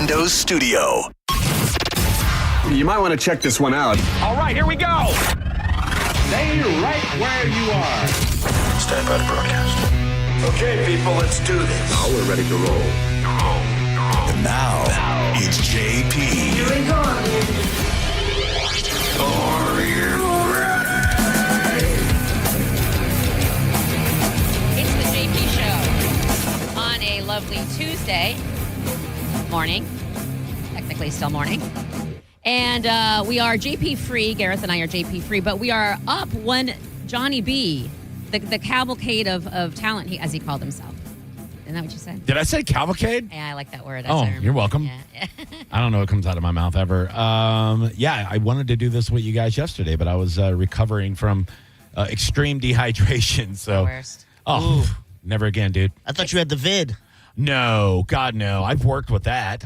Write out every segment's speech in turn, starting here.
Windows Studio. You might want to check this one out. All right, here we go. Stay right where you are. Stand by to broadcast. Okay, people, let's do this. Now we're ready to roll. And now, it's JP. Here we go. Are you ready? It's the JP Show on a lovely Tuesday morning. Technically still morning. And we are JP free. Gareth and I are JP free, but we are up one Johnny B, the cavalcade of talent, as he called himself. Isn't that what you said? Did I say cavalcade? Yeah, I like that word. Oh, you're welcome. Yeah. I don't know what comes out of my mouth ever. Yeah, I wanted to do this with you guys yesterday, but I was recovering from extreme dehydration. So, Worst. never again, dude. I thought you had the vid. No, God, no. I've worked with that.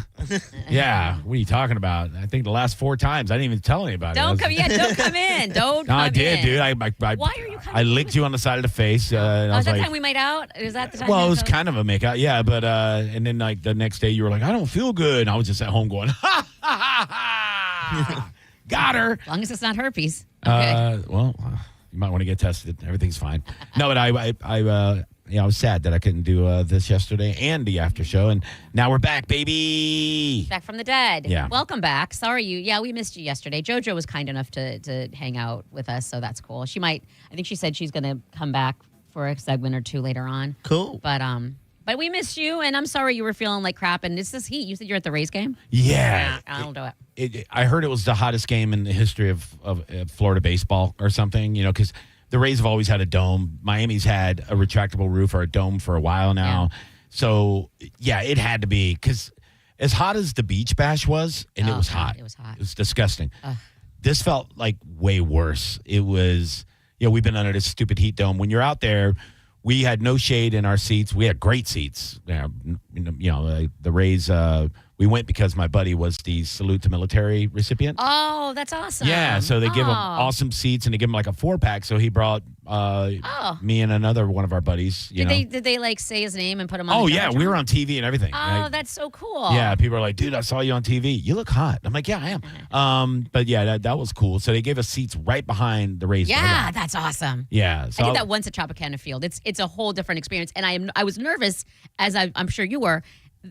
Yeah, what are you talking about? I think the last 4 times I didn't even tell anybody. Don't come in. Don't come in. Don't No, come I did, in. dude. Why are you coming I licked you on the side of the face. And I Oh, was is that like, the time we made out? Is that the time? well, it we was made out? kind of a makeout, yeah. But and then like the next day, you were like, I don't feel good, and I was just at home going, ha ha ha ha, got her. As long as it's not herpes. Okay. You might want to get tested. Everything's fine. No, but I was sad that I couldn't do this yesterday and the after show, and now we're back, baby. Back from the dead. Yeah. Welcome back. Sorry we missed you yesterday. JoJo was kind enough to hang out with us, so that's cool. I think she said she's going to come back for a segment or two later on. Cool. But we missed you, and I'm sorry you were feeling like crap, and it's this heat. You said you're at the Rays game? Yeah. I'll do it. I heard it was the hottest game in the history of Florida baseball or something, because the Rays have always had a dome. Miami's had a retractable roof or a dome for a while now. Yeah. So, yeah, it had to be, because as hot as the Beach Bash was, and it was God, hot. it was hot. It was disgusting. This felt like way worse. It was, we've been under this stupid heat dome. When you're out there, we had no shade in our seats. We had great seats. The Rays, we went because my buddy was the Salute to Military recipient. Oh, that's awesome. Yeah, so they give him awesome seats, and they give him like a 4-pack. So he brought me and another one of our buddies. Did they like say his name and put him on? Oh the yeah, Jumbotron? we were on TV and everything. Oh, that's so cool. Yeah, people are like, dude, I saw you on TV. You look hot. I'm like, yeah, I am. But yeah, that was cool. So they gave us seats right behind the Rays. Yeah, that's awesome. Yeah, so I did that once at Tropicana Field. It's a whole different experience, and I was nervous, as I'm sure you were,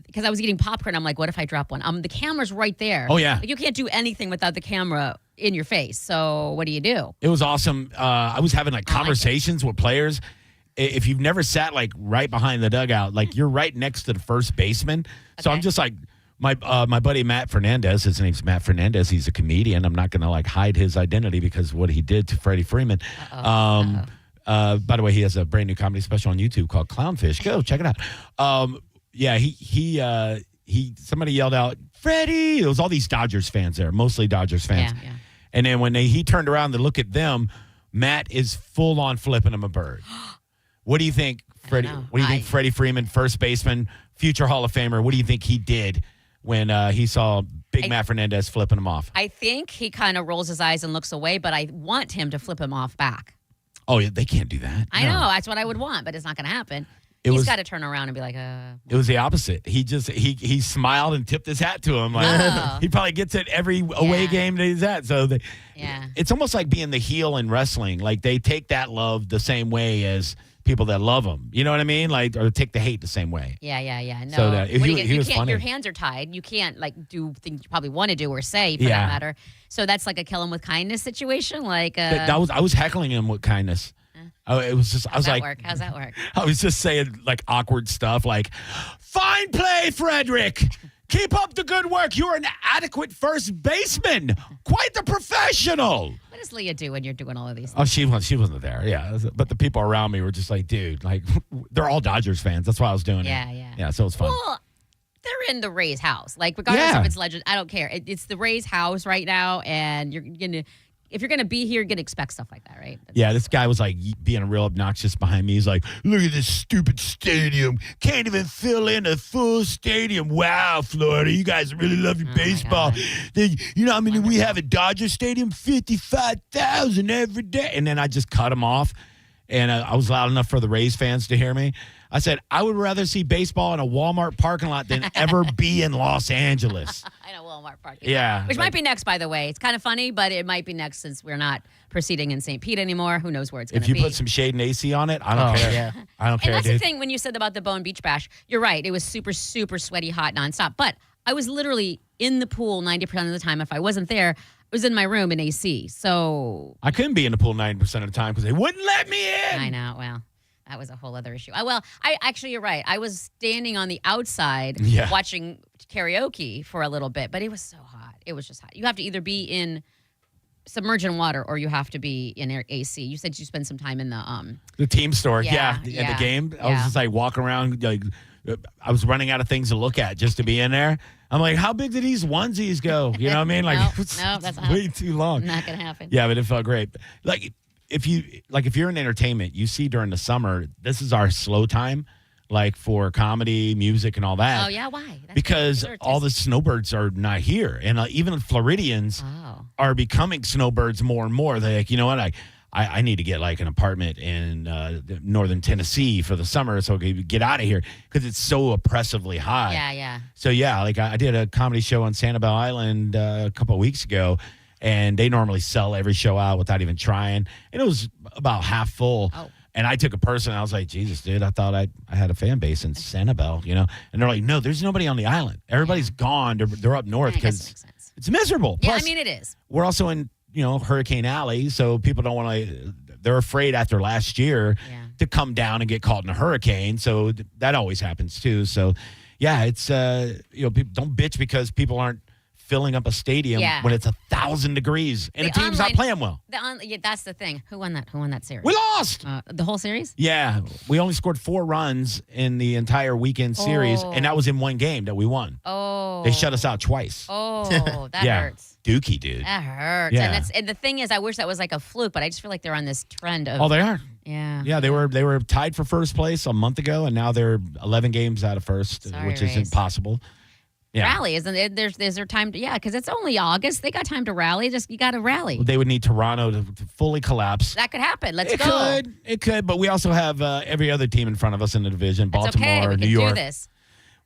because I was eating popcorn. I'm like, what if I drop one? The camera's right there. Oh, yeah. Like, you can't do anything without the camera in your face. So what do you do? It was awesome. I was having like conversations with players. If you've never sat like right behind the dugout, like you're right next to the first baseman. So I'm just like my buddy Matt Fernandez. His name's Matt Fernandez. He's a comedian. I'm not going to like hide his identity because of what he did to Freddie Freeman. By the way, he has a brand new comedy special on YouTube called Clownfish. Go check it out. Yeah, he somebody yelled out, Freddie. There was all these Dodgers fans there, mostly Dodgers fans. Yeah. And then when he turned around to look at them, Matt is full on flipping him a bird. What do you think, Freddie? know. What do you think, Freddie Freeman, first baseman, future Hall of Famer? What do you think he did when he saw Matt Fernandez flipping him off? I think he kind of rolls his eyes and looks away, but I want him to flip him off back. Oh, yeah, they can't do that. I No. know. That's what I would want, but it's not going to happen. It He's was- got to turn around and be like, It was the opposite. He just he smiled and tipped his hat to him. Like Oh. he probably gets it every away Yeah. game that he's at. So Yeah. it's almost like being the heel in wrestling. Like they take that love the same way as people that love them. You know what I mean? Like or take the hate the same way. Yeah. No. So that- he What do was- you he you was can't, funny. your hands are tied. You can't like do things you probably want to do or say for Yeah. that matter. So that's like a kill him with kindness situation. Like I was heckling him with kindness. It was just I was like, How's that work? I was just saying like awkward stuff like, fine play, Frederick. Keep up the good work. You're an adequate first baseman. Quite the professional. What does Leah do when you're doing all of these Oh, things? she wasn't there. Yeah, but the people around me were just like, dude, like they're all Dodgers fans. That's why I was doing it. Yeah. So it was fun. Well, they're in the Rays house. Like regardless Yeah. if it's legend, I don't care. It's the Rays house right now, and if you're gonna be here, you're gonna expect stuff like that, right? Yeah, this guy was like being real obnoxious behind me. He's like, look at this stupid stadium. Can't even fill in a full stadium. Wow, Florida, you guys really love your baseball. You know how many we have at Dodger Stadium? 55,000 every day. And then I just cut him off. And I was loud enough for the Rays fans to hear me. I said, I would rather see baseball in a Walmart parking lot than ever be in Los Angeles. I know Walmart parking. Yeah. Which might be next, by the way. It's kind of funny, but it might be next since we're not proceeding in St. Pete anymore. Who knows where it's going to If be. you put some shade and AC on it, I don't care. yeah. I don't And care, that's dude. the thing when you said about the Bowen Beach Bash. You're right. It was super, super sweaty, hot, nonstop. But I was literally in the pool 90% of the time. If I wasn't there, I was in my room in AC. So I couldn't be in the pool 90% of the time because they wouldn't let me in. I know. Well, that was a whole other issue. I actually, you're right. I was standing on the outside Yeah. watching karaoke for a little bit, but it was so hot. It was just hot. You have to either be in submerged in water or you have to be in AC. You said you spent some time in The team store, Yeah, at the yeah, game. I was yeah. just like walking around, like I was running out of things to look at just to be in there. I'm like, how big do these onesies go? You know what I mean? Like, No, it's no, that's not- way too long. not gonna happen. Yeah, but it felt great. Like if you're in entertainment, you see during the summer, this is our slow time, like for comedy, music, and all that. Oh yeah, why? That's Because these are all the just- snowbirds are not here, and even Floridians Oh. are becoming snowbirds more and more. They're like, you know what, I need to get like an apartment in northern Tennessee for the summer so I can get out of here because it's so oppressively hot. Yeah. So yeah, like I did a comedy show on Sanibel Island a couple of weeks ago, and they normally sell every show out without even trying, and it was about half full. Oh. And I took a person, and I was like, Jesus, dude, I thought I had a fan base in Sanibel, you know? And they're like, no, there's nobody on the island. Everybody's gone. They're up north I guess it because makes sense. it's miserable. Yeah, Plus, I mean it is. we're also in, Hurricane Alley, so people don't want to, they're afraid after last year Yeah. to come down and get caught in a hurricane. So that always happens too. So yeah, it's, people don't bitch because people aren't filling up a stadium Yeah. when it's 1,000 degrees and The the team's not online- playing well. Yeah, that's the thing. Who won that series? We lost. The whole series? Yeah, we only scored 4 runs in the entire weekend series, Oh. and that was in one game that we won. Oh. They shut us out twice. Oh, that yeah, hurts. Dookie, dude. That hurts. Yeah. And the thing is, I wish that was like a fluke, but I just feel like they're on this trend of. Oh, they are. Yeah. Yeah, they were tied for first place a month ago, and now they're 11 games out of first, Sorry, which is Rays. impossible. Yeah, Rally, isn't it? There's their time to, yeah, because it's only August. They got time to rally. You got to rally. they would need Toronto to fully collapse. That could happen. Let's It go. could, but we also have every other team in front of us in the division: It's Baltimore, okay. We New can York. do this.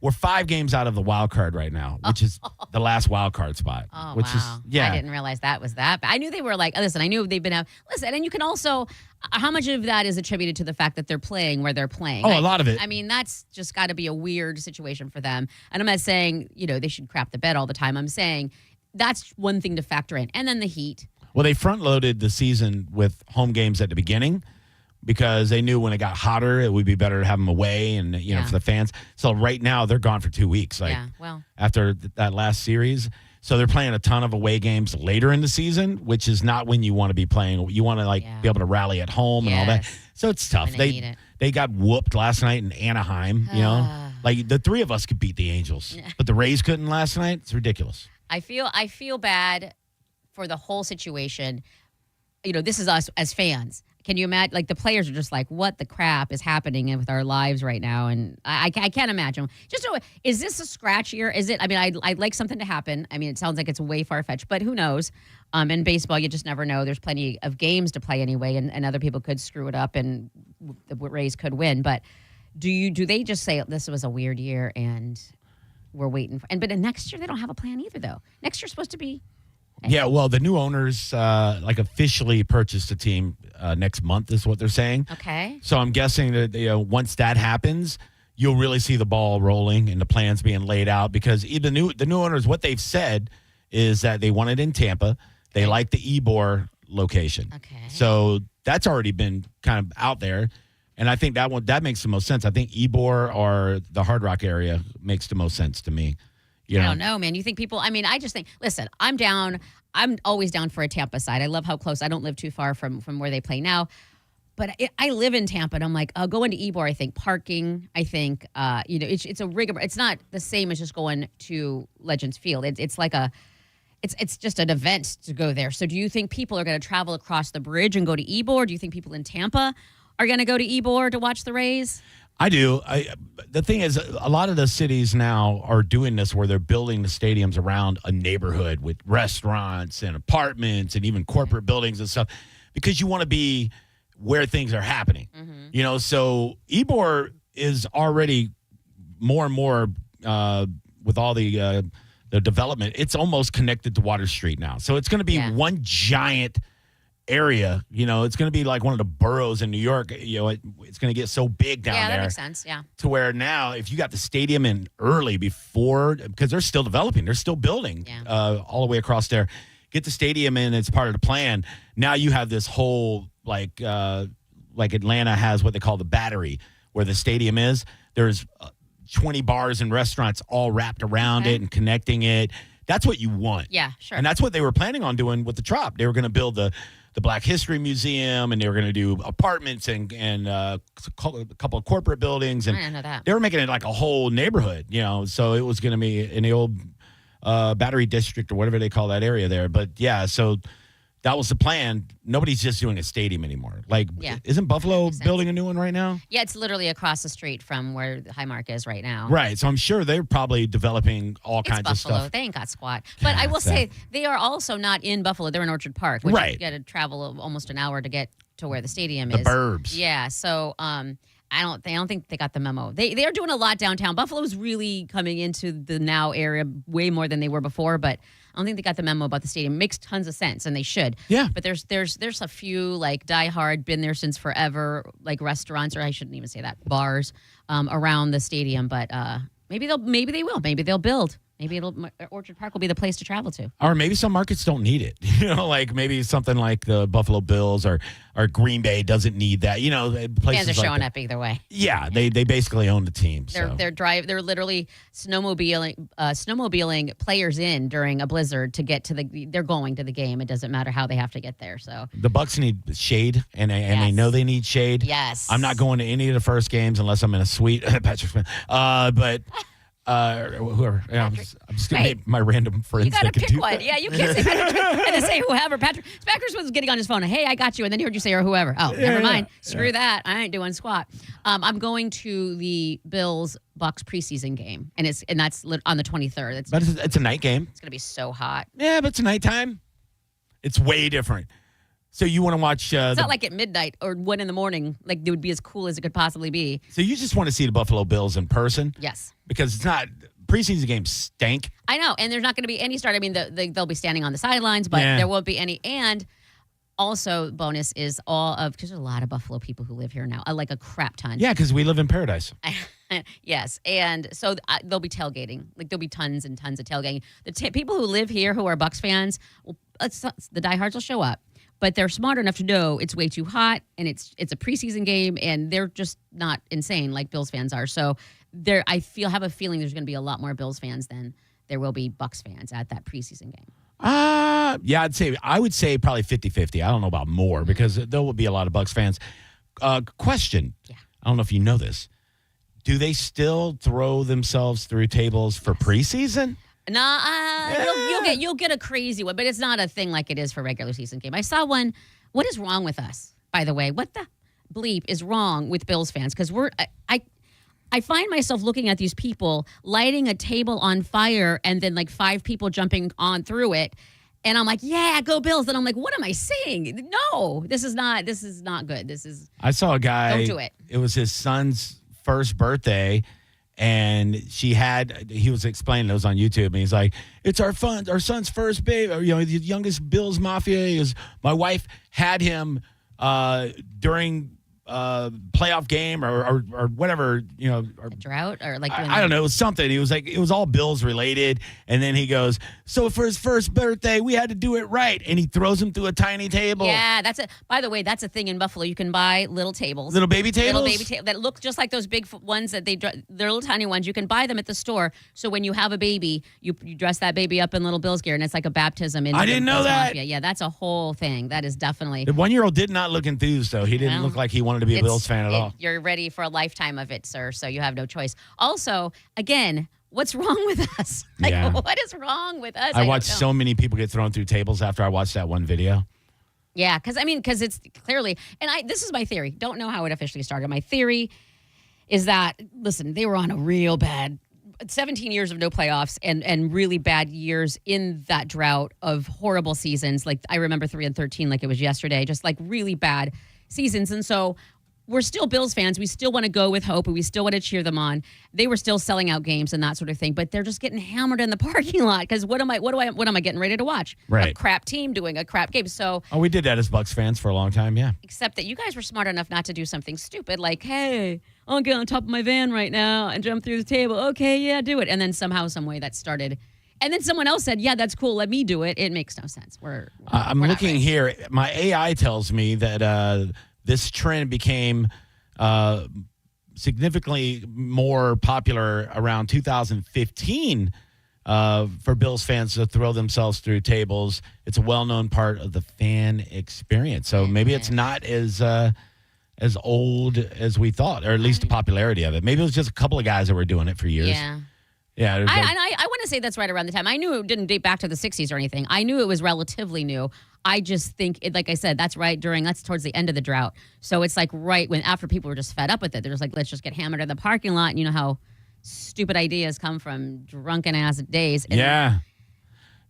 We're 5 games out of the wild card right now, which is the last wild card spot. Oh, which wow. is yeah. I didn't realize that was that. But I knew they were like, listen, I knew they've been out. Listen, and you can also, how much of that is attributed to the fact that they're playing where they're playing? Oh, a lot of it. I mean, that's just got to be a weird situation for them. And I'm not saying, they should crap the bed all the time. I'm saying that's one thing to factor in. And then the heat. Well, they front loaded the season with home games at the beginning because they knew when it got hotter, it would be better to have them away and, Yeah. for the fans. So right now they're gone for 2 weeks, like Yeah, well. after that last series. So they're playing a ton of away games later in the season, which is not when you want to be playing. You want to Yeah. be able to rally at home and all that. Yes. So it's tough. When they need it. They got whooped last night in Anaheim, like the 3 of us could beat the Angels, but the Rays couldn't last night. It's ridiculous. I feel bad for the whole situation. This is us as fans. Can you imagine? Like the players are just like, what the crap is happening with our lives right now? And I can't imagine. Is this a scratch year? Is it? I mean, I'd like something to happen. I mean, it sounds like it's way far fetched, but who knows? In baseball, you just never know. There's plenty of games to play anyway, and other people could screw it up, and the Rays could win. But do they just say this was a weird year and we're waiting for? But next year they don't have a plan either, though. Next year's supposed to be. Yeah, well, the new owners officially purchased the team next month is what they're saying. Okay. So I'm guessing that once that happens, you'll really see the ball rolling and the plans being laid out because the new owners, what they've said is that they want it in Tampa. They like the Ybor location. Okay. So that's already been kind of out there. And I think that makes the most sense. I think Ybor or the Hard Rock area makes the most sense to me. I don't know, man. You think people, I mean, I just think, listen, I'm down. I'm always down for a Tampa side. I love how close. I don't live too far from where they play now. But I live in Tampa, and I'm like, going to Ybor, I think, parking, I think, it's a rigor. It's not the same as just going to Legends Field. It's like it's just an event to go there. So do you think people are going to travel across the bridge and go to Ybor? Do you think people in Tampa are going to go to Ybor to watch the Rays? I do. The thing is, a lot of the cities now are doing this where they're building the stadiums around a neighborhood with restaurants and apartments and even corporate buildings and stuff because you want to be where things are happening. So Ybor is already more and more with all the development. It's almost connected to Water Street now. So it's going to be one giant area. It's going to be like one of the boroughs in New York. It's going to get so big down there. Yeah, that makes sense. Yeah. To where now, if you got the stadium in early before, because they're still developing, they're still building all the way across there. Get the stadium in, it's part of the plan. Now you have this whole, like Atlanta has what they call the Battery, where the stadium is. There's 20 bars and restaurants all wrapped around it and connecting it. That's what you want. Yeah, sure. And that's what they were planning on doing with the Trop. They were going to build the Black History Museum, and they were going to do apartments and a couple of corporate buildings. And I didn't know that. They were making it like a whole neighborhood, so it was going to be in the old Battery District or whatever they call that area there. But, so that was the plan. Nobody's just doing a stadium anymore. Isn't Buffalo building a new one right now? Yeah, it's literally across the street from where the Highmark is right now. Right. So I'm sure they're probably developing all kinds Buffalo. of stuff. They ain't got squat. But I will say they are also not in Buffalo. They're in Orchard Park, which you got to travel almost an hour to get to where the stadium is. The burbs. Yeah. So I don't think they got the memo. They are doing a lot downtown. Buffalo's really coming into the now area way more than they were before, but I don't think they got the memo about the stadium. Makes tons of sense, and they should. Yeah. But there's a few like diehard, been there since forever, like restaurants, or I shouldn't even say that, bars around the stadium. But maybe they will. Maybe they'll build. Maybe Orchard Park will be the place to travel to. Or maybe some markets don't need it. Like maybe something like the Buffalo Bills or Green Bay doesn't need that. Places Fans are showing like up either way. Yeah, they basically own the team. They're literally snowmobiling players in during a blizzard to get to they're going to the game. It doesn't matter how they have to get there. So the Bucks need shade, and they know they need shade. Yes. I'm not going to any of the first games unless I'm in a suite. Patrick Smith. But whoever. Yeah, I'm just going to name my random friends. You got to that pick one. Yeah, you can't say Patrick and then say whoever. Patrick was getting on his phone. Hey, I got you. And then he heard you say or whoever. Oh, never mind. Screw that. I ain't doing squat. I'm going to the Bills-Bucks preseason game, and that's on the 23rd. But it's a night game. It's going to be so hot. Yeah, but it's nighttime. It's way different. So you want to watch... it's not like at midnight or 1 a.m. Like it would be as cool as it could possibly be. So you just want to see the Buffalo Bills in person? Yes. Because it's not... Preseason games stink. I know. And there's not going to be any start. I mean, they'll be standing on the sidelines, but there won't be any. And also, bonus is because there's a lot of Buffalo people who live here now. Like a crap ton. Yeah, because we live in paradise. Yes. And so they'll be tailgating. Like there'll be tons and tons of tailgating. The people who live here who are Bucks fans, the diehards will show up. But they're smart enough to know it's way too hot, and it's a preseason game, and they're just not insane like Bills fans are. So I have a feeling there's going to be a lot more Bills fans than there will be Bucks fans at that preseason game. Yeah, I would say probably 50-50. I don't know about more because there will be a lot of Bucks fans. Question. Yeah. I don't know if you know this. Do they still throw themselves through tables for preseason? Nah, you'll get a crazy one, but it's not a thing like it is for regular season game. I saw one. What is wrong with us, by the way? What the bleep is wrong with Bills fans? Because I find myself looking at these people lighting a table on fire and then like 5 people jumping on through it. And I'm like, yeah, go Bills. And I'm like, what am I saying? No, this is not good. I saw a guy. Don't do it. It was his son's first birthday. And he was explaining, it was on YouTube, and he's like, it's our son's first baby, the youngest Bills Mafia. My wife had him during playoff game or whatever, a drought or like I don't know, it was something. He was like, it was all Bills related. And then he goes, so for his first birthday, we had to do it right. And he throws him through a tiny table. Yeah, by the way, that's a thing in Buffalo. You can buy little tables. Little baby tables? That look just like those big ones that they're little tiny ones. You can buy them at the store. So when you have a baby, you dress that baby up in little Bills gear, and it's like a baptism. I didn't know that. Yeah, that's a whole thing. That is definitely. The 1-year-old did not look enthused, though. He didn't look like he wanted to be a Bills fan at all. You're ready for a lifetime of it, sir, so you have no choice. Also, again, what's wrong with us? What is wrong with us? I watched so many people get thrown through tables after I watched that one video. Yeah, because it's clearly, and this is my theory. Don't know how it officially started. My theory is that, listen, they were on a real bad 17 years of no playoffs and really bad years in that drought of horrible seasons. Like I remember 3-13 like it was yesterday, just like really bad seasons. And so we're still Bills fans. We still want to go with hope, and we still want to cheer them on. They were still selling out games and that sort of thing, but they're just getting hammered in the parking lot because what am I getting ready to watch? Right. A crap team doing a crap game. So, Oh, we did that as Bucks fans for a long time, yeah. except that you guys were smart enough not to do something stupid like, hey, I'll get on top of my van right now and jump through the table. Okay, yeah, do it. And then somehow, some way that started. And then someone else said, yeah, that's cool. Let me do it. It makes no sense. I'm we're not looking ready. here. My AI tells me that this trend became significantly more popular around 2015 for Bills fans to throw themselves through tables. It's a well-known part of the fan experience. So maybe it's not as old as we thought, or at least the popularity of it. Maybe it was just a couple of guys that were doing it for years. Yeah. Yeah. it was like- I want to say that's right around the time. I knew it didn't date back to the 60s or anything. I knew it was relatively new. I just think, that's towards the end of the drought. So it's like right when, after people were just fed up with it, they're just like, let's just get hammered in the parking lot. And you know how stupid ideas come from drunken ass days. And Yeah.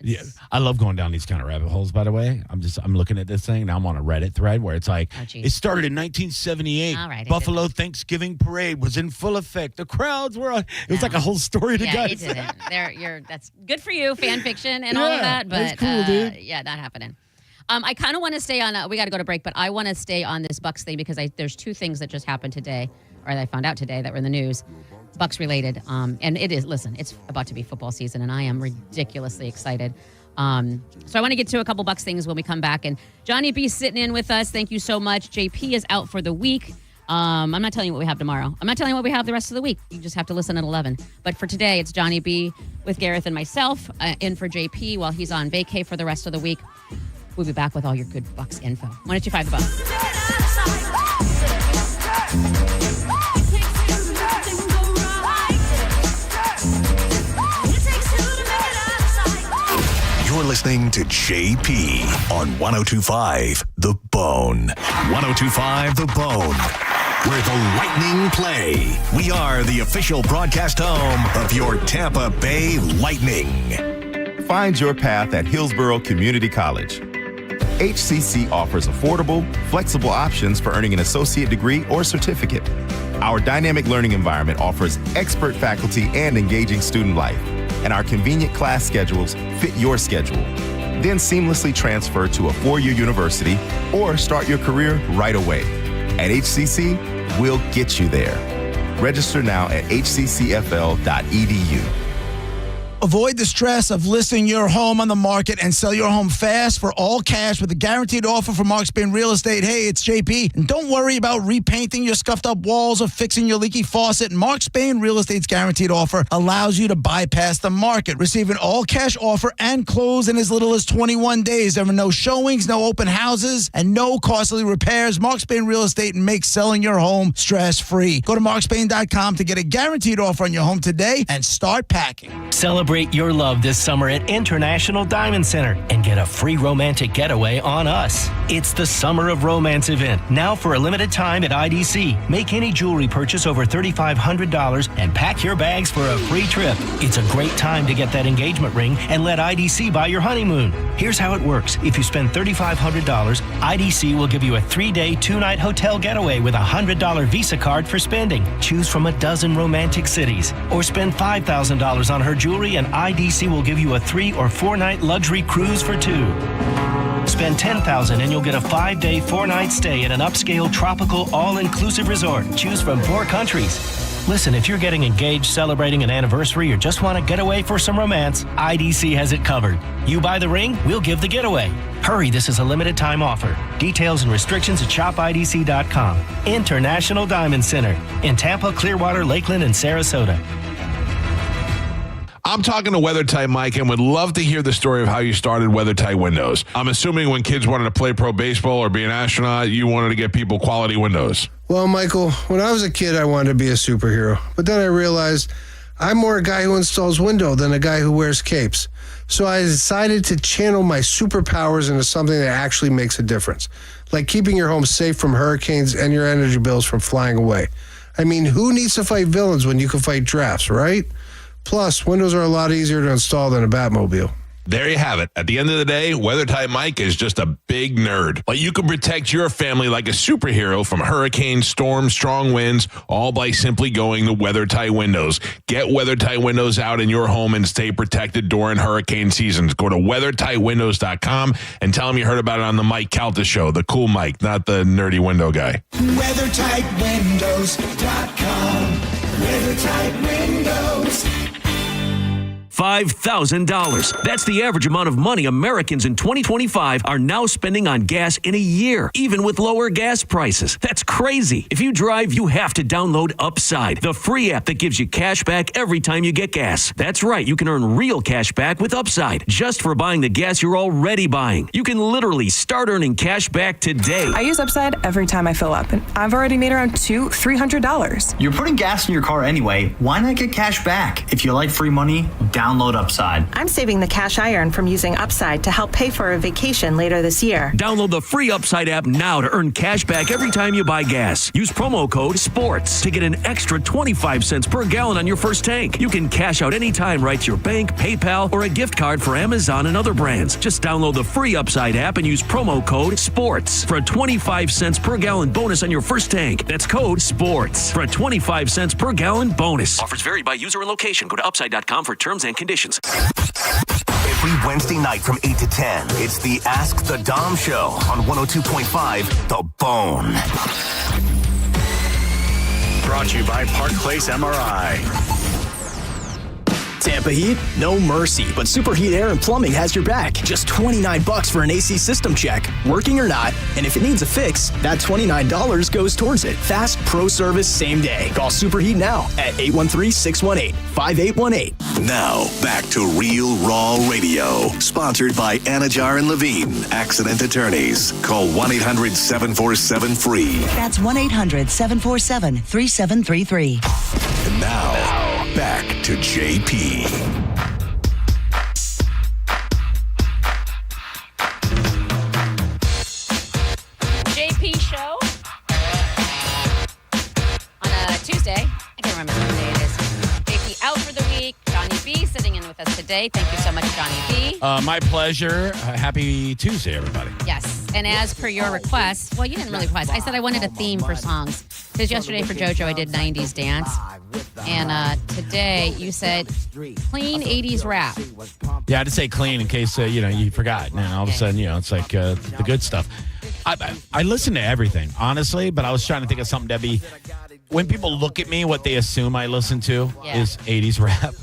Yeah, I love going down these kind of rabbit holes, by the way. I'm looking at this thing. Now I'm on a Reddit thread where it's like, geez. it started in 1978. All right, I Buffalo Thanksgiving Parade was in full effect. The crowds were on. It was No. like a whole story to Yeah, guys. you didn't. That's good for you, fan fiction and all of Yeah, that. But that's cool, dude. yeah, not happening. I kind of want to stay on. We got to go to break, but I want to stay on this Bucks thing because there's two things that just happened today, or that I found out today that were in the news, Bucks related. And it is. Listen, it's about to be football season, and I am ridiculously excited. So I want to get to a couple Bucks things when we come back. And Johnny B's sitting in with us. Thank you so much. JP is out for the week. I'm not telling you what we have tomorrow. I'm not telling you what we have the rest of the week. You just have to listen at 11. But for today, it's Johnny B with Gareth and myself in for JP while he's on vacay for the rest of the week. We'll be back with all your good Bucks info. 1-2-5 the Bucks. You're listening to JP on 1025 The Bone. 1025 The Bone, where the Lightning play. We are the official broadcast home of your Tampa Bay Lightning. Find your path at Hillsborough Community College. HCC offers affordable, flexible options for earning an associate degree or certificate. Our dynamic learning environment offers expert faculty and engaging student life, and our convenient class schedules fit your schedule. Then seamlessly transfer to a four-year university or start your career right away. At HCC, we'll get you there. Register now at hccfl.edu. Avoid the stress of listing your home on the market and sell your home fast for all cash with a guaranteed offer from Mark Spain Real Estate. Hey, it's JP. And don't worry about repainting your scuffed up walls or fixing your leaky faucet. Mark Spain Real Estate's guaranteed offer allows you to bypass the market. Receive an all cash offer and close in as little as 21 days. There are no showings, no open houses, and no costly repairs. Mark Spain Real Estate makes selling your home stress free. Go to markspain.com to get a guaranteed offer on your home today and start packing. Celebrate your love this summer at International Diamond Center and get a free romantic getaway on us. It's the Summer of Romance event, now for a limited time at IDC. Make any jewelry purchase over $3,500 and pack your bags for a free trip. It's a great time to get that engagement ring and let IDC buy your honeymoon. Here's how it works. If you spend $3,500, IDC will give you a 3-day, 2-night hotel getaway with a $100 Visa card for spending. Choose from a dozen romantic cities. Or spend $5,000 on her jewelry and IDC will give you a 3- or 4-night luxury cruise for 2. Spend $10,000 and you'll get a 5-day, 4-night stay at an upscale tropical all-inclusive resort. Choose from 4 countries. Listen, if you're getting engaged, celebrating an anniversary, or just want to get away for some romance, IDC has it covered. You buy the ring, we'll give the getaway. Hurry, this is a limited time offer. Details and restrictions at shopidc.com. International Diamond Center in Tampa, Clearwater, Lakeland, and Sarasota. I'm talking to WeatherTight Mike and would love to hear the story of how you started WeatherTight Windows. I'm assuming when kids wanted to play pro baseball or be an astronaut, you wanted to get people quality windows. Well, Michael, when I was a kid, I wanted to be a superhero. But then I realized I'm more a guy who installs windows than a guy who wears capes. So I decided to channel my superpowers into something that actually makes a difference, like keeping your home safe from hurricanes and your energy bills from flying away. I mean, who needs to fight villains when you can fight drafts, right? Plus, windows are a lot easier to install than a Batmobile. There you have it. At the end of the day, WeatherTight Mike is just a big nerd. But you can protect your family like a superhero from hurricanes, storms, strong winds, all by simply going to WeatherTight Windows. Get WeatherTight Windows out in your home and stay protected during hurricane seasons. Go to WeatherTightWindows.com and tell them you heard about it on the Mike Calta show, the cool Mike, not the nerdy window guy. WeatherTightWindows.com. WeatherTight Windows. $5,000. That's the average amount of money Americans in 2025 are now spending on gas in a year, even with lower gas prices. That's crazy. If you drive, you have to download Upside, the free app that gives you cash back every time you get gas. That's right, you can earn real cash back with Upside, just for buying the gas you're already buying. You can literally start earning cash back today. I use Upside every time I fill up, and I've already made around $200-$300. You're putting gas in your car anyway. Why not get cash back? If you like free money, download Upside. I'm saving the cash I earn from using Upside to help pay for a vacation later this year. Download the free Upside app now to earn cash back every time you buy gas. Use promo code SPORTS to get an extra 25 cents per gallon on your first tank. You can cash out anytime right to your bank, PayPal, or a gift card for Amazon and other brands. Just download the free Upside app and use promo code SPORTS for a 25 cents per gallon bonus on your first tank. That's code SPORTS for a 25 cents per gallon bonus. Offers vary by user and location. Go to Upside.com for terms and conditions. Every Wednesday night from 8 to 10, it's the Ask the Dom Show on 102.5 The Bone. Brought to you by Park Place MRI. Tampa Heat, no mercy, but Superheat Air and Plumbing has your back. Just $29 for an AC system check, working or not, and if it needs a fix, that $29 goes towards it. Fast pro service same day. Call Superheat now at 813-618-5818. Now, back to Real Raw Radio. Sponsored by Anajar and Levine, Accident Attorneys. Call 1-800-747-FREE. That's 1-800-747-3733. And now, back to JP. JP show on a Tuesday. I can't remember what day it is. JP out for the week. Johnny B sitting in with us today. Thank you so much, Johnny B. My pleasure. Happy Tuesday, everybody. Yes. And as per your request, well, you didn't really request. I said I wanted a theme for songs. Because yesterday for JoJo, I did 90s dance. And today you said clean 80s rap. Yeah, I had to say clean in case, you forgot. And all of a sudden, it's like the good stuff. I listen to everything, honestly, but I was trying to think of something, Debbie. When people look at me, what they assume I listen to is 80s rap.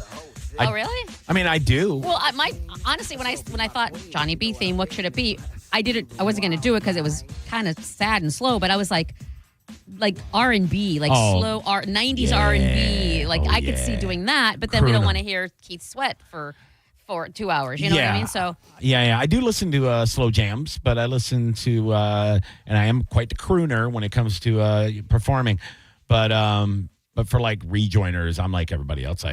Oh, really? I mean, I do. Well, honestly, when I thought Johnny B theme, what should it be? I wasn't going to do it because it was kind of sad and slow, but I was like R&B, slow 90s R&B. I could see doing that, but then we don't want to hear Keith Sweat for 2 hours. You know what I mean? So yeah. I do listen to slow jams, but I listen to and I am quite the crooner when it comes to performing. But for rejoiners, I'm like everybody else.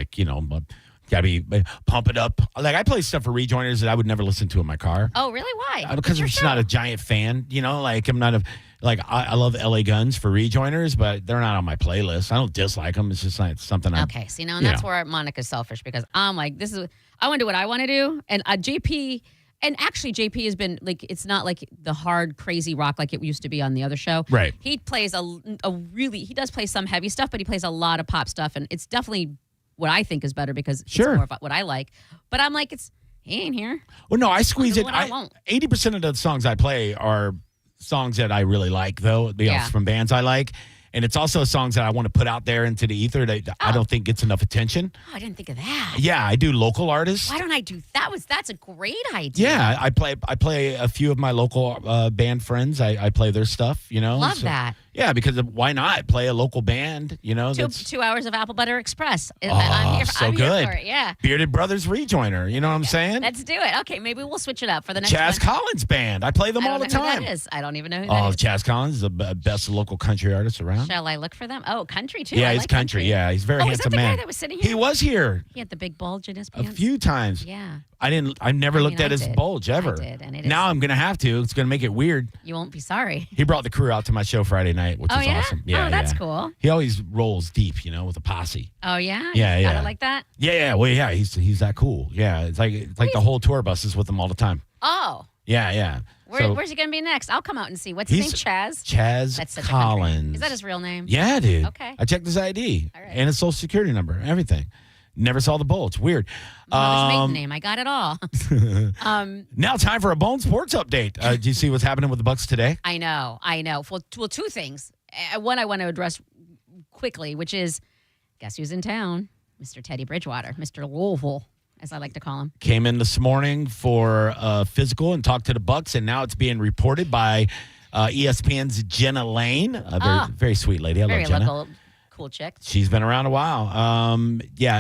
Gotta be pump it up. I play stuff for rejoiners that I would never listen to in my car. Oh, really? Why? Because I'm just not a giant fan. I'm not I love LA Guns for rejoiners, but they're not on my playlist. I don't dislike them. It's just something I. Okay, see, now and that's where Monica's selfish because I'm like, I want to do what I want to do, and JP. And actually, JP has been it's not like the hard, crazy rock like it used to be on the other show. Right. He plays he does play some heavy stuff, but he plays a lot of pop stuff, and it's definitely what I think is better because it's more about what I like. But I'm like, he ain't here. Well, no, I squeeze it. I won't. 80% of the songs I play are songs that I really like, though, from bands I like. And it's also songs that I want to put out there into the ether that I don't think gets enough attention. Oh, I didn't think of that. Yeah, I do local artists. Why don't I do that? That's a great idea. Yeah, I play a few of my local band friends. I play their stuff, Love that. Yeah, because why not play a local band? 2 hours of Apple Butter Express. I'm here good. For it, yeah. Bearded Brothers Rejoiner. You know what I'm saying? Let's do it. Okay, maybe we'll switch it up for the next Chaz Collins Band. I play them all the time. Who that is. I don't even know who that is. Chaz Collins is the best local country artist around. Shall I look for them? Oh, country too. Yeah, he's like country. Yeah, he's a very handsome is that the man. guy that was sitting here? He was here. He had the big bulge in his pants. A few times. Yeah. I never looked at his bulge ever. I did, and it now I'm going to have to. It's going to make it weird. You won't be sorry. He brought the crew out to my show Friday night, which was awesome. Yeah, that's cool. He always rolls deep, with a posse. Oh, yeah? Yeah, You yeah. got it like that? Yeah. Well, yeah, he's that cool. Yeah, it's like the whole tour bus is with him all the time. Oh. Yeah. Where's he going to be next? I'll come out and see. What's his name? Chaz? Chaz That's such Collins. Is that his real name? Yeah, dude. Okay. I checked his ID and his social security number, everything. Never saw the bulge. Weird. Mother's maiden name. I got it all. Now time for a Bone Sports update. Do you see what's happening with the Bucks today? I know. Well, two things. One I want to address quickly, which is, guess who's in town? Mr. Teddy Bridgewater, Mr. Louisville, as I like to call him. Came in this morning for a physical and talked to the Bucks, and now it's being reported by ESPN's Jenna Lane, a very sweet lady. I love Jenna. Very local, cool chick. She's been around a while.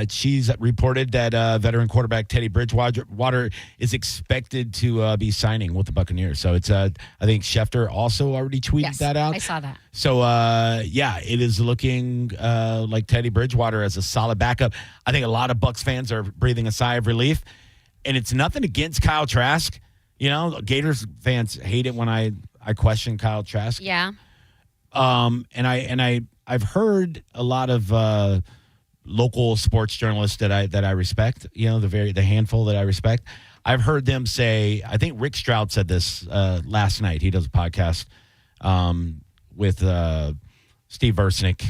She's reported that veteran quarterback Teddy Bridgewater is expected to be signing with the Buccaneers. So it's, I think Schefter also already tweeted that out. I saw that. So, it is looking like Teddy Bridgewater as a solid backup. I think a lot of Bucs fans are breathing a sigh of relief. And it's nothing against Kyle Trask. Gators fans hate it when I question Kyle Trask. Yeah. I've heard a lot of local sports journalists that I respect. The handful that I respect. I've heard them say. I think Rick Stroud said this last night. He does a podcast with Steve Versnick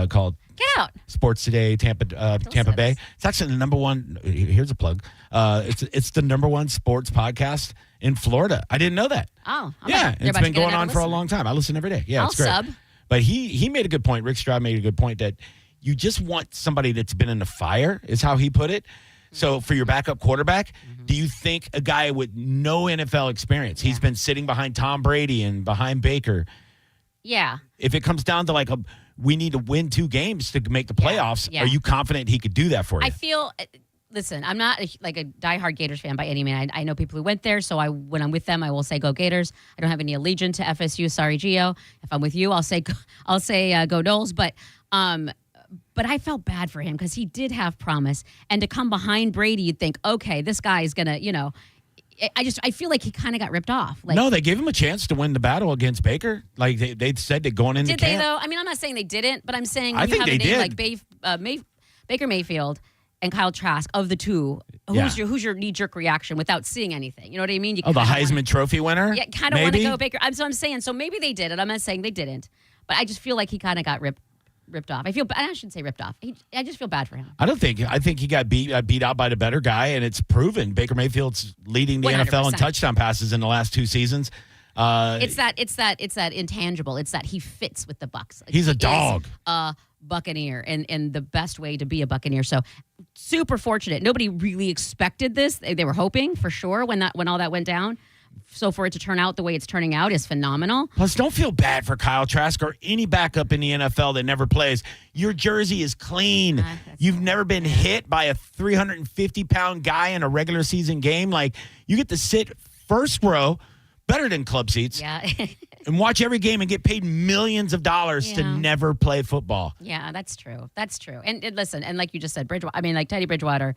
called Get Out Sports Today Tampa Bay. It's actually the number one. Here's a plug. It's the number one sports podcast in Florida. I didn't know that. Oh, it's been going on for a long time. I listen every day. Yeah, I'll it's great. sub. But he made a good point. Rick Stroud made a good point that you just want somebody that's been in the fire, is how he put it. So for your backup quarterback, do you think a guy with no NFL experience, he's been sitting behind Tom Brady and behind Baker. Yeah. If it comes down to we need to win 2 games to make the playoffs, are you confident he could do that for you? I feel, listen, I'm not a diehard Gators fan by any means. I know people who went there, so when I'm with them, I will say go Gators. I don't have any allegiance to FSU. Sorry, Gio. If I'm with you, I'll say go Noles. But I felt bad for him because he did have promise, and to come behind Brady, you'd think, okay, this guy is gonna, I feel like he kind of got ripped off. No, they gave him a chance to win the battle against Baker. Like they said, they're going into camp. Did they though? I mean, I'm not saying they didn't, but I'm saying I think they did. Like Baker Mayfield and Kyle Trask, of the two, who's your knee-jerk reaction without seeing anything? You know what I mean? The Heisman Trophy winner? Yeah, kind of want to go Baker. I'm saying, so maybe they did it. I'm not saying they didn't, but I just feel like he kind of got ripped off. I shouldn't say ripped off. I just feel bad for him. I think he got beat out by the better guy, and it's proven. Baker Mayfield's leading the 100%. NFL in touchdown passes in the last 2 seasons. It's that intangible. It's that he fits with the Bucs. He's a dog. A Buccaneer, and the best way to be a Buccaneer. So super fortunate. Nobody really expected this. They were hoping for sure when all that went down. So for it to turn out the way it's turning out is phenomenal. Plus, don't feel bad for Kyle Trask or any backup in the NFL that never plays. Your jersey is clean. You've never been hit by a 350-pound guy in a regular season game. Like, you get to sit first row, better than club seats, and watch every game and get paid millions of dollars to never play football. Yeah, that's true. That's true. And listen, and like you just said, Teddy Bridgewater,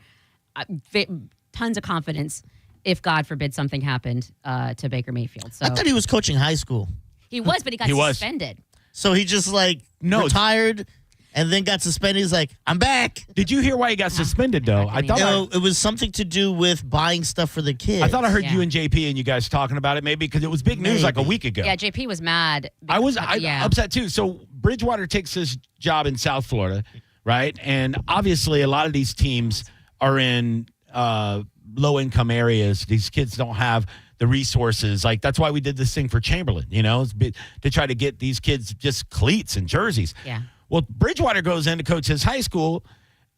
tons of confidence. If God forbid something happened to Baker Mayfield. So I thought he was coaching high school. He was, but he got suspended. So he just retired and then got suspended. He's like, I'm back. Did you hear why he got suspended, though? I thought it was something to do with buying stuff for the kids. I thought I heard you and JP and you guys talking about it, maybe because it was big news like a week ago. Yeah, JP was mad. I was upset too. So Bridgewater takes his job in South Florida, right? And obviously a lot of these teams are in low-income areas. These kids don't have the resources. Like, that's why we did this thing for Chamberlain, to try to get these kids just cleats and jerseys. Yeah. Well, Bridgewater goes in to coach his high school,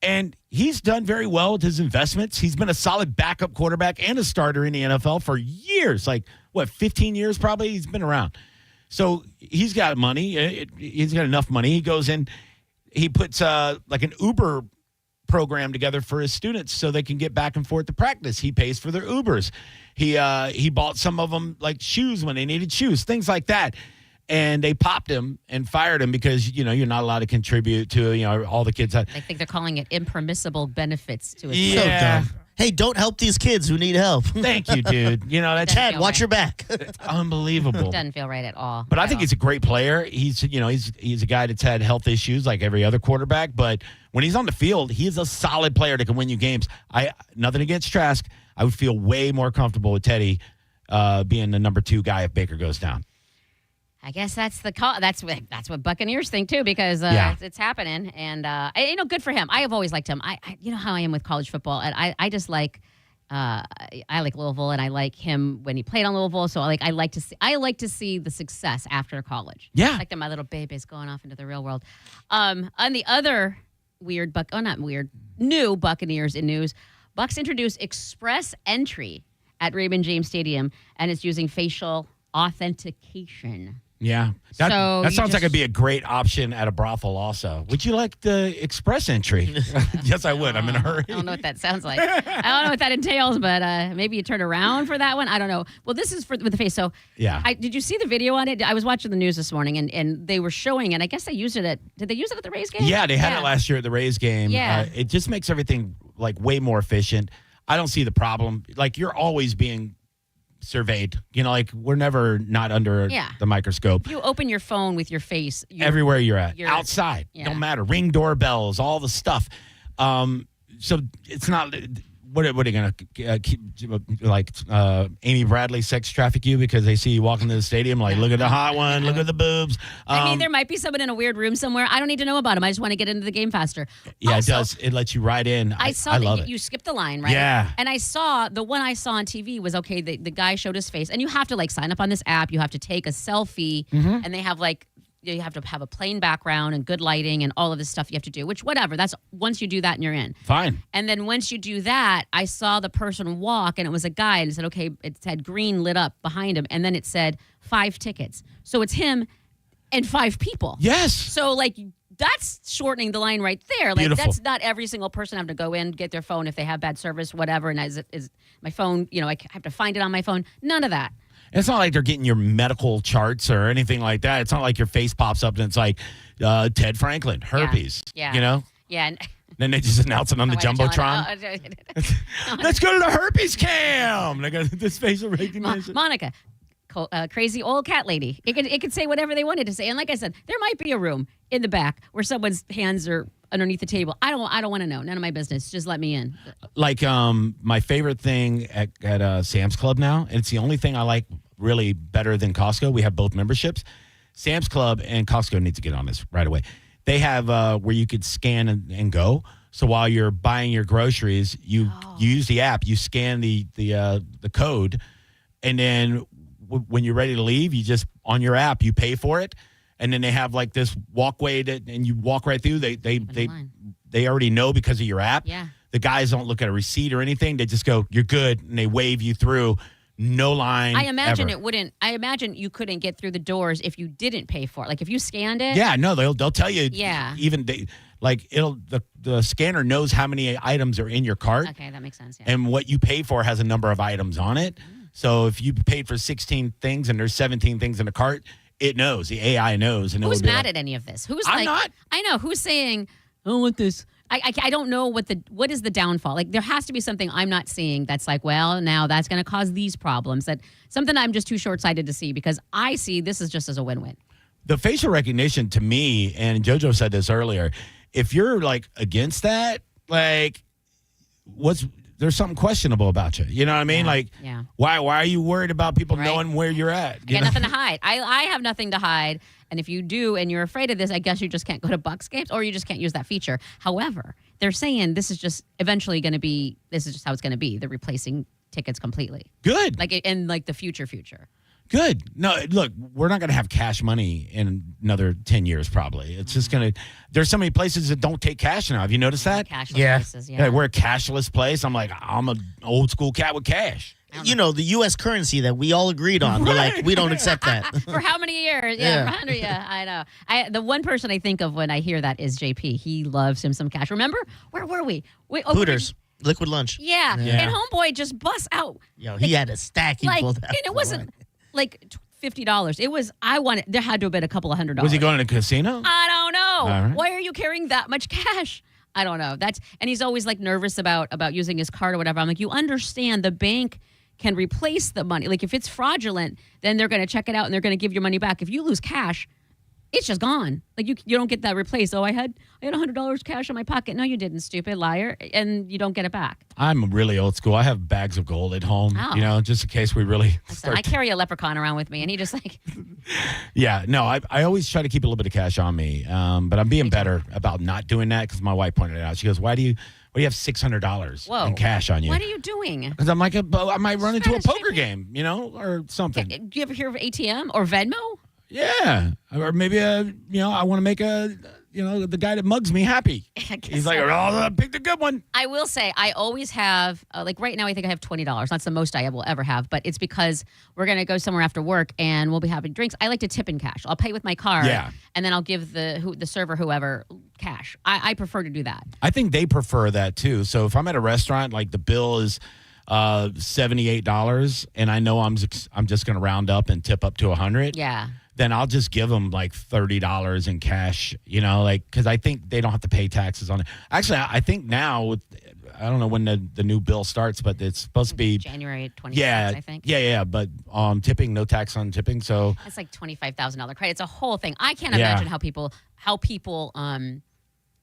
and he's done very well with his investments. He's been a solid backup quarterback and a starter in the NFL for years. 15 years probably he's been around. So he's got money. He's got enough money. He goes in, he puts an Uber program together for his students so they can get back and forth to practice. He pays for their Ubers. He bought some of them shoes when they needed shoes, things like that. And they popped him and fired him because, you're not allowed to contribute to, all the kids. I think they're calling it impermissible benefits to his Yeah. hey, don't help these kids who need help. Thank you, dude. You know, that's Chad, watch your back. It's unbelievable. Doesn't feel right at all. But I think he's a great player. He's a guy that's had health issues like every other quarterback. But when he's on the field, he's a solid player that can win you games. Nothing against Trask. I would feel way more comfortable with Teddy being the number 2 guy if Baker goes down. I guess that's the call. That's what Buccaneers think too, because it's happening, and good for him. I have always liked him. I you know how I am with college football, and I just like I like Louisville, and I like him when he played on Louisville. So I like to see the success after college. Yeah, like that my little baby's going off into the real world. On the other new Buccaneers in news, Bucs introduced express entry at Raymond James Stadium, and it's using facial authentication. Yeah. That sounds like it'd be a great option at a brothel also. Would you like the express entry? Yes, I would. I'm in a hurry. I don't know what that sounds like. I don't know what that entails, but maybe you turn around for that one. I don't know. Well, this is with the face. So yeah. Did you see the video on it? I was watching the news this morning, and they were showing it. I guess they used it did they use it at the Rays game? Yeah, they had it last year at the Rays game. Yeah. It just makes everything like way more efficient. I don't see the problem. Like you're always being surveyed. Like we're never not under the microscope. You open your phone with your face. Everywhere you're at. Outside. Yeah. Don't matter. Ring doorbells, all the stuff. So it's not... What are they going to keep, like, Amy Bradley sex traffic you because they see you walking to the stadium, like, look at the hot one, look at the boobs. I mean, there might be someone in a weird room somewhere. I don't need to know about them. I just want to get into the game faster. Yeah, also, it does. It lets you ride in. I saw that you skipped the line, right? Yeah. And the one I saw on TV was, okay, the guy showed his face. And you have to, like, sign up on this app. You have to take a selfie. Mm-hmm. And they have, like, you have to have a plain background and good lighting and all of this stuff you have to do, which whatever. That's once you do that and you're in. Fine. And then once you do that, I saw the person walk and it was a guy and it said, okay, it had green lit up behind him. And then it said 5 tickets. So it's him and 5 people. Yes. So like that's shortening the line right there. Like Beautiful. That's not every single person have to go in, get their phone if they have bad service, whatever. And is my phone, I have to find it on my phone. None of that. It's not like they're getting your medical charts or anything like that. It's not like your face pops up and it's like Ted Franklin, herpes. Yeah. Yeah. And then they just announce it on the Jumbotron. Let's go to the herpes cam. They got this facial recognition. Monica, crazy old cat lady. It could say whatever they wanted to say. And like I said, there might be a room in the back where someone's hands are underneath the table. I don't want to know. None of my business. Just let me in. Like my favorite thing at Sam's Club now, and it's the only thing I like really better than Costco. We have both memberships. Sam's Club and Costco need to get on this right away. They have where you could scan and go. So while you're buying your groceries, you use the app, you scan the code, and then when you're ready to leave, you just on your app you pay for it. And then they have like this walkway and you walk right through. They already know because of your app. Yeah. The guys don't look at a receipt or anything. They just go, "You're good," and they wave you through. No line. I imagine ever. it wouldn't. I imagine you couldn't get through the doors if you didn't pay for it. Like if you scanned it. Yeah, no, they'll tell you. Yeah. Even the scanner knows how many items are in your cart. Okay, that makes sense. Yeah. And what you pay for has a number of items on it. So if you paid for 16 things and there's 17 things in the cart, it knows. The AI knows. And who's mad at any of this? I'm not. I know. Who's saying, I don't want this. I don't know what is the downfall. Like there has to be something I'm not seeing that's like, well, now that's going to cause these problems. That something I'm just too short-sighted to see because I see this is just as a win-win. The facial recognition to me, and JoJo said this earlier, if you're like against that, like there's something questionable about you. You know what I mean? Why are you worried about people knowing where you're at? I got nothing to hide. I have nothing to hide. And if you do and you're afraid of this, I guess you just can't go to Bucs games or you just can't use that feature. However, they're saying this is just eventually going to be, this is just how it's going to be. They're replacing tickets completely. Good. Like in like the future. Good. No, look, we're not going to have cash money in another 10 years probably. It's just going to, there's so many places that don't take cash now. Have you noticed that? Cashless places, yeah. We're a cashless place. I'm like, I'm an old school cat with cash. The U.S. currency that we all agreed on. We're like, we don't accept that. For how many years? Yeah. I know. The one person I think of when I hear that is JP. He loves him some cash. Remember? Where were we? Hooters. Liquid lunch. Yeah. And homeboy just busts out. Yo, he had a stack he pulled out. And it wasn't like $50. It was, there had to have been a couple of $100. Was he going to a casino? I don't know. All right. Why are you carrying that much cash? I don't know. And he's always like nervous about using his card or whatever. I'm like, you understand the bank can replace the money. Like if it's fraudulent, then they're going to check it out and they're going to give your money back. If you lose cash, it's just gone. Like you don't get that replaced. Oh, I had $100 cash in my pocket. No, you didn't, stupid liar. And you don't get it back. I'm really old school. I have bags of gold at home, just in case we really I carry a leprechaun around with me, and he just like... Yeah, no, I always try to keep a little bit of cash on me, but I'm being better about not doing that because my wife pointed it out. She goes, why do you have $600 in cash on you? What are you doing? Because I'm like, I might run into a poker game, or something. Do you ever hear of ATM or Venmo? Yeah, or maybe I want to make the guy that mugs me happy. He's like, I picked a good one. I will say, I always have like right now. I think I have $20. That's the most I will ever have, but it's because we're gonna go somewhere after work and we'll be having drinks. I like to tip in cash. I'll pay with my card, and then I'll give the server whoever cash. I prefer to do that. I think they prefer that too. So if I'm at a restaurant, like the bill is $78, and I know I'm just gonna round up and tip up to $100. Yeah. Then I'll just give them like $30 in cash, because I think they don't have to pay taxes on it. Actually, I think now, I don't know when the new bill starts, but it's supposed to be January 26th, I think. Yeah, but tipping, no tax on tipping, so. It's like $25,000 credit. It's a whole thing. I can't imagine how people,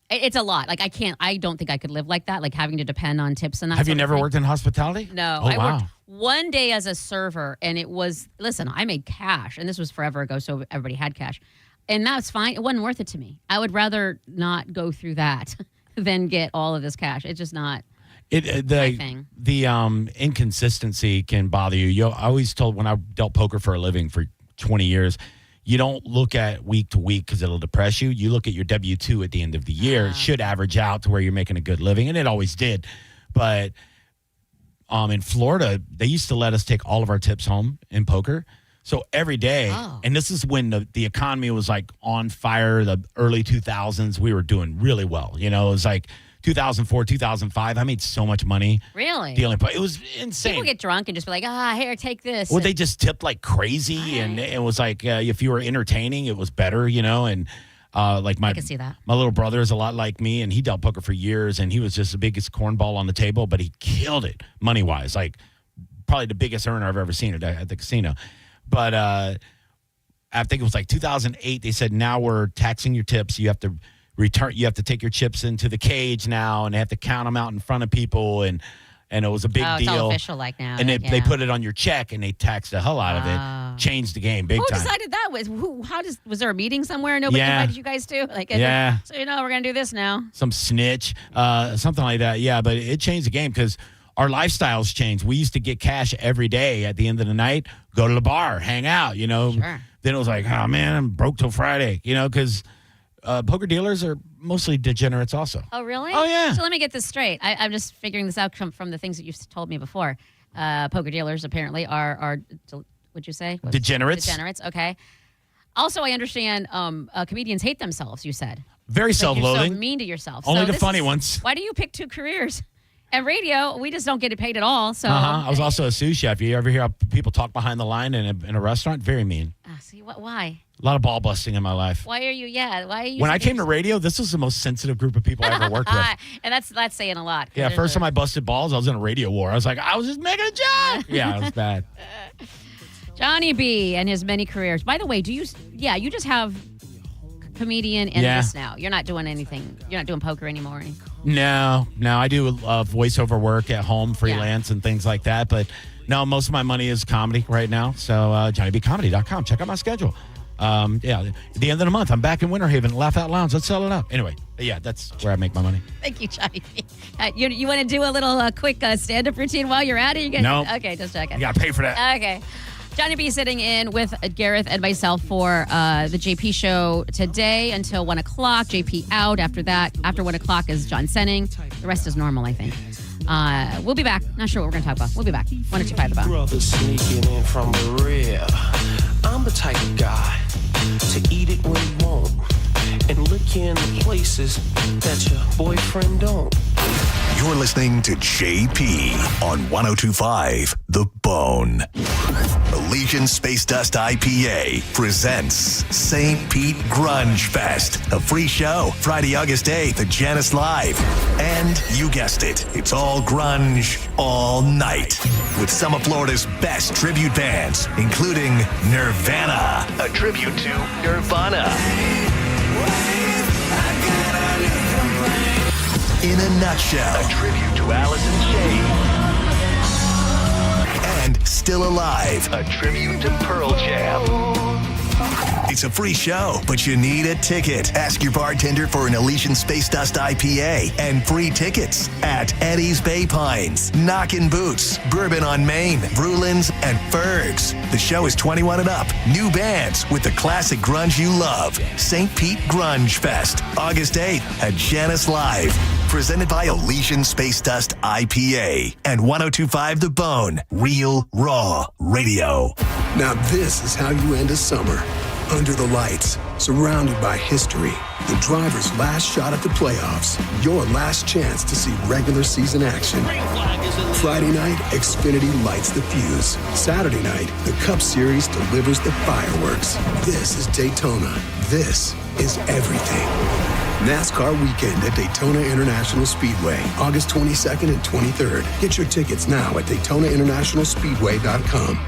it's a lot. Like I don't think I could live like that, like having to depend on tips and that. Have you never worked in hospitality? No. Oh, I wow. worked one day as a server, and it was, listen, I made cash, and this was forever ago, so everybody had cash. And that's fine. It wasn't worth it to me. I would rather not go through that than get all of this cash. It's just not my thing. The inconsistency can bother you. I always told when I dealt poker for a living for 20 years, you don't look at week to week because it'll depress you. You look at your W-2 at the end of the year. It should average out to where you're making a good living, and it always did. But in Florida, they used to let us take all of our tips home in poker. So every day, and this is when the economy was like on fire, the early 2000s, we were doing really well. It was like 2004, 2005. I made so much money. Really? Dealing, it was insane. People get drunk and just be like, here, take this. Well, they just tipped like crazy, and it was like if you were entertaining, it was better, and like I can see that. My little brother is a lot like me, and he dealt poker for years, and he was just the biggest cornball on the table, but he killed it money-wise, like probably the biggest earner I've ever seen at the casino. But I think it was like 2008, they said, now we're taxing your tips. You have to take your chips into the cage now, and they have to count them out in front of people, and it was a big deal. It's all official like now. And they put it on your check, and they taxed the hell out of it. Changed the game big time. Who decided that? Was there a meeting somewhere? Nobody invited you guys to? So we're going to do this now. Some snitch, something like that. Yeah, but it changed the game because our lifestyles changed. We used to get cash every day at the end of the night, go to the bar, hang out, Sure. Then it was like, oh, man, I'm broke till Friday, because poker dealers are mostly degenerates also. Oh, really? Oh, yeah. So let me get this straight. I'm just figuring this out from the things that you've told me before. Poker dealers apparently are what'd you say? Degenerates. Degenerates, okay. Also, I understand comedians hate themselves, you said. Very self-loathing. You're so mean to yourself. Only the funny ones. Why do you pick two careers? And radio, we just don't get paid at all. So I was also a sous chef. You ever hear people talk behind the line in a restaurant? Very mean. See, why? A lot of ball busting in my life. Why are you? When I came to radio, this was the most sensitive group of people I ever worked with. And that's saying a lot. Yeah, first time I busted balls, I was in a radio war. I was like, I was just making a joke. Yeah, it was bad. Johnny B and his many careers. By the way, you just have comedian and this now. You're not doing anything. You're not doing poker anymore. No, I do voiceover work at home, freelance and things like that. But no, most of my money is comedy right now. So JohnnyBComedy.com. Check out my schedule. At the end of the month, I'm back in Winter Haven, Laugh Out Lounge. Let's sell it up. Anyway, that's where I make my money. Thank you, Johnny B. You want to do a little quick stand-up routine while you're at it? No. Okay, just checking. You got to pay for that. Okay. Johnny B sitting in with Gareth and myself for the JP show today until 1 o'clock. JP out. After that, after 1 o'clock is John Senning. The rest is normal, I think. We'll be back. Not sure what we're going to talk about. We'll be back. 102.5 The Bone. Brother sneaking in from the rear. I'm the type of guy to eat it when you want and lick in places that your boyfriend don't. You're listening to JP on 102.5 The Bone. Elysian Space Dust IPA presents St. Pete Grunge Fest, a free show Friday, August 8th at Janice Live. And you guessed it, it's all grunge all night with some of Florida's best tribute bands, including Nirvana, a tribute to Nirvana. In a Nutshell, a tribute to Alice in Chains. And Still Alive, a tribute to Pearl Jam. It's a free show, but you need a ticket. Ask your bartender for an Elysian Space Dust IPA and free tickets at Eddie's Bay Pines, Knockin' Boots, Bourbon on Main, Brulins, and Fergs. The show is 21 and up. New bands with the classic grunge you love. St. Pete Grunge Fest, August 8th at Janice Live. Presented by Elysian Space Dust IPA and 102.5 The Bone, Real Raw Radio. Now this is how you end a summer. Under the lights, surrounded by history, the driver's last shot at the playoffs, your last chance to see regular season action. Friday night, Xfinity lights the fuse. Saturday night, the Cup Series delivers the fireworks. This is Daytona. This is everything. NASCAR weekend at Daytona International Speedway, August 22nd and 23rd. Get your tickets now at DaytonaInternationalSpeedway.com.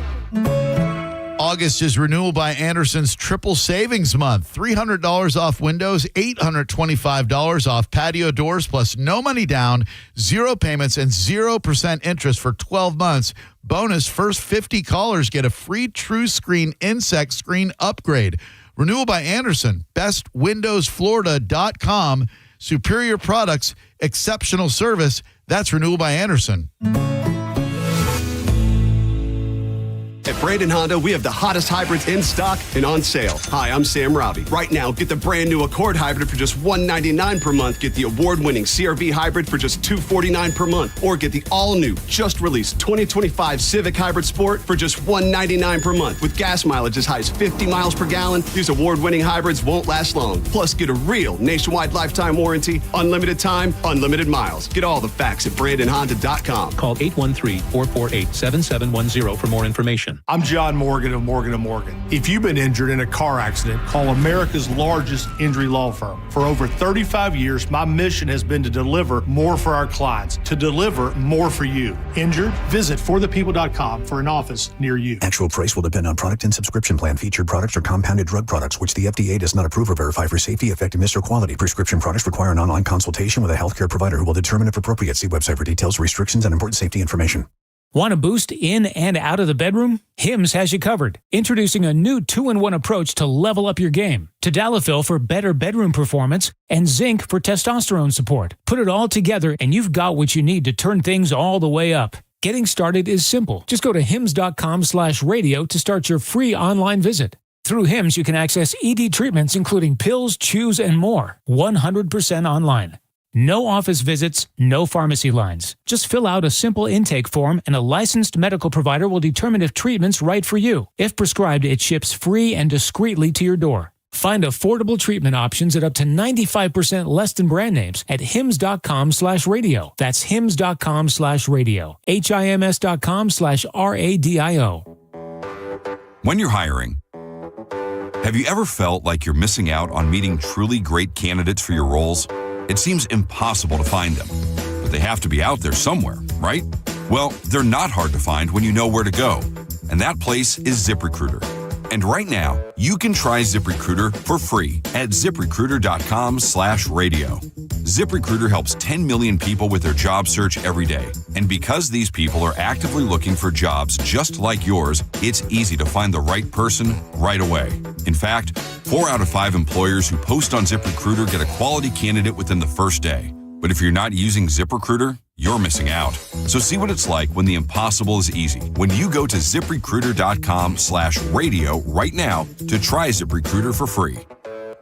August is Renewal by Anderson's Triple Savings Month. $300 off windows, $825 off patio doors, plus no money down, 0 payments, and 0% interest for 12 months. Bonus, first 50 callers get a free TrueScreen insect screen upgrade. Renewal by Anderson, bestwindowsflorida.com. Superior products, exceptional service. That's Renewal by Anderson. At Brandon Honda, we have the hottest hybrids in stock and on sale. Hi, I'm Sam Robbie. Right now, get the brand new Accord hybrid for just $199 per month. Get the award-winning CR-V hybrid for just $249 per month. Or get the all-new, just released 2025 Civic Hybrid Sport for just $199 per month. With gas mileage as high as 50 miles per gallon, these award-winning hybrids won't last long. Plus, get a real nationwide lifetime warranty, unlimited time, unlimited miles. Get all the facts at BrandonHonda.com. Call 813-448-7710 for more information. I'm John Morgan of Morgan & Morgan. If you've been injured in a car accident, call America's largest injury law firm. For over 35 years, my mission has been to deliver more for our clients, to deliver more for you. Injured? Visit forthepeople.com for an office near you. Actual price will depend on product and subscription plan. Featured products are compounded drug products, which the FDA does not approve or verify for safety, effectiveness, or quality. Prescription products require an online consultation with a healthcare provider who will determine if appropriate. See website for details, restrictions, and important safety information. Want a boost in and out of the bedroom? Hims has you covered. Introducing a new 2-in-1 approach to level up your game. Tadalafil for better bedroom performance and zinc for testosterone support. Put it all together and you've got what you need to turn things all the way up. Getting started is simple. Just go to hims.com/radio to start your free online visit. Through Hims, you can access ED treatments including pills, chews, and more. 100% online. No office visits, no pharmacy lines. Just fill out a simple intake form and a licensed medical provider will determine if treatment's right for you. If prescribed, it ships free and discreetly to your door. Find affordable treatment options at up to 95% less than brand names at hims.com/radio. That's hims.com/radio. HIMS.com/RADIO. When you're hiring, have you ever felt like you're missing out on meeting truly great candidates for your roles? It seems impossible to find them, but they have to be out there somewhere, right? Well, they're not hard to find when you know where to go, and that place is ZipRecruiter. And right now, you can try ZipRecruiter for free at ZipRecruiter.com/radio. ZipRecruiter helps 10 million people with their job search every day. And because these people are actively looking for jobs just like yours, it's easy to find the right person right away. In fact, 4 out of 5 employers who post on ZipRecruiter get a quality candidate within the first day. But if you're not using ZipRecruiter, you're missing out. So see what it's like when the impossible is easy. When you go to ZipRecruiter.com/radio right now to try ZipRecruiter for free.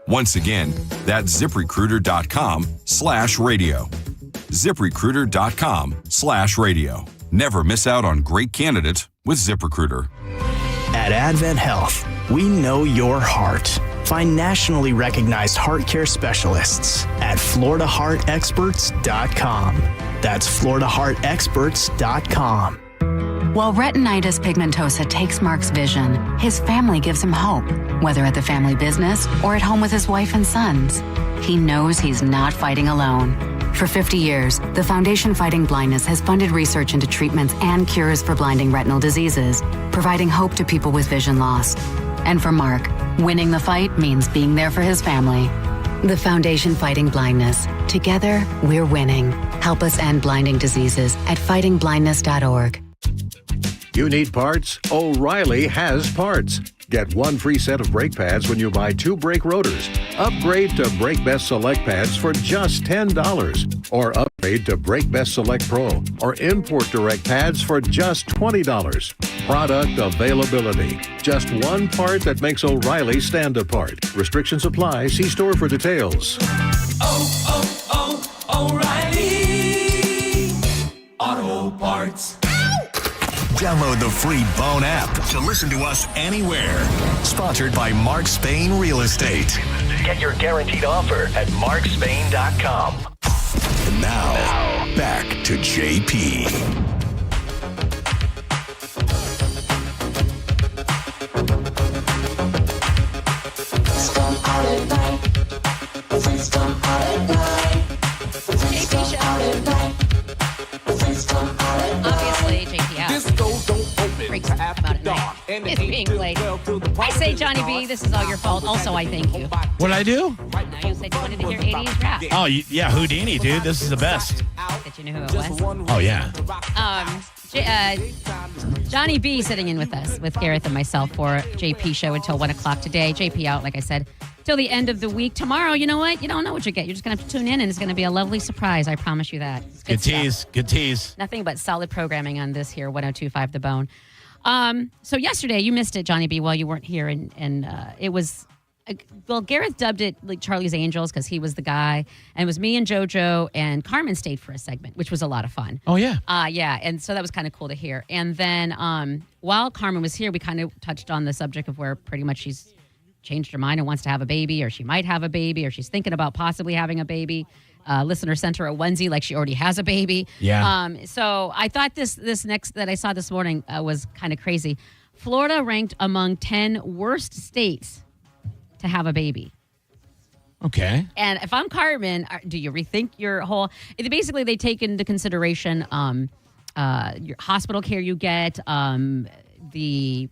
Once again, that's ZipRecruiter.com/radio. ZipRecruiter.com/radio. Never miss out on great candidates with ZipRecruiter. At Advent Health, we know your heart. Find nationally recognized heart care specialists at FloridaHeartExperts.com. That's FloridaHeartExperts.com. While retinitis pigmentosa takes Mark's vision, his family gives him hope, whether at the family business or at home with his wife and sons. He knows he's not fighting alone. For 50 years, the Foundation Fighting Blindness has funded research into treatments and cures for blinding retinal diseases, providing hope to people with vision loss. And for Mark, winning the fight means being there for his family. The Foundation Fighting Blindness. Together, we're winning. Help us end blinding diseases at fightingblindness.org. You need parts? O'Reilly has parts. Get one free set of brake pads when you buy 2 brake rotors. Upgrade to Brake Best Select pads for just $10. Or upgrade to Brake Best Select Pro or Import Direct pads for just $20. Product availability. Just one part that makes O'Reilly stand apart. Restrictions apply. See store for details. O'Reilly Auto Parts. Download the free Bone app to listen to us anywhere. Sponsored by Mark Spain Real Estate. Get your guaranteed offer at markspain.com. And now, back to JP. Obviously, JP breaks come out at night. It's being played. I say, Johnny B, this is all your fault. Also, I thank you. What'd I do? No, you said you wanted to hear 80s rap. Oh, yeah, Houdini, dude. This is the best. That you knew who it was. Oh, yeah. Johnny B sitting in with us, with Gareth and myself for JP show until 1 o'clock today. JP out, like I said, till the end of the week. Tomorrow, you know what? You don't know what you get. You're just going to have to tune in, and it's going to be a lovely surprise. I promise you that. It's Good tease. stuff. Good tease. Nothing but solid programming on this here, 102.5 The Bone. So yesterday, you missed it, Johnny B, while you weren't here, and it was... Well, Gareth dubbed it like Charlie's Angels because he was the guy, and it was me and JoJo, and Carmen stayed for a segment, which was a lot of fun. Oh, yeah. Yeah, and so that was kind of cool to hear. And then while Carmen was here, we kind of touched on the subject of where pretty much she's changed her mind and wants to have a baby, or she might have a baby, or she's thinking about possibly having a baby. Listener sent her a onesie like she already has a baby. Yeah. So I thought this next that I saw this morning was kind of crazy. Florida ranked among 10 worst states to have a baby. Okay. And if I'm Carmen, do you rethink your whole... Basically, they take into consideration your hospital care you get, the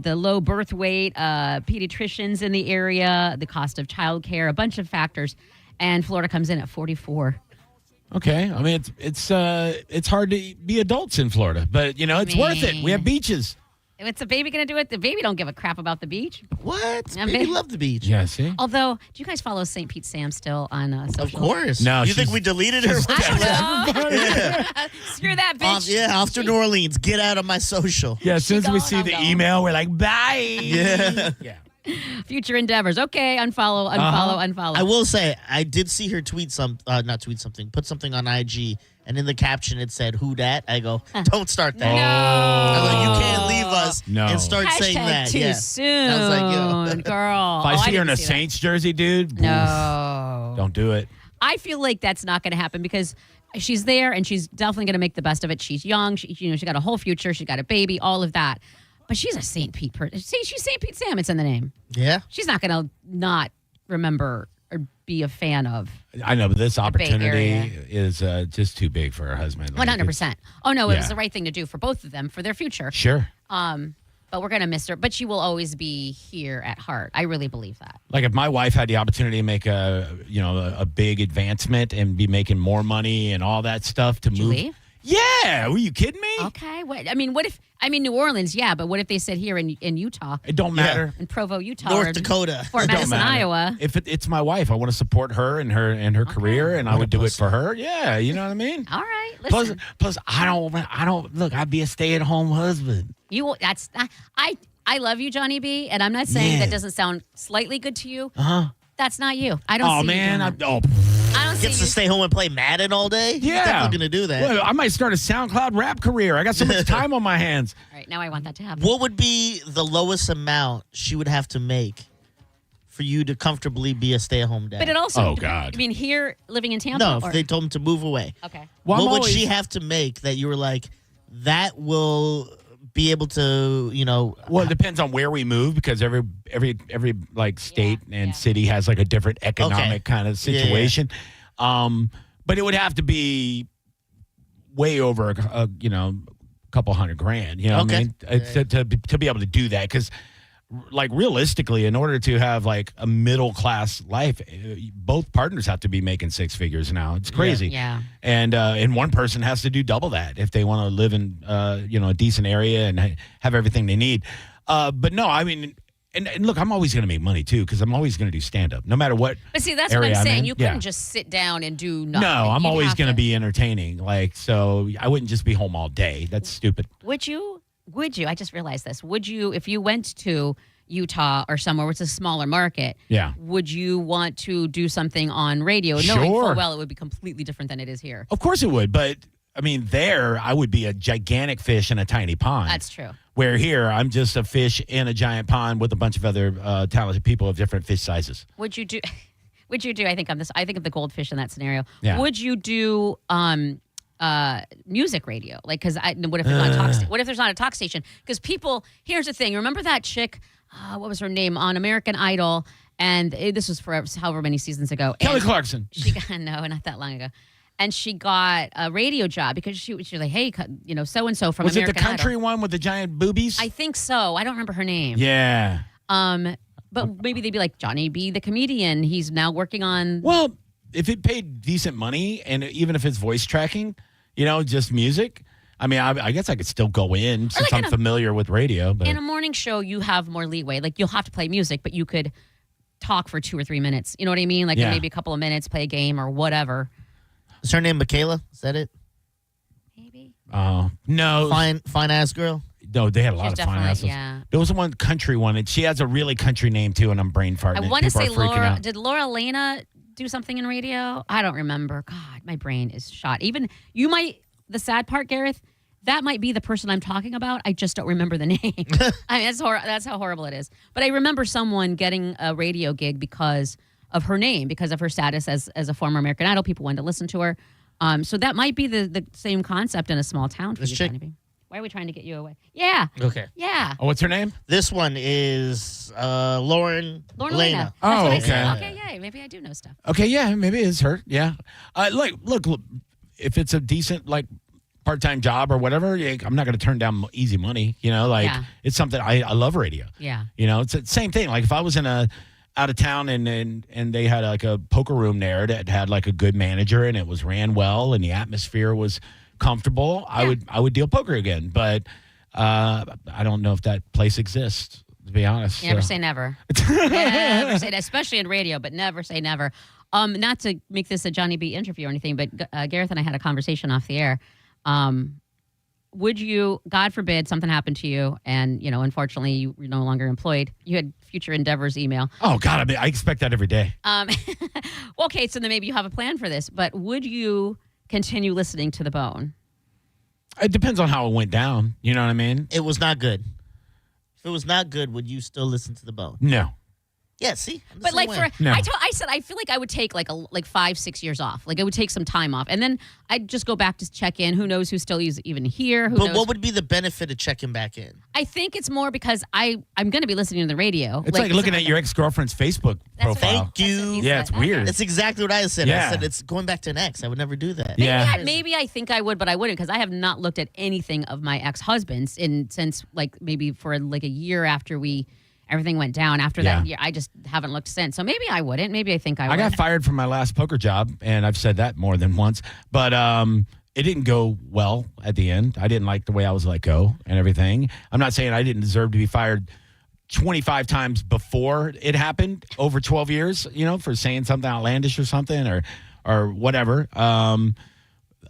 low birth weight, pediatricians in the area, the cost of childcare, a bunch of factors, and Florida comes in at 44. Okay. I mean, it's hard to be adults in Florida, but it's worth it. We have beaches. What's the baby going to do it? The baby don't give a crap about the beach. What? Baby love the beach. Yeah, see? Although, do you guys follow St. Pete Sam still on social? Of course. No, you think we deleted her? I don't know. Yeah. Screw that bitch. Off to New Orleans. Get out of my social. Yeah, as soon as we see the email, we're like, bye. Yeah. Future endeavors. Okay, unfollow. I will say, I did see her put something on IG, and in the caption it said, "Who dat?" I go, don't start that. No. I was like, you can't leave us and start Hashtag saying that. too soon. I was like, yo. Girl. If I see her in a Saints jersey, dude, no. Don't do it. I feel like that's not going to happen because she's there and she's definitely going to make the best of it. She's young. She got a whole future. She's got a baby, all of that. But she's a St. Pete person. See, she's St. Pete Sam. It's in the name. Yeah. She's not going to not remember or be a fan of. I know, but this Bay opportunity Area. is just too big for her husband. 100%. Oh, no, it Yeah. was the right thing to do for both of them, for their future. Sure. But we're going to miss her. But she will always be here at heart. I really believe that. Like if my wife had the opportunity to make a big advancement and be making more money and all that stuff to Would move. you leave? Yeah. Were you kidding me? Okay. What if New Orleans, yeah, but what if they said here in Utah? It don't matter. In Provo, Utah. North or Dakota. Fort It don't Madison, matter. Iowa. If it's my wife, I want to support her and her career, and I would do it for her. Yeah, you know what I mean. All right. Listen. Plus, I don't look. I'd be a stay-at-home husband. I love you, Johnny B, and I'm not saying that doesn't sound slightly good to you. Uh huh. That's not you. I don't. Oh see man, you doing that. I don't Gets to stay home and play Madden all day? Yeah. He's definitely going to do that. Well, I might start a SoundCloud rap career. I got so much time on my hands. All right, now I want that to happen. What would be the lowest amount she would have to make for you to comfortably be a stay-at-home dad? But it also, Oh, God. I mean, here, living in Tampa? No, or- if they told him to move away. Okay. Well, what I'm would always- she have to make that you were like, that will be able to, Well, it depends on where we move because every like state and city has like a different economic kind of Yeah, yeah. situation. But it would have to be way over a couple $100,000. You know what I mean? To be able to do that because. Like realistically, in order to have like a middle class life, both partners have to be making six figures now. It's crazy. Yeah. And one person has to do double that if they want to live in a decent area and have everything they need. But no, I mean, and look, I'm always going to make money too because I'm always going to do stand up, no matter what. But see, that's what area I'm saying. in. You Yeah. couldn't just sit down and do nothing. No, I'm You'd always have going to to- be entertaining. Like, so I wouldn't just be home all day. That's stupid. Would you? I just realized this. Would you, if you went to Utah or somewhere where it's a smaller market, Yeah. would you want to do something on radio knowing Sure. full well it would be completely different than it is here? Of course it would, but I mean, there I would be a gigantic fish in a tiny pond. That's true. Where here I'm just a fish in a giant pond with a bunch of other talented people of different fish sizes. Would you do? I think of the goldfish in that scenario. Yeah. Would you do music radio? Like, because what if there's not a talk? What if there's not a talk station? Because people. Here's the thing. Remember that chick? What was her name on American Idol? And this was for however many seasons ago. Kelly And Clarkson. She got no, not that long ago. And she got a radio job because she was like, hey, so and so from Was American it the country Idol. one with the giant boobies? I think so. I don't remember her name. Yeah. But maybe they'd be like Johnny B, the comedian. He's now working on. Well, if it paid decent money, and even if it's voice tracking, just music. I mean, I guess I could still go in since I'm familiar with radio. But In a morning show, you have more leeway. Like, you'll have to play music, but you could talk for 2 or 3 minutes. You know what I mean? Like, Yeah. maybe a couple of minutes, play a game or whatever. Is her name Michaela? Is that it? no, Fine ass girl. no, they had a lot She's of fine definitely- asses. yeah. There was one country one, and she has a really country name too, and I'm brain farting. I it. want to People say are freaking Laura. out. Did Laura Lena do something in radio? I don't remember. God, my brain is shot. Even you might. The sad part, Gareth, that might be the person I'm talking about. I just don't remember the name. I mean, that's how horrible it is. But I remember someone getting a radio gig because of her name, because of her status as a former American Idol. People wanted to listen to her. So that might be the same concept in a small town for This you, chick- Johnny B. Why are we trying to get you away? Yeah. Okay. Yeah. Oh, what's her name? This one is Lauren Lauren Lena. Lena. Oh, That's what I okay. said. Okay, yeah. Maybe I do know stuff. Okay, yeah, maybe it's her. Yeah, look, if it's a decent like part-time job or whatever, I'm not going to turn down easy money. Yeah. It's something I love radio. Yeah. It's the same thing. Like if I was in a out of town and they had like a poker room there that had like a good manager and it was ran well and the atmosphere was comfortable, I would deal poker again. But I don't know if that place exists, to be honest. Never so. say never. Never say that, especially in radio, but never say never. Not to make this a Johnny B interview or anything, but Gareth and I had a conversation off the air. Would you, God forbid, something happened to you and, unfortunately you're no longer employed, you had Future Endeavors email. Oh, God, I mean, I expect that every day. Okay, so then maybe you have a plan for this, but would you continue listening to The Bone? It depends on how it went down. You know what I mean? It was not good. If it was not good, would you still listen to The Bone? No. Yeah, see? I'm the But same like way. I said I feel like I would take like 5-6 years off. Like I would take some time off, and then I'd just go back to check in. Who knows who's still even here? Who But knows? what would be the benefit of checking back in? I think it's more because I'm going to be listening to the radio. It's like looking at your ex-girlfriend's Facebook profile. Thank you. Yeah, it's weird. That's exactly what I said. Yeah. I said it's going back to an ex. I would never do that. Maybe I think I would, but I wouldn't because I have not looked at anything of my ex-husband's since like maybe for like a year after everything went down. After that year, I just haven't looked since. So maybe I wouldn't. Maybe I think I would. I got fired from my last poker job, and I've said that more than once. But it didn't go well at the end. I didn't like the way I was let go and everything. I'm not saying I didn't deserve to be fired 25 times before it happened over 12 years, for saying something outlandish or something or whatever.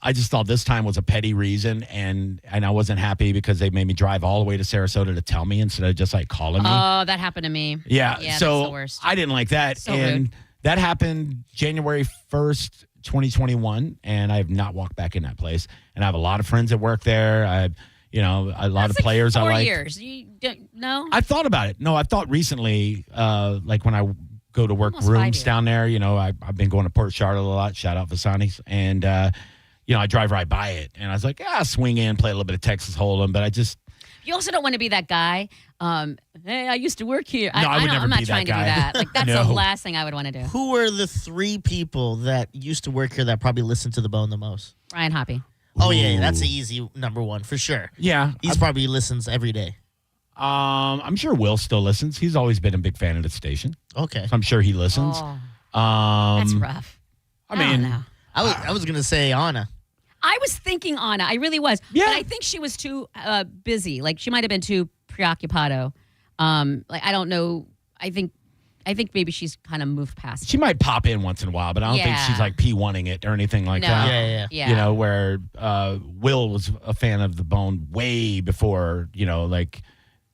I just thought this time was a petty reason, and I wasn't happy because they made me drive all the way to Sarasota to tell me instead of just like calling me. Oh, that happened to me. Yeah, that's so the worst. I didn't like that. So and rude. that happened January 1st, 2021, and I have not walked back in that place. And I have a lot of friends that work there. I have, a lot of players I like. 4 years. You don't know? I've thought about it. No, I've thought recently, like when I go to work Almost rooms 5 years. down there, I've been going to Port Charlotte a lot. Shout out Vasani's. And, I drive right by it. And I was like, swing in, play a little bit of Texas Hold'em. But I just... You also don't want to be that guy. Hey, I used to work here. No, I would never I'm not be that trying to guy. do that. Like that's No. the last thing I would want to do. Who are the 3 people that used to work here that probably listen to The Bone the most? Ryan Hoppy. Oh, yeah, that's an easy number 1 for sure. Yeah. He's probably listens every day. I'm sure Will still listens. He's always been a big fan of the station. Okay. So I'm sure he listens. Oh, That's that's rough. I mean, don't know. I was going to say Anna. I was thinking Anna. I really was. Yeah. But I think she was too busy. Like she might have been too preoccupado. Like I don't know. I think maybe she's kind of moved past. she might pop in once in a while, but I don't think Yeah. she's like P1ing it or anything like No. that. Yeah. Where Will was a fan of the Bone way before, like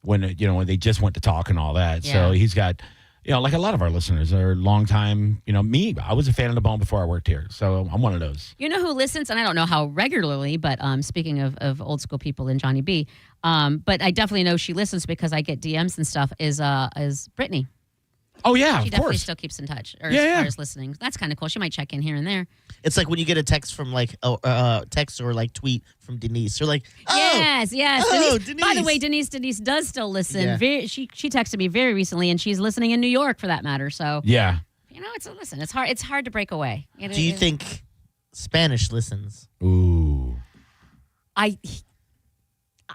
when they just went to talk and all that. Yeah. So he's got, like a lot of our listeners are long time, me. I was a fan of the Bone before I worked here. So I'm one of those. You know who listens, and I don't know how regularly, but speaking of old school people and Johnny B, but I definitely know she listens because I get DMs and stuff. Is Brittany? Oh yeah, She of definitely course. still keeps in touch, or Yeah, as far yeah. as listening. That's kind of cool. She might check in here and there. It's like when you get a text from like text or like tweet from Denise. You're like, Yes. Oh, Denise. By the Denise. way, Denise does still listen. Yeah. She texted me very recently, and she's listening in New York for that matter. So Yeah. It's hard. It's hard to break away. Do you think Spanish listens? Ooh. I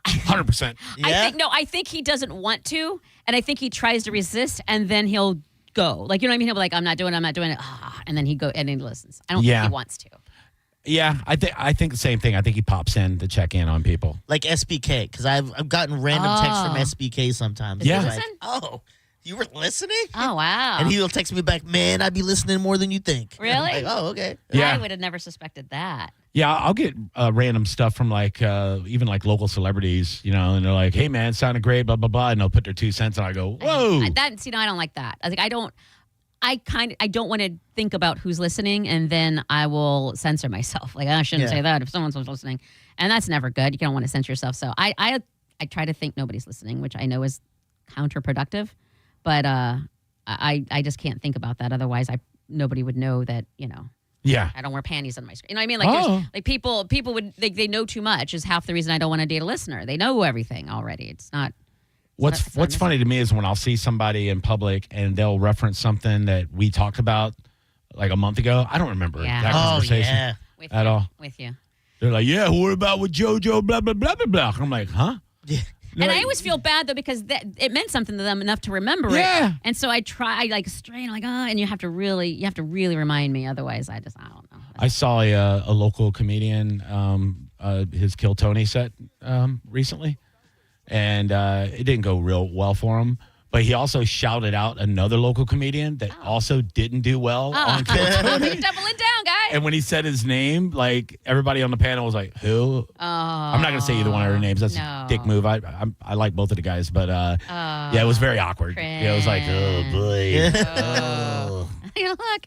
100%. I think he doesn't want to, and I think he tries to resist, and then he'll go. Like, you know what I mean? He'll be like, I'm not doing it. And then he listens. I don't think he wants to. Yeah, I think the same thing. I think he pops in to check in on people. Like SBK, because I've gotten random texts from SBK sometimes. Yeah. It's like, oh, you were listening? Oh, wow. And he'll text me back, man, I'd be listening more than you think. Really? I'm like, oh, okay. Yeah. I would have never suspected that. Yeah, I'll get random stuff from like even like local celebrities, and they're like, "Hey, man, sounded great," blah blah blah, and they'll put their 2 cents, and I go, "Whoa!" I don't like that. I don't want to think about who's listening, and then I will censor myself. Like I shouldn't say that if someone's listening, and that's never good. You don't want to censor yourself. So I try to think nobody's listening, which I know is counterproductive, but I just can't think about that. Otherwise, nobody would know that Yeah. I don't wear panties on my screen. You know what I mean? Like, there's, like people would they know too much is half the reason I don't want to date a listener. They know everything already. It's not. What's funny to me is when I'll see somebody in public and they'll reference something that we talked about like a month ago. I don't remember that conversation at all. With you. They're like, "Yeah, what about with JoJo? Blah blah blah blah blah." I'm like, "Huh?" Yeah. And I always feel bad though because it meant something to them enough to remember it. And so I like strain like and you have to really remind me. Otherwise, I don't know. I saw a local comedian his Kill Tony set recently, and it didn't go real well for him. But he also shouted out another local comedian that also didn't do well on Kill Tony. You're doubling down, guy. And when he said his name, like everybody on the panel was like, "Who?" I'm not gonna say either one of their names. That's a dick move. I like both of the guys, but yeah, it was very awkward. Yeah, it was like, "Oh boy." Oh. Look,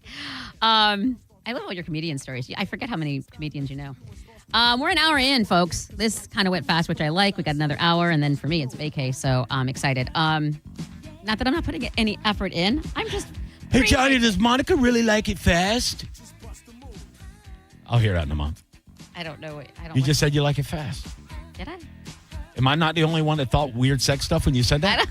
I love all your comedian stories. I forget how many comedians you know. We're an hour in, folks. This kind of went fast, which I like. We got another hour, and then for me, it's vacay, so I'm excited. Not that I'm not putting any effort in. I'm just. Hey, Johnny, does Monica really like it fast? I'll hear that in a month. I don't know. You just said you like it fast. Did I? Am I not the only one that thought weird sex stuff when you said that?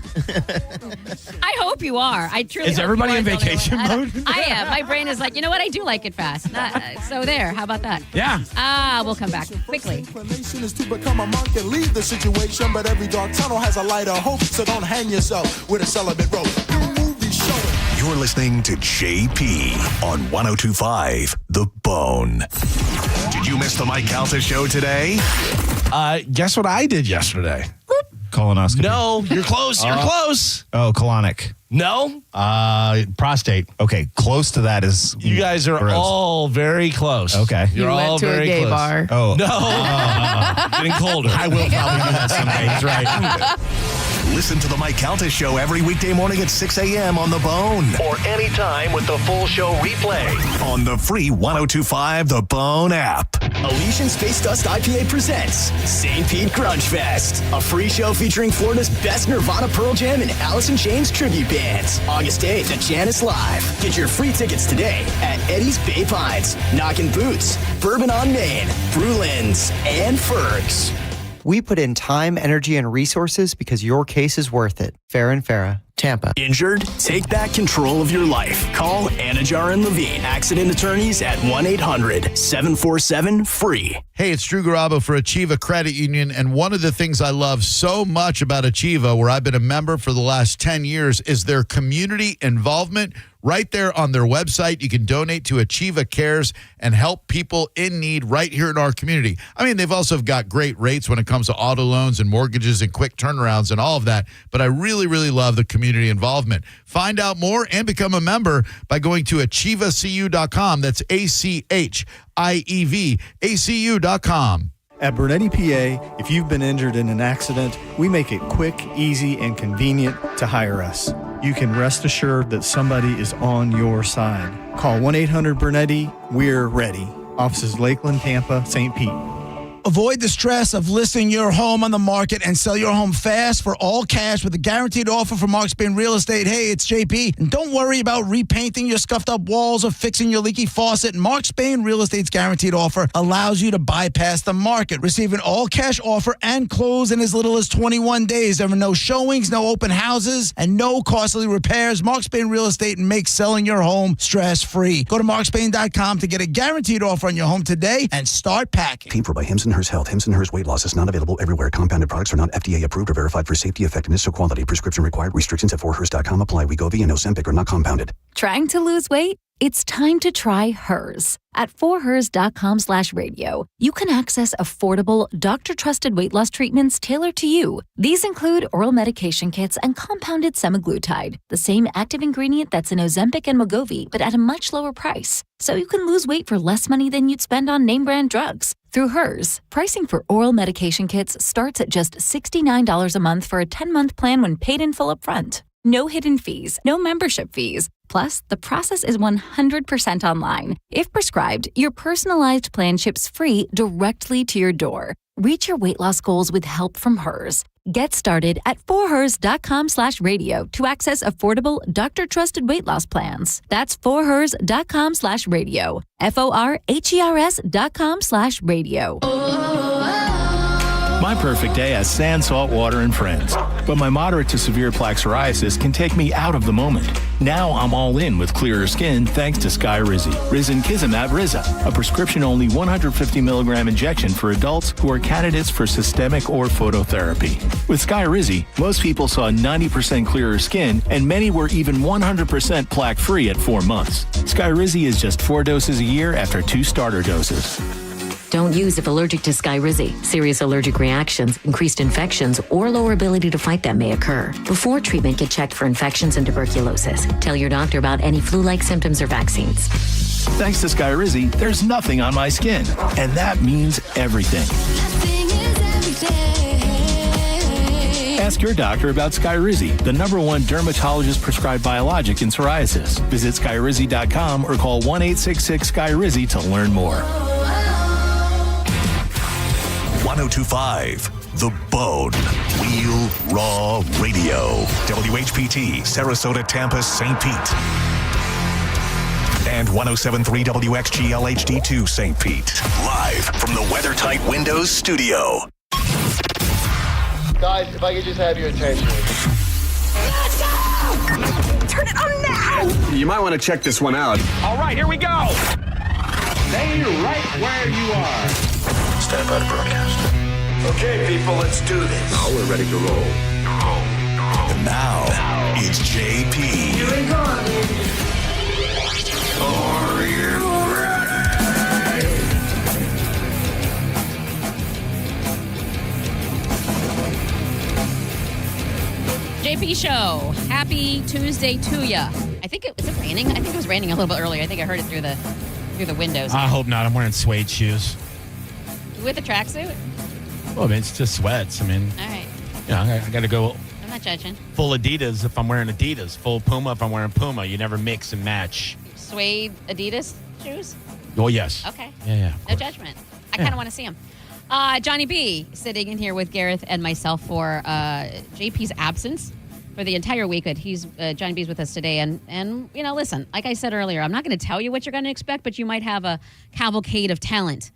I hope you are. I truly. Is hope everybody you are in the only vacation one. mode? I am. My brain is like, you know what? I do like it fast. So there. How about that? Yeah. We'll come back quickly. Inclination is to become a monk and leave the situation, but every dark tunnel has a light of hope, so don't hang yourself with a celibate rope. You're listening to JP on 102.5 The Bone. Did you miss the Mike Calta show today? Guess what I did yesterday? Colonoscopy. No, you're close. You're close. Oh, colonic. No. Prostate. Okay, close to that is. You guys are gross. all very close. Okay. You're all very gay close. bar. Oh. No. Getting colder. I will probably do that someday. He's right. Listen to the Mike Calta Show every weekday morning at 6 a.m. on The Bone. Or anytime with the full show replay on the free 102.5 The Bone app. Elysian Space Dust IPA presents St. Pete Grunge Fest, a free show featuring Florida's best Nirvana, Pearl Jam, and Alice in Chains tribute bands. August 8th at Janice Live. Get your free tickets today at Eddie's Bay Pines, Knockin' Boots, Bourbon on Main, Brulins, and Fergs. We put in time, energy, and resources because your case is worth it. Farah and Farah, Tampa. Injured? Take back control of your life. Call Anajar and Levine, accident attorneys at 1-800-747-FREE. Hey, it's Drew Garabo for Achieva Credit Union, and one of the things I love so much about Achieva, where I've been a member for the last 10 years, is their community involvement. Right there on their website, you can donate to Achieva Cares and help people in need right here in our community. I mean, they've also got great rates when it comes to auto loans and mortgages and quick turnarounds and all of that, but I really, really love the community involvement. Find out more and become a member by going to achievacu.com. That's ACHIEVACU.com. At Bernetti PA, if you've been injured in an accident, we make it quick, easy, and convenient to hire us. You can rest assured that somebody is on your side. Call 1-800-BERNETTI. We're ready. Offices Lakeland, Tampa, St. Pete. Avoid the stress of listing your home on the market and sell your home fast for all cash with a guaranteed offer from Mark Spain Real Estate. Hey, it's JP. And don't worry about repainting your scuffed up walls or fixing your leaky faucet. Mark Spain Real Estate's guaranteed offer allows you to bypass the market. Receive an all cash offer and close in as little as 21 days. There are no showings, no open houses, and no costly repairs. Mark Spain Real Estate makes selling your home stress free. Go to markspain.com to get a guaranteed offer on your home today and start packing. Paid for by Hims & Hers Health. Hims & Hers weight loss is not available everywhere. Compounded products are not FDA approved or verified for safety, effectiveness, or quality. Prescription required. Restrictions at 4hers.com apply. Wegovy and Ozempic are not compounded. Trying to lose weight? It's time to try Hers. At 4hers.com/radio, you can access affordable, doctor-trusted weight loss treatments tailored to you. These include oral medication kits and compounded semaglutide, the same active ingredient that's in Ozempic and Wegovy, but at a much lower price. So you can lose weight for less money than you'd spend on name-brand drugs. Through Hers, pricing for oral medication kits starts at just $69 a month for a 10-month plan when paid in full upfront. No hidden fees, no membership fees. Plus, the process is 100% online. If prescribed, your personalized plan ships free directly to your door. Reach your weight loss goals with help from Hers. Get started at 4hers.com/radio to access affordable, doctor-trusted weight loss plans. That's 4hers.com/radio. FORHERS.com/radio. My perfect day has sand, salt water, and friends. But my moderate to severe plaque psoriasis can take me out of the moment. Now I'm all in with clearer skin thanks to Skyrizi. Risankizumab Riza, a prescription-only 150 milligram injection for adults who are candidates for systemic or phototherapy. With Skyrizi, most people saw 90% clearer skin, and many were even 100% plaque-free at 4 months. Skyrizi is just 4 doses a year after 2 starter doses. Don't use if allergic to Skyrizi. Serious allergic reactions, increased infections, or lower ability to fight them may occur. Before treatment, get checked for infections and tuberculosis. Tell your doctor about any flu-like symptoms or vaccines. Thanks to Skyrizi, there's nothing on my skin, and that means everything. Ask your doctor about Skyrizi, the #1 dermatologist-prescribed biologic in psoriasis. Visit Skyrizi.com or call 1-866-SKYRIZI to learn more. 102.5 The Bone. Real Raw Radio. WHPT, Sarasota, Tampa, St. Pete. And 107.3 WXGL HD2 St. Pete. Live from the WeatherTight Windows studio. Guys, if I could just have your attention. Turn it on now! You might want to check this one out. All right, here we go. Stay right where you are. Stand by to broadcast. Okay, people, let's do this. Now we're ready to roll. And now, it's JP. Here we go. Are you ready? JP Show. Happy Tuesday to ya. I think is it raining? I think it was raining a little bit earlier. I think I heard it through the windows. I hope not. I'm wearing suede shoes. With a tracksuit? Well, I mean, it's just sweats. I mean, all right. I got to go I'm not judging. Full Adidas if I'm wearing Adidas. Full Puma if I'm wearing Puma. You never mix and match. Suede Adidas shoes? Oh, yes. Okay. Yeah. No judgment. I kind of want to see him. Johnny B sitting in here with Gareth and myself for JP's absence for the entire week. Johnny B's with us today. And listen, like I said earlier, I'm not going to tell you what you're going to expect, but you might have a cavalcade of talent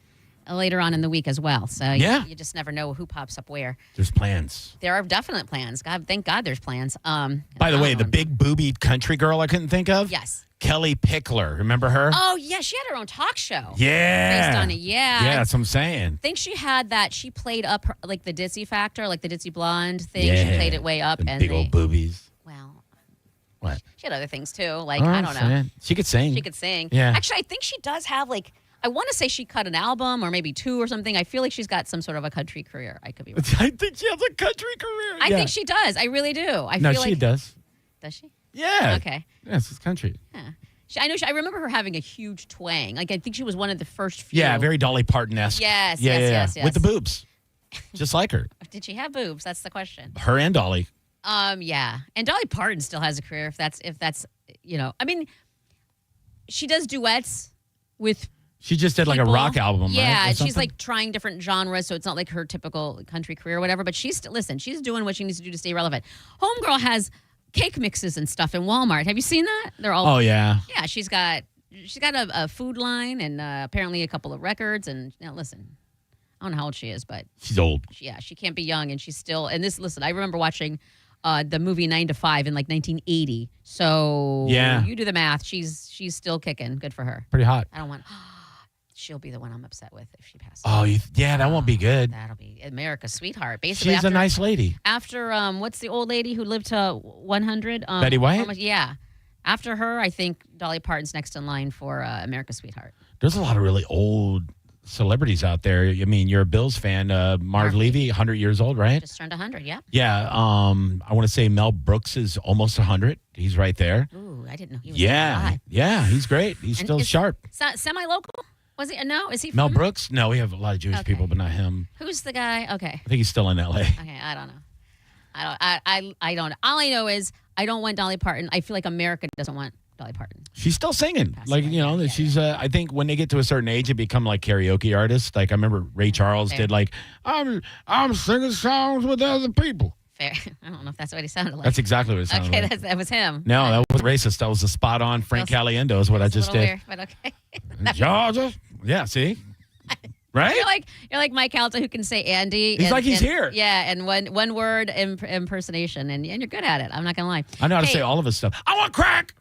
later on in the week as well. So you just never know who pops up where. There's plans. There are definite plans. God, thank God there's plans. By the way, the big boobied country girl I couldn't think of? Yes. Kelly Pickler. Remember her? Oh, yeah. She had her own talk show. Yeah. Based on it. Yeah. Yeah, that's what I'm saying. I think she had that. She played up her, like the Dizzy factor, like the Dizzy Blonde thing. Yeah. She played it way up. Big old boobies. Well. What? She had other things too. Like, I don't know. Saying. She could sing. She could sing. Yeah. Actually, I think she does have I want to say she cut an album or maybe two or something. I feel like she's got some sort of a country career. I could be wrong. I think she has a country career. I think she does. I really do. I no, feel she like, does. Does she? Yeah. Okay. Yes, it's country. Yeah. I remember her having a huge twang. Like, I think she was one of the first few. Yeah, very Dolly Parton-esque. Yes, yeah, yes. With the boobs. Just like her. Did she have boobs? That's the question. Her and Dolly. Yeah. And Dolly Parton still has a career if that's I mean, she does duets with She just did like a rock album, yeah, right? and she's like trying different genres, so it's not like her typical country career or whatever, but she's she's doing what she needs to do to stay relevant. Homegirl has cake mixes and stuff in Walmart. Have you seen that? They're all yeah. Yeah, she's got a food line and apparently a couple of records and listen. I don't know how old she is, but she's old. She can't be young and she's still listen, I remember watching the movie 9 to 5 in like 1980. So you do the math. She's still kicking. Good for her. Pretty hot. I don't want she'll be the one I'm upset with if she passes. Oh, that won't be good. That'll be America's sweetheart. Basically, she's a nice lady. After what's the old lady who lived to 100? Betty White? Yeah. After her, I think Dolly Parton's next in line for America's sweetheart. There's a lot of really old celebrities out there. I mean, you're a Bills fan. Marv Levy, 100 years old, right? Just turned 100, yeah. Yeah. I want to say Mel Brooks is almost 100. He's right there. Ooh, I didn't know he was Yeah, he's great. He's still sharp. Semi-local? Was he? No, is he from? Mel Brooks? No, we have a lot of Jewish people, but not him. Who's the guy? Okay. I think he's still in L.A. Okay, I don't know. I don't know. All I know is I don't want Dolly Parton. I feel like America doesn't want Dolly Parton. She's still singing. She's I think when they get to a certain age, they become like karaoke artists. Like I remember Ray Charles did like, I'm singing songs with other people. Fair. I don't know if that's what he sounded like. That's exactly what it sounded like. Okay, that was him. No, that was racist. That was a spot on Frank Caliendo is what I just did. Weird, but okay. Georgia. Yeah, see? Right? You're like Mike Calta who can say Andy. He's like he's here. Yeah, and one word impersonation, and you're good at it. I'm not going to lie. I know how to say all of his stuff. I want crack.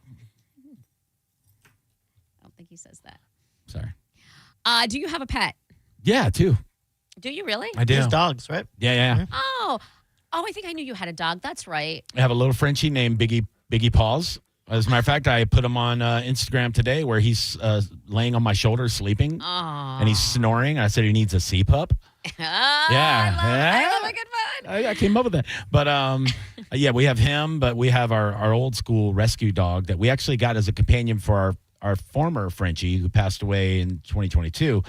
I don't think he says that. Sorry. Do you have a pet? Yeah, two. Do you really? I do. There's dogs, right? Yeah. Oh, I think I knew you had a dog. That's right. I have a little Frenchie named Biggie Paws. As a matter of fact, I put him on Instagram today where he's laying on my shoulder sleeping. Oh. And he's snoring. I said he needs a CPAP. I love a good fun. I came up with that. But we have him, but we have our old school rescue dog that we actually got as a companion for our former Frenchie who passed away in 2022.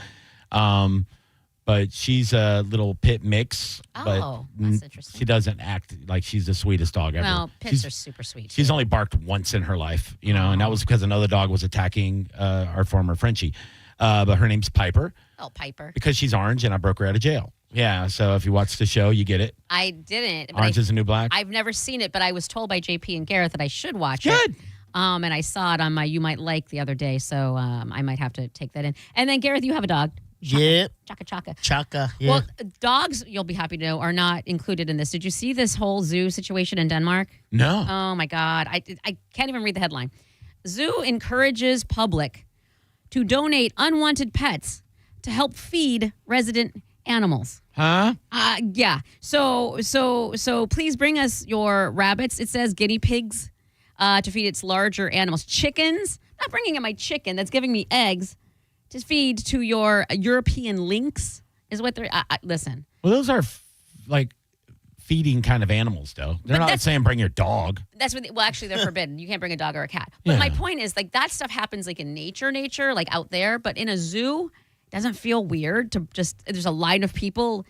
But she's a little pit mix. Oh, that's interesting. She doesn't act like she's the sweetest dog ever. Well, pits are super sweet. She's only barked once in her life, and that was because another dog was attacking our former Frenchie. But her name's Piper. Oh, Piper. Because she's orange and I broke her out of jail. Yeah, so if you watch the show, you get it. I didn't. Orange is the New Black. I've never seen it, but I was told by JP and Gareth that I should watch it. And I saw it on my You Might Like the other day, so I might have to take that in. And then, Gareth, you have a dog. Chaka. Yeah. Well, dogs, you'll be happy to know, are not included in this. Did you see this whole zoo situation in Denmark? No. Oh, my God. I can't even read the headline. Zoo encourages public to donate unwanted pets to help feed resident animals. Huh? Yeah. So please bring us your rabbits. It says guinea pigs to feed its larger animals. Chickens. Not bringing in my chicken that's giving me eggs. To feed to your European lynx is what they're. Listen. Well, those are like feeding kind of animals, though. They're not saying bring your dog. That's what. Actually, they're forbidden. You can't bring a dog or a cat. But my point is, like that stuff happens like in nature, like out there. But in a zoo, it doesn't feel weird to just. There's a line of people.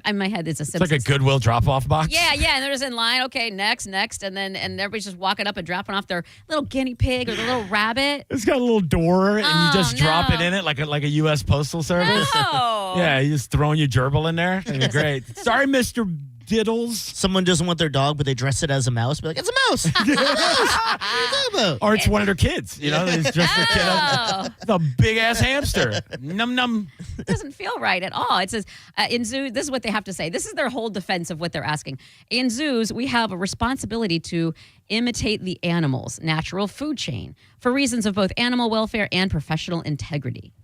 In my head, it's a It's Simpsons. like a Goodwill drop-off box. Yeah, and they're just in line. Okay, next, and everybody's just walking up and dropping off their little guinea pig or the little rabbit. It's got a little door, and you just drop no. it in it like a U.S. Postal Service. No. Yeah, you just throwing your gerbil in there. That'd be great. Sorry, Mr. Diddles. Someone doesn't want their dog, but they dress it as a mouse. Be like, it's a mouse. It's a mouse. What are you talking about? Or it's one of their kids. You know, it's just a kid up the big-ass hamster. Num-num. It doesn't feel right at all. It says in zoos, this is what they have to say. This is their whole defense of what they're asking. In zoos, we have a responsibility to imitate the animal's natural food chain for reasons of both animal welfare and professional integrity.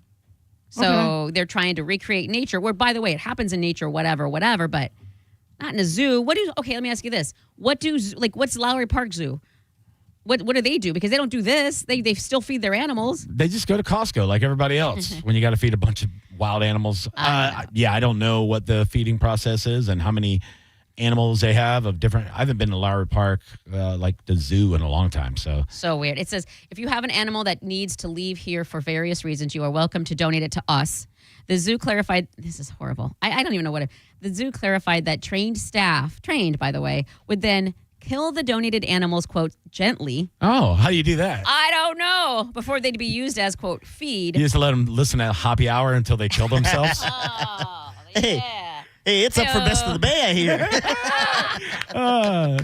So they're trying to recreate nature, where, by the way, it happens in nature, whatever, but not in a zoo. Okay, let me ask you this. What's Lowry Park Zoo? What do they do? Because they don't do this. They still feed their animals. They just go to Costco like everybody else when you got to feed a bunch of wild animals. I don't know what the feeding process is and how many animals they have of different. I haven't been to Lowry Park, like the zoo, in a long time. So weird. It says, if you have an animal that needs to leave here for various reasons, you are welcome to donate it to us. The zoo clarified, this is horrible. I don't even know the zoo clarified that trained staff, by the way, would then kill the donated animals, quote, gently. Oh, how do you do that? I don't know. Before they'd be used as, quote, feed. You just let them listen to Happy Hour until they kill themselves? Yeah. Hey, it's up for Best of the Bay, I hear.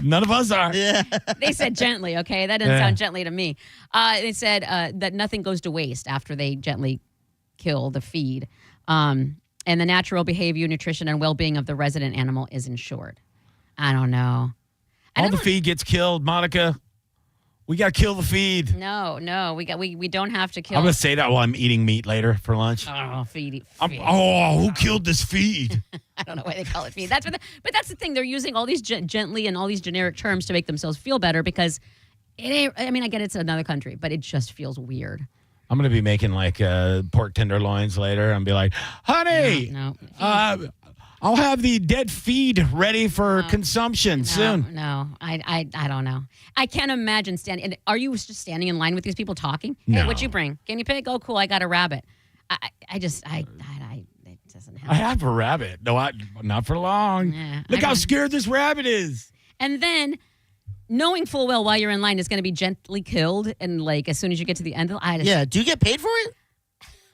None of us are. Yeah. They said gently, okay? That doesn't sound gently to me. They said that nothing goes to waste after they gently kill the feed. And the natural behavior, nutrition, and well-being of the resident animal is ensured. I don't know. All the feed gets killed, Monica. We got to kill the feed. No, we don't have to kill. I'm going to say that while I'm eating meat later for lunch. Oh, feed. Who killed this feed? I don't know why they call it feed. But that's the thing. They're using all these gently and all these generic terms to make themselves feel better because it ain't. I mean, I get it's another country, but it just feels weird. I'm going to be making like pork tenderloins later and be like, honey, No. I'll have the dead feed ready for consumption soon. No, I don't know. I can't imagine standing. And are you just standing in line with these people talking? Hey, No. what'd you bring? Guinea pig? Oh, cool. I got a rabbit. It doesn't happen. I have a rabbit. No, not for long. Yeah, Look how scared this rabbit is. And then, knowing full well while you're in line, it's going to be gently killed, and like as soon as you get to the end, Do you get paid for it?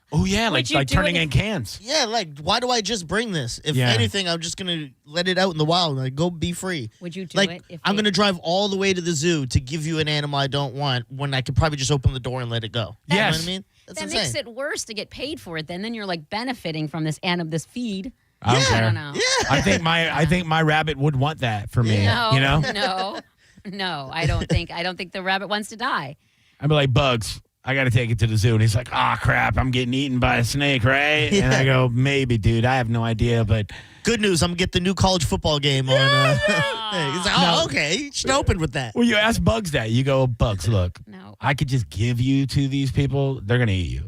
Oh yeah, Would like you do turning it in cans. Yeah, like why do I just bring this? If Yeah. anything, I'm just gonna let it out in the wild. Like go be free. Would you do like, it if I'm gonna drive all the way to the zoo to give you an animal I don't want when I could probably just open the door and let it go. You know what I mean? That's that insane. makes it worse to get paid for it. Then you're like benefiting from this this feed. I don't care. I don't know. I think my rabbit would want that for me. No, You know? no. I don't think the rabbit wants to die. I'd be like, Bugs, I got to take it to the zoo. And he's like, crap, I'm getting eaten by a snake, right? And I go, maybe, dude. I have no idea, but. Good news, I'm gonna get the new college football game on. He's like, okay, you should open with that. Well, you ask Bugs that. You go, Bugs, look, I could just give you to these people. They're going to eat you.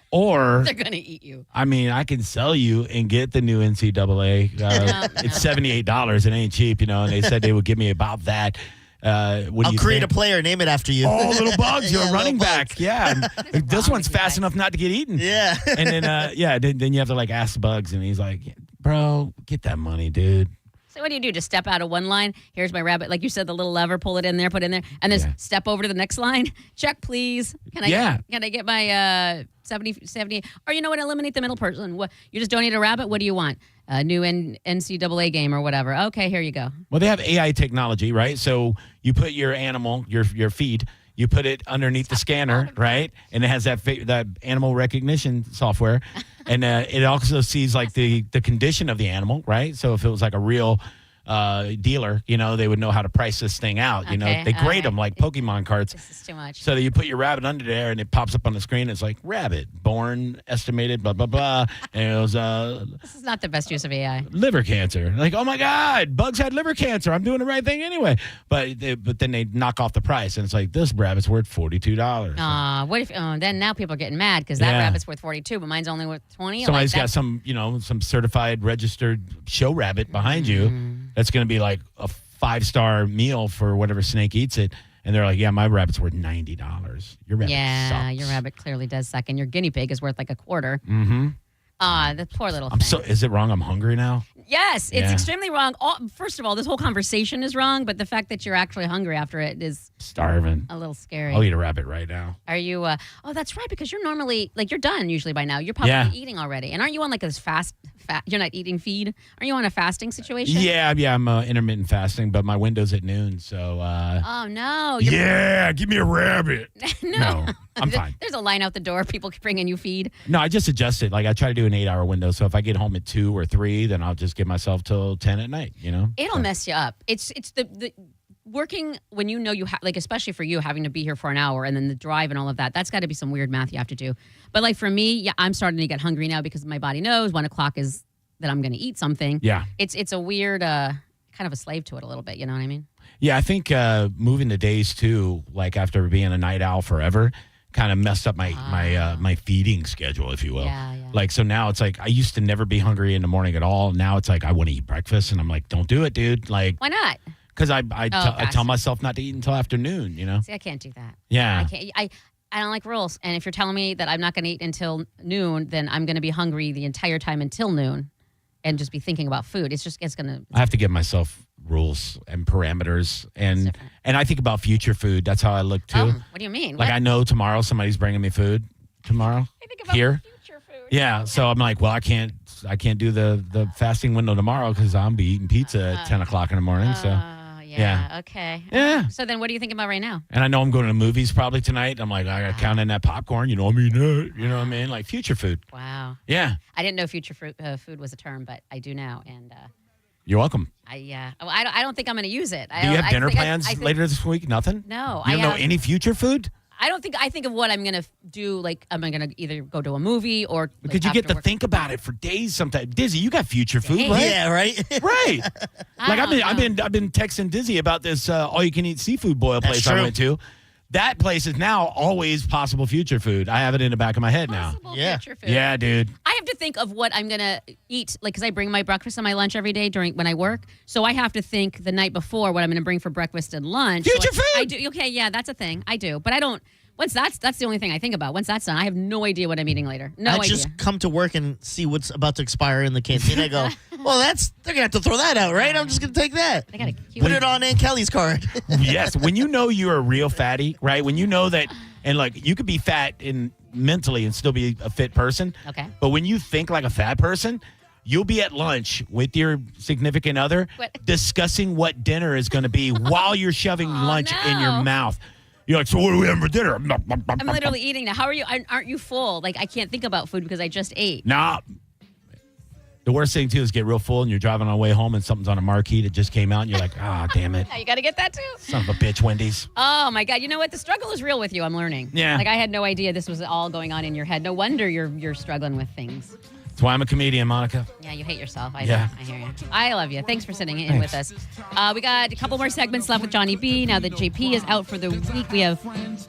Or they're going to eat you. I mean, I can sell you and get the new NCAA. It's $78. It ain't cheap, you know. And they said they would give me about that. I'll create a player, name it after you. Oh, little Bugs, you're a running back. Yeah, this one's fast enough not to get eaten. Yeah, and then then you have to like ask Bugs, and he's like, "Bro, get that money, dude." So what do you do? Just step out of one line. Here's my rabbit. Like you said, the little lever, pull it in there, put it in there, and then step over to the next line. Check, please. Can I get my 70? Or you know what? Eliminate the middle person. What? You just donate a rabbit. What do you want? A new NCAA game or whatever. Okay, here you go. Well, they have AI technology, right? So you put your animal, your feed, you put it underneath the scanner, right? And it has that animal recognition software. And it also sees like the condition of the animal, right? So if it was like a real dealer, you know, they would know how to price this thing out. You know, they grade them like Pokemon cards. This is too much. So that you put your rabbit under there and it pops up on the screen. It's like rabbit, born, estimated, blah, blah, blah. And it was this is not the best use of AI. liver cancer. Like, oh my God, Bugs had liver cancer. I'm doing the right thing anyway. But then they knock off the price. And it's like, this rabbit's worth $42. What if? Then now people are getting mad because that rabbit's worth 42, but mine's only worth 20. Somebody's got some certified registered show rabbit behind you. That's going to be like a 5-star meal for whatever snake eats it. And they're like, yeah, my rabbit's worth $90. Your rabbit sucks. Your rabbit clearly does suck. And your guinea pig is worth like $25. Mm-hmm. The poor little thing. Is it wrong? I'm hungry now. Yes, it's Yeah. extremely wrong. First of all, this whole conversation is wrong, but the fact that you're actually hungry after it is Starving. a little scary. I'll eat a rabbit right now. Are you? Oh, that's right. Because you're normally you're done usually by now. You're probably eating already, and aren't you on like this fast? You're not eating feed. Are you on a fasting situation? Yeah. I'm intermittent fasting, but my window's at noon, so. Oh no. Yeah, give me a rabbit. No, I'm fine. There's a line out the door. People bringing you feed. No, I just adjusted. Like I try to do an 8-hour window, so if I get home at 2 or 3, then I'll just give myself till 10 at night. It'll mess you up. It's the working when you know you have, like, especially for you having to be here for an hour and then the drive and all of that. That's got to be some weird math you have to do. But like for me, yeah, I'm starting to get hungry now because my body knows 1 o'clock is that I'm going to eat something. Yeah. It's a weird kind of a slave to it a little bit. You know what I mean? Yeah, I think moving to days too, like after being a night owl forever, kind of messed up my feeding schedule, if you will. Yeah. Like, so now it's like I used to never be hungry in the morning at all. Now it's like I want to eat breakfast, and I'm like, don't do it, dude. Like, why not? Because I tell myself not to eat until afternoon. See, I can't do that. Yeah. I can't. I don't like rules. And if you're telling me that I'm not going to eat until noon, then I'm going to be hungry the entire time until noon, and just be thinking about food. It's going to. I have to give myself rules and parameters, and I think about future food. That's how I look too. What do you mean? Like I know tomorrow somebody's bringing me food tomorrow here. Future food. Yeah, so I'm like, well, I can't do the fasting window tomorrow because I'm be eating pizza at 10 o'clock in the morning. So yeah. Okay. Yeah. So then, what are you thinking about right now? And I know I'm going to the movies probably tonight. I'm like, I got to count in that popcorn. I'm eating it. You know what I mean? Like future food. Wow. Yeah. I didn't know future food was a term, but I do now, and. You're welcome. I don't think I'm going to use it. Do you have dinner plans later this week? Nothing? No. You don't know any future food? I think of what I'm going to do. Like, am I going to either go to a movie or. Because you get to think about it for days sometimes. Dizzy, you got future food, right? Yeah, right? Right. Like I've been texting Dizzy about this all you can eat seafood boil place I went to. That place is now always possible future food. I have it in the back of my head now. Future food. Yeah, dude. I have to think of what I'm going to eat, like, because I bring my breakfast and my lunch every day when I work. So I have to think the night before what I'm going to bring for breakfast and lunch. Future food? I do. Okay, yeah, that's a thing. I do. But I don't. Once that's the only thing I think about. Once that's done, I have no idea what I'm eating later. No idea. I just come to work and see what's about to expire in the canteen. I go, well, they're going to have to throw that out, right? I'm just going to take that. They gotta put it on Aunt Kelly's card. Yes, when you know you're a real fatty, right? When you know that, and like you could be fat mentally and still be a fit person. Okay. But when you think like a fat person, you'll be at lunch with your significant other discussing what dinner is going to be while you're shoving lunch in your mouth. You're like, so what are we having for dinner? I'm literally eating now. How are you? Aren't you full? Like, I can't think about food because I just ate. Nah. The worst thing, too, is get real full and you're driving on the way home and something's on a marquee that just came out and you're like, damn it. You got to get that, too. Son of a bitch, Wendy's. Oh, my God. You know what? The struggle is real with you. I'm learning. Yeah. Like, I had no idea this was all going on in your head. No wonder you're struggling with things. That's why I'm a comedian, Monica. Yeah, you hate yourself. I Yeah. hear you. I love you. Thanks for sitting in with us. We got a couple more segments left with Johnny B. Now that JP is out for the week, we have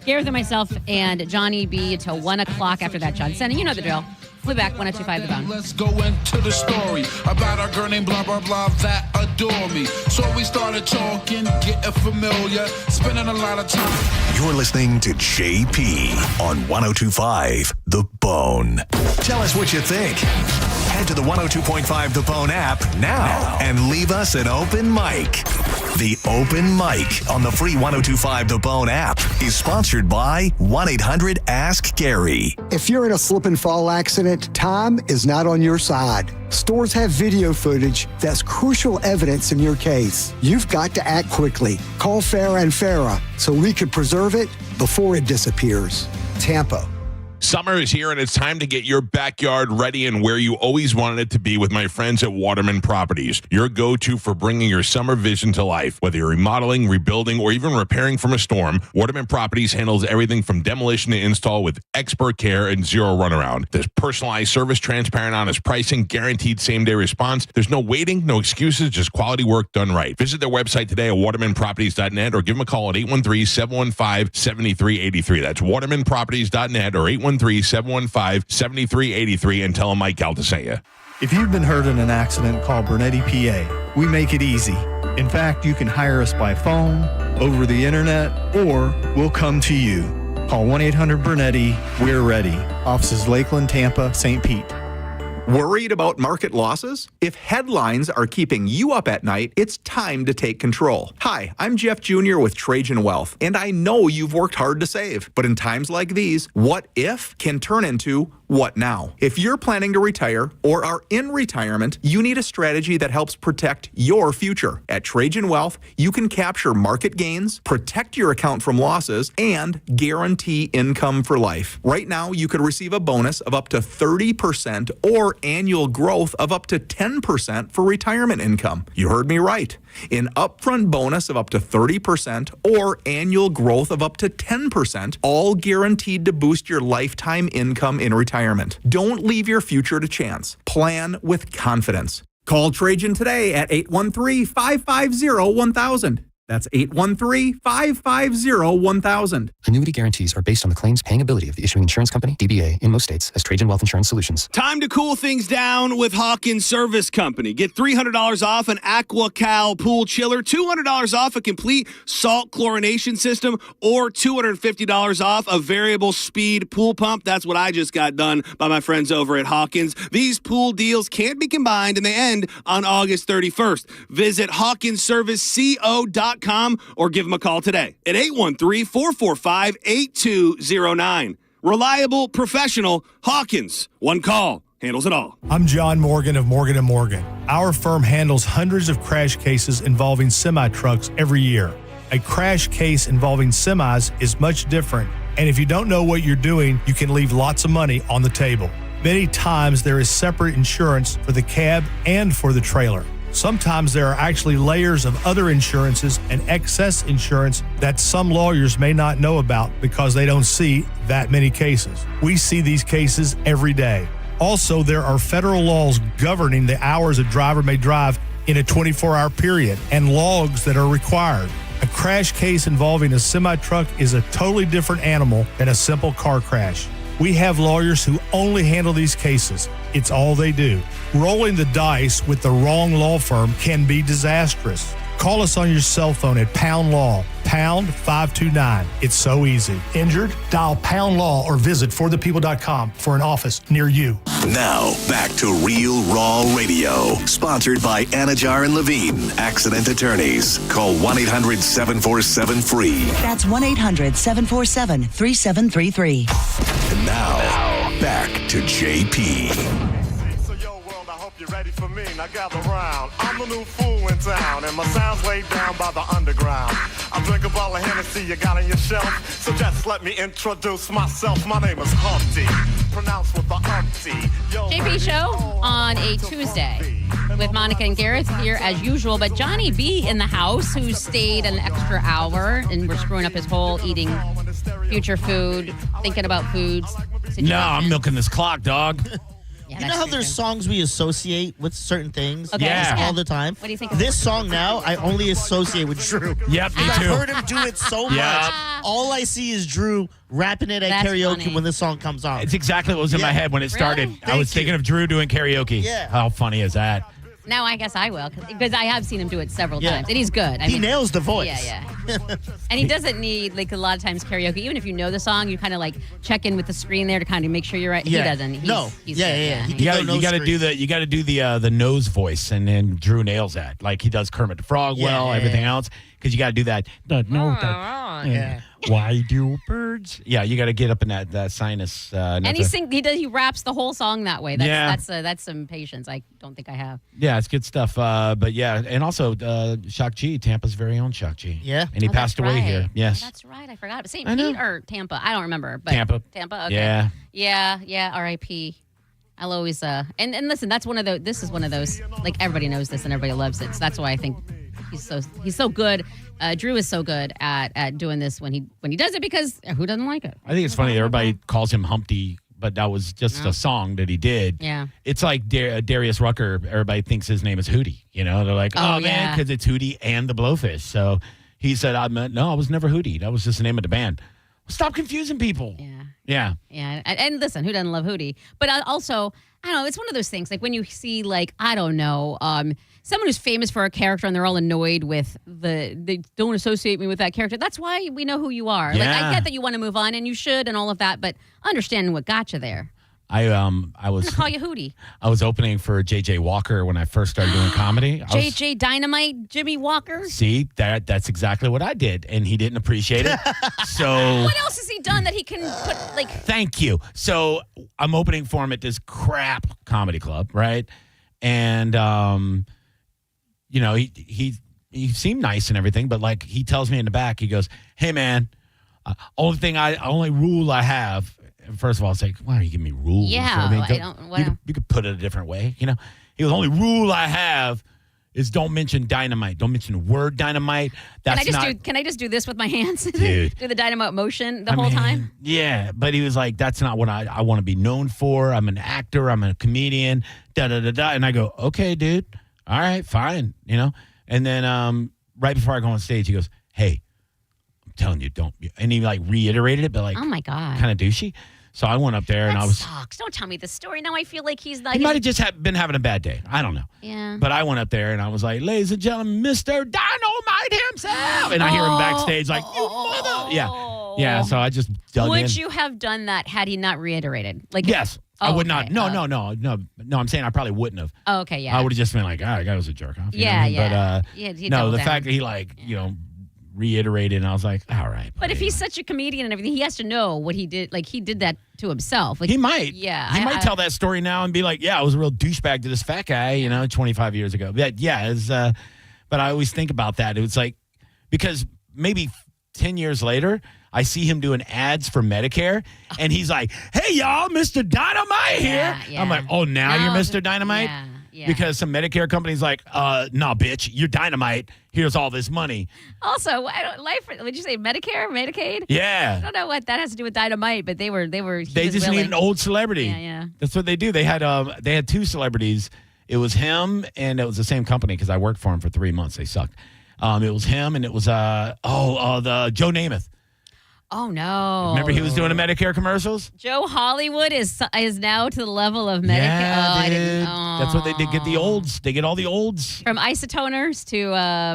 Gareth and myself and Johnny B until 1 o'clock after that, John Senna. You know the drill. We'll be back, 102.5 The Bone. Let's go into the story about a girl named blah, blah, blah that adore me. So we started talking, getting familiar, spending a lot of time. You're listening to JP on 102.5 The Bone. Tell us what you think. Head to the 102.5 The Bone app now and leave us an open mic. The Open Mic on the free 102.5 The Bone app is sponsored by 1-800-ASK-GARY. If you're in a slip and fall accident, time is not on your side. Stores have video footage that's crucial evidence in your case. You've got to act quickly. Call Farah and Farah so we can preserve it before it disappears. Tampa. Summer is here, and it's time to get your backyard ready and where you always wanted it to be with my friends at Waterman Properties, your go-to for bringing your summer vision to life. Whether you're remodeling, rebuilding, or even repairing from a storm, Waterman Properties handles everything from demolition to install with expert care and zero runaround. There's personalized service, transparent, honest pricing, guaranteed same-day response. There's no waiting, no excuses, just quality work done right. Visit their website today at watermanproperties.net or give them a call at 813-715-7383. That's watermanproperties.net or 813-715-7383 and tell them Mike Galta sent you. If you've been hurt in an accident, call Bernetti PA. We make it easy. In fact, you can hire us by phone, over the internet, or we'll come to you. Call 1-800-BERNETTI. We're ready. Offices Lakeland, Tampa, St. Pete. Worried about market losses? If headlines are keeping you up at night, it's time to take control. Hi, I'm Jeff Jr. with Trajan Wealth, and I know you've worked hard to save. But in times like these, what if can turn into what now? If you're planning to retire or are in retirement, you need a strategy that helps protect your future. At Trajan Wealth, you can capture market gains, protect your account from losses, and guarantee income for life. Right now, you could receive a bonus of up to 30% or annual growth of up to 10% for retirement income. You heard me right. An upfront bonus of up to 30% or annual growth of up to 10%, all guaranteed to boost your lifetime income in retirement. Don't leave your future to chance. Plan with confidence. Call Trajan today at 813-550-1000. That's 813-550-1000. Annuity guarantees are based on the claims paying ability of the issuing insurance company, DBA, in most states as Trajan Wealth Insurance Solutions. Time to cool things down with Hawkins Service Company. Get $300 off an AquaCal pool chiller, $200 off a complete salt chlorination system, or $250 off a variable speed pool pump. That's what I just got done by my friends over at Hawkins. These pool deals can't be combined and they end on August 31st. Visit HawkinsServiceCO.com or give them a call today at 813-445-8209. Reliable, professional, Hawkins. One call handles it all. I'm John Morgan of Morgan & Morgan. Our firm handles hundreds of crash cases involving semi-trucks every year. A crash case involving semis is much different, and if you don't know what you're doing, you can leave lots of money on the table. Many times there is separate insurance for the cab and for the trailer. Sometimes there are actually layers of other insurances and excess insurance that some lawyers may not know about because they don't see that many cases. We see these cases every day. Also, there are federal laws governing the hours a driver may drive in a 24-hour period and logs that are required. A crash case involving a semi-truck is a totally different animal than a simple car crash. We have lawyers who only handle these cases. It's all they do. Rolling the dice with the wrong law firm can be disastrous. Call us on your cell phone at Pound Law, pound 529. It's so easy. Injured? Dial Pound Law or visit forthepeople.com for an office near you. Now, back to Real Raw Radio. Sponsored by Anajar and Levine, accident attorneys. Call 1-800-747-FREE. That's 1-800-747-3733. And now, back to JP. You ready for me? Now gather round. I'm the new fool in town, and my sound's laid down by the underground. I drink a bottle of Hennessy you got on your shelf, so just let me introduce myself. My name is Humpty, pronounced with the Humpty. JP Show on a Tuesday with Monica and Gareth here as usual, but Johnny B in the house who stayed an extra hour and we're screwing up his whole eating future food, thinking about foods situation. No, I'm milking this clock, dog. Yeah, you know how there's songs we associate with certain things all the time? What do you think? This song now, I only associate with Drew. Yep, me too. I've heard him do it so much. All I see is Drew rapping it at karaoke when this song comes on. It's exactly what was in my head when it started. Really? I was thinking of Drew doing karaoke. Yeah. How funny is that? Now I guess I will because I have seen him do it several times, and he's good. He nails the voice. Yeah. And he doesn't need like a lot of times karaoke. Even if you know the song, you kind of like check in with the screen there to kind of make sure you're right. Yeah. He doesn't. He's good. You got to do the nose voice, and then Drew nails that. Like he does Kermit the Frog everything else, because you got to do that. Why do birds? Yeah, you got to get up in that sinus. And he raps the whole song that way. That's some patience I don't think I have. Yeah, it's good stuff. But yeah, and also Shock G, Tampa's very own Shock G. Yeah, and he passed away here. Yes, that's right. I forgot. But St. Pete or Tampa? I don't remember. But Tampa. Okay. Yeah. R.I.P. I'll always and listen. That's one of those. This is one of those. Like everybody knows this and everybody loves it. So that's why I think he's so good. Drew is so good at doing this when he does it, because who doesn't like it? I think it's funny. Everybody calls him Humpty, but that was just a song that he did. Yeah. It's like Darius Rucker. Everybody thinks his name is Hootie. You know, they're like, oh man, because it's Hootie and the Blowfish. So he said, I was never Hootie. That was just the name of the band. Stop confusing people. Yeah. And listen, who doesn't love Hootie? But also, I don't know, it's one of those things, like when you see, like, I don't know, someone who's famous for a character and they're all annoyed with they don't associate me with that character. That's why we know who you are. Yeah. Like, I get that you want to move on, and you should, and all of that, but understanding what got you there. I'm was gonna call you Hootie. I was opening for J.J. Walker when I first started doing comedy. J.J. Dynamite, Jimmy Walker. See, that's exactly what I did, and he didn't appreciate it. So what else has he done that he can put like? Thank you. So I'm opening for him at this crap comedy club, right? And you know, he seemed nice and everything, but like he tells me in the back, he goes, "Hey man, only rule I have." First of all, it's like, why don't you give me rules? Yeah, I mean, you could put it a different way, you know. He goes, "Only rule I have is don't mention dynamite. Don't mention the word dynamite." That's Can I just do this with my hands? Dude. Do the dynamite motion the whole time? Yeah, but he was like, "That's not what I want to be known for. I'm an actor. I'm a comedian." Da da da da. And I go, "Okay, dude. All right, fine." You know. And then right before I go on stage, he goes, "Hey, I'm telling you, don't." And he like reiterated it, but like, oh my God, kind of douchey. So I went up there and I was. Sucks. Don't tell me this story. Now I feel like he's not. He might have just been having a bad day. I don't know. Yeah. But I went up there and I was like, "Ladies and gentlemen, Mr. Dynamite himself," and I hear him backstage like, "You mother!" Yeah. So I just dug in. Would you have done that had he not reiterated? Like, yes. I would okay. not. No. I'm saying I probably wouldn't have. Oh, okay, yeah. I would have just been like, "Ah, that guy was a jerk off." Yeah, yeah. But no, the fact that he like, you know, reiterated, and I was like, "All right." But if he's such a comedian and everything, he has to know what he did. Like he did that to himself. Like he might. Yeah. He might tell that story now and be like, "Yeah, I was a real douchebag to this fat guy," you know, 25 years ago. But yeah, but I always think about that. It was like because maybe 10 years later, I see him doing ads for Medicare, and he's like, "Hey, y'all, Mr. Dynamite here." Yeah. I'm like, "Oh, now you're Mr. Dynamite?" Yeah. Because some Medicare company's like, "Nah, bitch, you're Dynamite. Here's all this money." Also, would you say Medicare, Medicaid? Yeah. I don't know what that has to do with Dynamite, but they just need an old celebrity. Yeah. That's what they do. They had two celebrities. It was him, and it was the same company because I worked for him for 3 months. They sucked. It was him, and it was the Joe Namath. Oh no! Remember he was doing the Medicare commercials? Joe Hollywood is now to the level of Medicare. Yeah, dude. That's what they did. Get the olds. They get all the olds. From isotoners to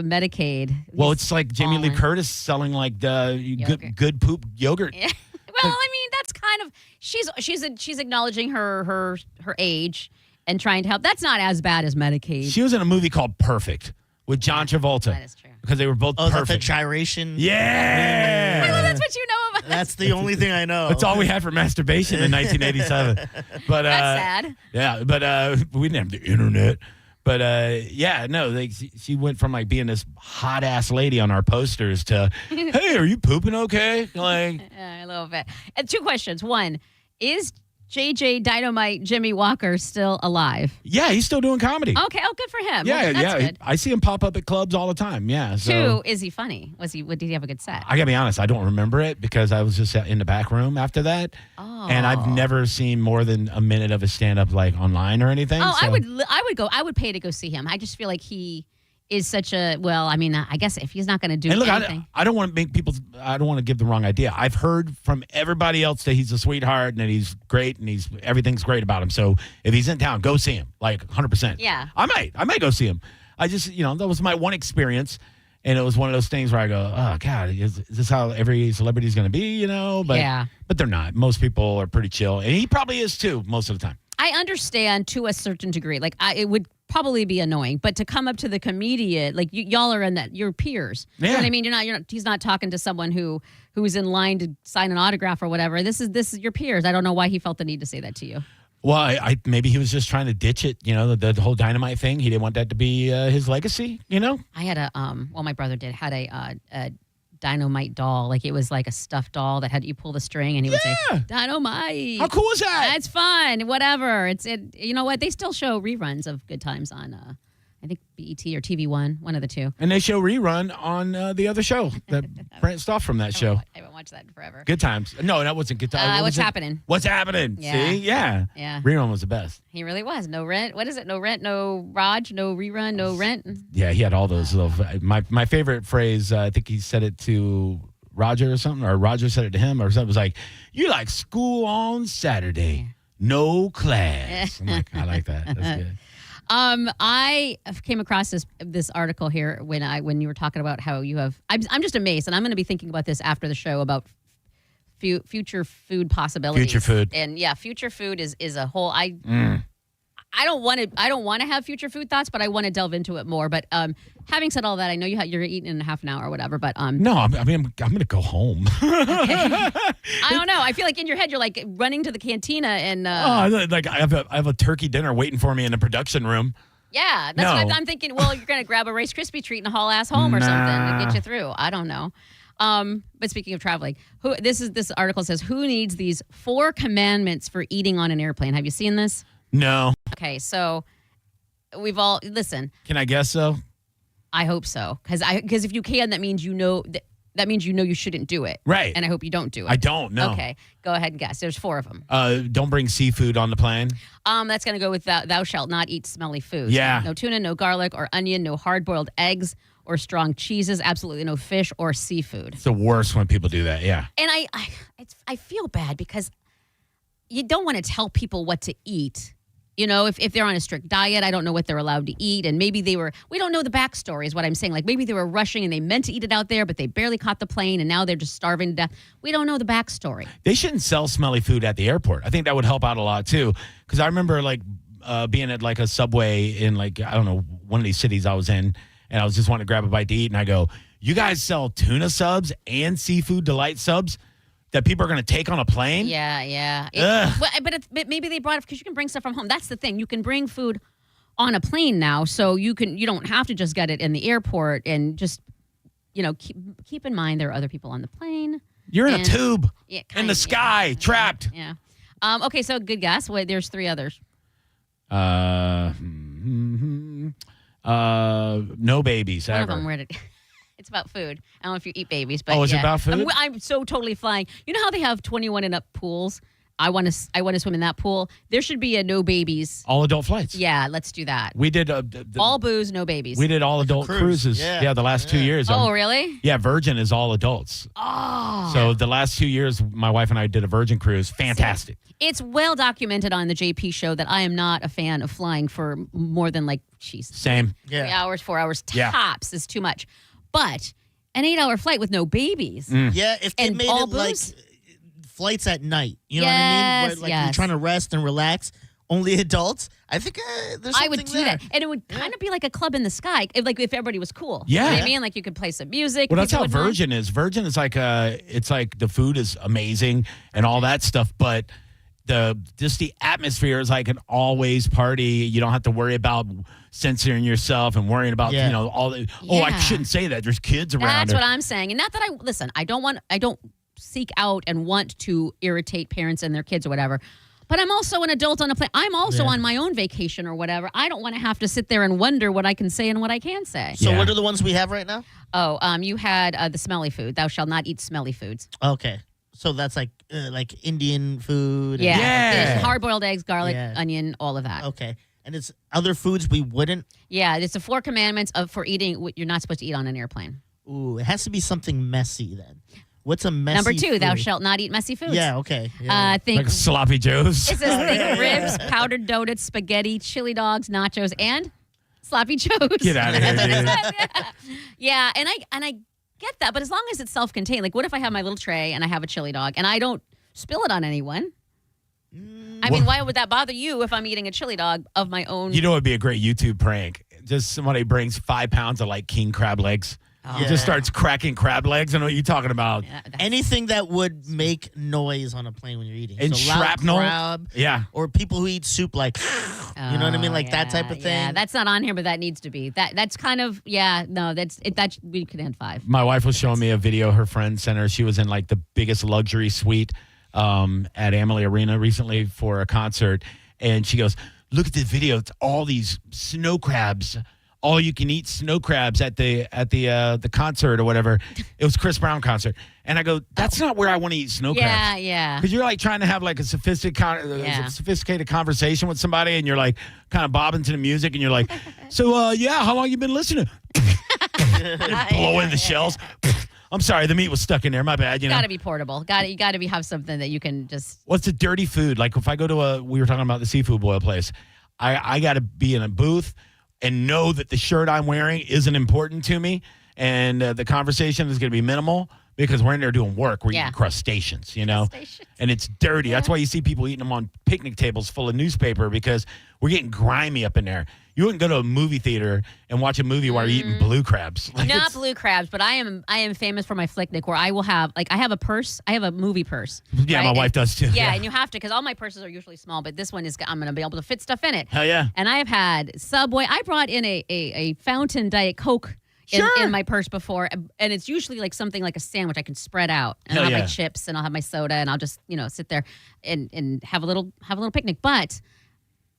Medicaid. Well, it's like Jamie Lee Curtis selling like the good poop yogurt. Yeah. Well, I mean, that's kind of she's acknowledging her age and trying to help. That's not as bad as Medicaid. She was in a movie called Perfect with John Travolta. That is true. Because they were both perfect. The gyration? Yeah. Well, that's what you know about. That's the only thing I know. That's all we had for masturbation in 1987. But that's sad. Yeah, but we didn't have the internet. But she went from like being this hot ass lady on our posters to, "Hey, are you pooping okay?" Like, a little bit. And two questions. One, is JJ Dynamite Jimmy Walker still alive? Yeah, he's still doing comedy. Okay, good for him. Yeah, well, that's good. I see him pop up at clubs all the time. Yeah. So. Two, is he funny? Did he have a good set? I gotta be honest, I don't remember it because I was just in the back room after that. Oh. And I've never seen more than a minute of his stand up like online or anything. Oh, so. I would pay to go see him. I just feel like he is such a, well, I mean, I guess if he's not going to do and look, anything. I don't want to make people, I don't want to give the wrong idea. I've heard from everybody else that he's a sweetheart and that he's great and everything's great about him. So if he's in town, go see him, like 100%. Yeah. I might go see him. I just, that was my one experience. And it was one of those things where I go, "Oh God, is this how every celebrity is going to be?" But yeah. But they're not. Most people are pretty chill, and he probably is too most of the time. I understand to a certain degree. Like it would probably be annoying, but to come up to the comedian, like y'all are in that, you're peers. Yeah. You know what I mean? You're not. He's not talking to someone who's in line to sign an autograph or whatever. This is your peers. I don't know why he felt the need to say that to you. Well, I maybe he was just trying to ditch it, the whole Dynamite thing. He didn't want that to be his legacy, I had my brother had a Dynamite doll. Like it was like a stuffed doll that you pull the string and he would say, "Dynamite." How cool is that? That's fun. Whatever. You know what? They still show reruns of Good Times on I think BET or TV1, one of the two. And they show rerun on the other show that branched off from that show. I haven't watched that in forever. Good Times. No, that wasn't Good Times. What's Happening? What's Happening? Yeah. See? Yeah. Yeah. Rerun was the best. He really was. No rent. What is it? No rent, no Raj, no rerun, no rent. Yeah, he had all those little. My favorite phrase, I think he said it to Roger or something, or Roger said it to him or something. It was like, "You like school on Saturday, no class." I'm like, I like that. That's good. I came across this article here when you were talking about how you have. I'm just amazed, and I'm going to be thinking about this after the show about future food possibilities. Future food. And yeah, future food is a whole. I don't want to have future food thoughts, but I want to delve into it more. But having said all that, I know you're eating in half an hour or whatever. But No, I'm going to go home. I don't know. I feel like in your head you're like running to the cantina and. Like I have a turkey dinner waiting for me in the production room. Yeah, that's what I'm thinking. Well, you're gonna grab a Rice Krispie treat and haul ass home or something to get you through. I don't know. But speaking of traveling, this article says who needs these 4 commandments for eating on an airplane? Have you seen this? No. Okay, so we've all listen. Can I guess so? I hope so, because if you can, that means you know you shouldn't do it. Right. And I hope you don't do it. I don't know. Okay, go ahead and guess. There's 4 of them. Don't bring seafood on the plane. That's gonna go with thou shalt not eat smelly foods. Yeah. No tuna, no garlic or onion, no hard-boiled eggs or strong cheeses. Absolutely no fish or seafood. It's the worst when people do that. Yeah. And I feel bad because you don't want to tell people what to eat. You know, if they're on a strict diet, I don't know what they're allowed to eat. And maybe we don't know the backstory is what I'm saying. Like maybe they were rushing and they meant to eat it out there, but they barely caught the plane and now they're just starving to death. We don't know the backstory. They shouldn't sell smelly food at the airport. I think that would help out a lot too. Because I remember like being at like a Subway in like, I don't know, one of these cities I was in, and I was just wanting to grab a bite to eat. And I go, you guys sell tuna subs and seafood delight subs that people are going to take on a plane? Yeah. But maybe they brought it because you can bring stuff from home. That's the thing. You can bring food on a plane now, so you don't have to just get it in the airport. And just keep in mind there are other people on the plane. You're in a tube in the sky, yeah. trapped. Yeah. Okay, so good guess. Wait, there's 3 others. No babies One ever. of them, it's about food. I don't know if you eat babies, but is it about food? I'm so totally flying. You know how they have 21 and up pools? I want to swim in that pool. There should be a no babies. All adult flights. Yeah, let's do that. We did all booze, no babies. We did all adult cruises. Yeah. The last 2 years. Oh, really? Yeah, Virgin is all adults. Oh. So the last 2 years, my wife and I did a Virgin cruise. Fantastic. It's well documented on the JP show that I am not a fan of flying for more than Same. 3 hours, 4 hours Yeah. tops is too much. But an 8-hour flight with no babies. Yeah, if they and made all it like booze? flights at night, you know what I mean? Where, Yes. you're trying to rest and relax. Only adults. I think there's something I would do there. that, and it would kind of be like a club in the sky, if everybody was cool. Yeah. You know what I mean, like you could play some music. Well, that's people how would mind. Virgin is. Virgin is like it's like the food is amazing and all that stuff, but the atmosphere is like an always party. You don't have to worry about censoring yourself and worrying about all the. Oh, I Yeah. shouldn't say that. There's kids around. That's what I'm saying, and not that I don't seek out and want to irritate parents and their kids or whatever. But I'm also an adult on a plane. I'm also on my own vacation or whatever. I don't want to have to sit there and wonder what I can say and what I can't say. So what are the ones we have right now? Oh, you had the smelly food. Thou shalt not eat smelly foods. Okay. So that's like Indian food. Yeah. Hard-boiled eggs, garlic, Yeah. onion, all of that. Okay. And it's other foods we wouldn't. Yeah, it's the 4 commandments for eating what you're not supposed to eat on an airplane. Ooh, it has to be something messy then. What's a messy Number 2, food? thou shalt not eat messy foods. Yeah, okay. Yeah. Think like sloppy joes. It says think ribs, powdered donuts, spaghetti, chili dogs, nachos, and sloppy joes. Get out of here, dude. Yeah, and I get that, but as long as it's self-contained, like what if I have my little tray and I have a chili dog and I don't spill it on anyone? I mean, why would that bother you if I'm eating a chili dog of my own? You know, it would be a great YouTube prank. Just somebody brings 5 pounds of like king crab legs. He just starts cracking crab legs. I know what you're talking about. Anything that would make noise on a plane when you're eating. And so loud shrapnel. crab, Yeah. or people who eat soup like, you know what I mean? Like that type of thing. Yeah, that's not on here, but that needs to be. That's kind of, that we could end 5. My wife was showing me a video her friend sent her. She was in like the biggest luxury suite at Amalie Arena recently for a concert. And she goes, look at this video. It's all these snow crabs. All you can eat snow crabs at the concert or whatever. It was Chris Brown concert. And I go, that's not where I want to eat snow crabs. Yeah. Because you're like trying to have like a sophisticated conversation with somebody, and you're like kind of bobbing to the music, and you're like, so how long you been listening? Blowing the shells. I'm sorry, the meat was stuck in there. My bad. You know, Got to be portable. You got to have something that you can just. What's the dirty food? Like if I go to we were talking about the seafood boil place, I got to be in a booth and know that the shirt I'm wearing isn't important to me, and the conversation is going to be minimal because we're in there doing work. We're Yeah. eating crustaceans, you know, and it's dirty. That's why you see people eating them on picnic tables full of newspaper because we're getting grimy up in there. You wouldn't go to a movie theater and watch a movie while you're eating blue crabs. Like, Not it's- blue crabs, but I am famous for my Flicknick where I will have I have a purse. I have a movie purse. Yeah, right? my wife does too. Yeah, and you have to because all my purses are usually small, but this one is I'm going to be able to fit stuff in it. Hell yeah. And I've had Subway. I brought in a fountain Diet Coke in my purse before, and it's usually like something like a sandwich I can spread out, and Hell I'll have yeah. my chips, and I'll have my soda, and I'll just sit there and have a little picnic. But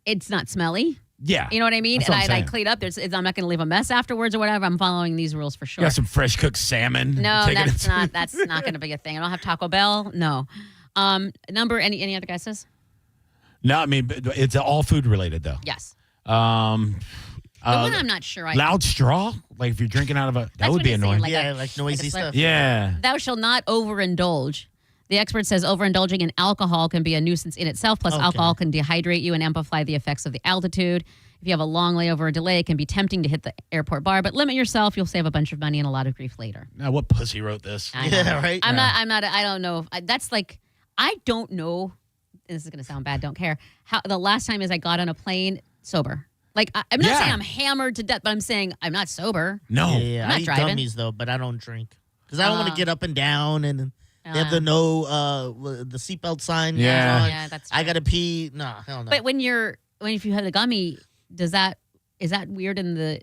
it's not smelly. Yeah. You know what I mean? That's what I'm And I saying. clean up. I'm not going to leave a mess afterwards or whatever. I'm following these rules for You sure. got some fresh cooked salmon. No, Take it that's into- not going to be a thing. I don't have Taco Bell. No. Number any other guesses? No, I mean, but it's all food related though. Yes. The one I'm not sure. Loud straw? Like if you're drinking out of a, that That's would what be it's saying, annoying. like Yeah, a- like noisy a slurp. stuff. Yeah. Thou shalt not overindulge. The expert says overindulging in alcohol can be a nuisance in itself. Plus, Okay. alcohol can dehydrate you and amplify the effects of the altitude. If you have a long layover or delay, it can be tempting to hit the airport bar. But limit yourself; you'll save a bunch of money and a lot of grief later. Now, what pussy wrote this? I know. Yeah, right? I'm not. I don't know. That's like I don't know. This is going to sound bad. Don't care. How the last time is I got on a plane sober. Like I'm not Yeah. saying I'm hammered to death, but I'm saying I'm not sober. No. Yeah, I'm not I eat driving. gummies though, but I don't drink because I don't want to get up and down and they have Uh. the the seatbelt sign. Yeah. on. Yeah, that's I true. gotta pee. No, hell no. But if you have the gummy, is that weird in the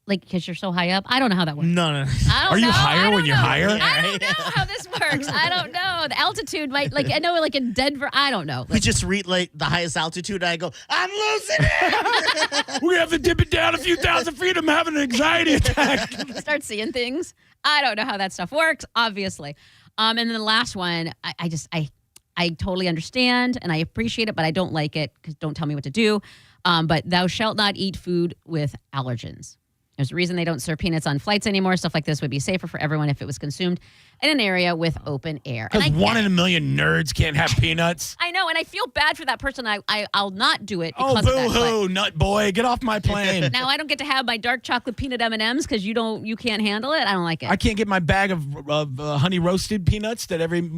like because you're so high up? I don't know how that works. no. I don't Are you know. higher I don't when you're know. higher? I don't know how this works. I don't know. The altitude might I know like in Denver. I don't know. We just read like the highest altitude. And I go, I'm losing it. We have to dip it down a few thousand feet. I'm having an anxiety attack. Start seeing things. I don't know how that stuff works, obviously. And then the last one, I totally understand and I appreciate it, but I don't like it because don't tell me what to do. But thou shalt not eat food with allergens. There's a reason they don't serve peanuts on flights anymore. Stuff like this would be safer for everyone if it was consumed in an area with open air. And Because I one get in a million nerds can't have peanuts. I know, and I feel bad for that person. I'll not do it Oh, because of that. boo-hoo, nut boy. Get off my plane. Now I don't get to have my dark chocolate peanut M&Ms because you can't handle it. I don't like it. I can't get my bag of honey roasted peanuts that every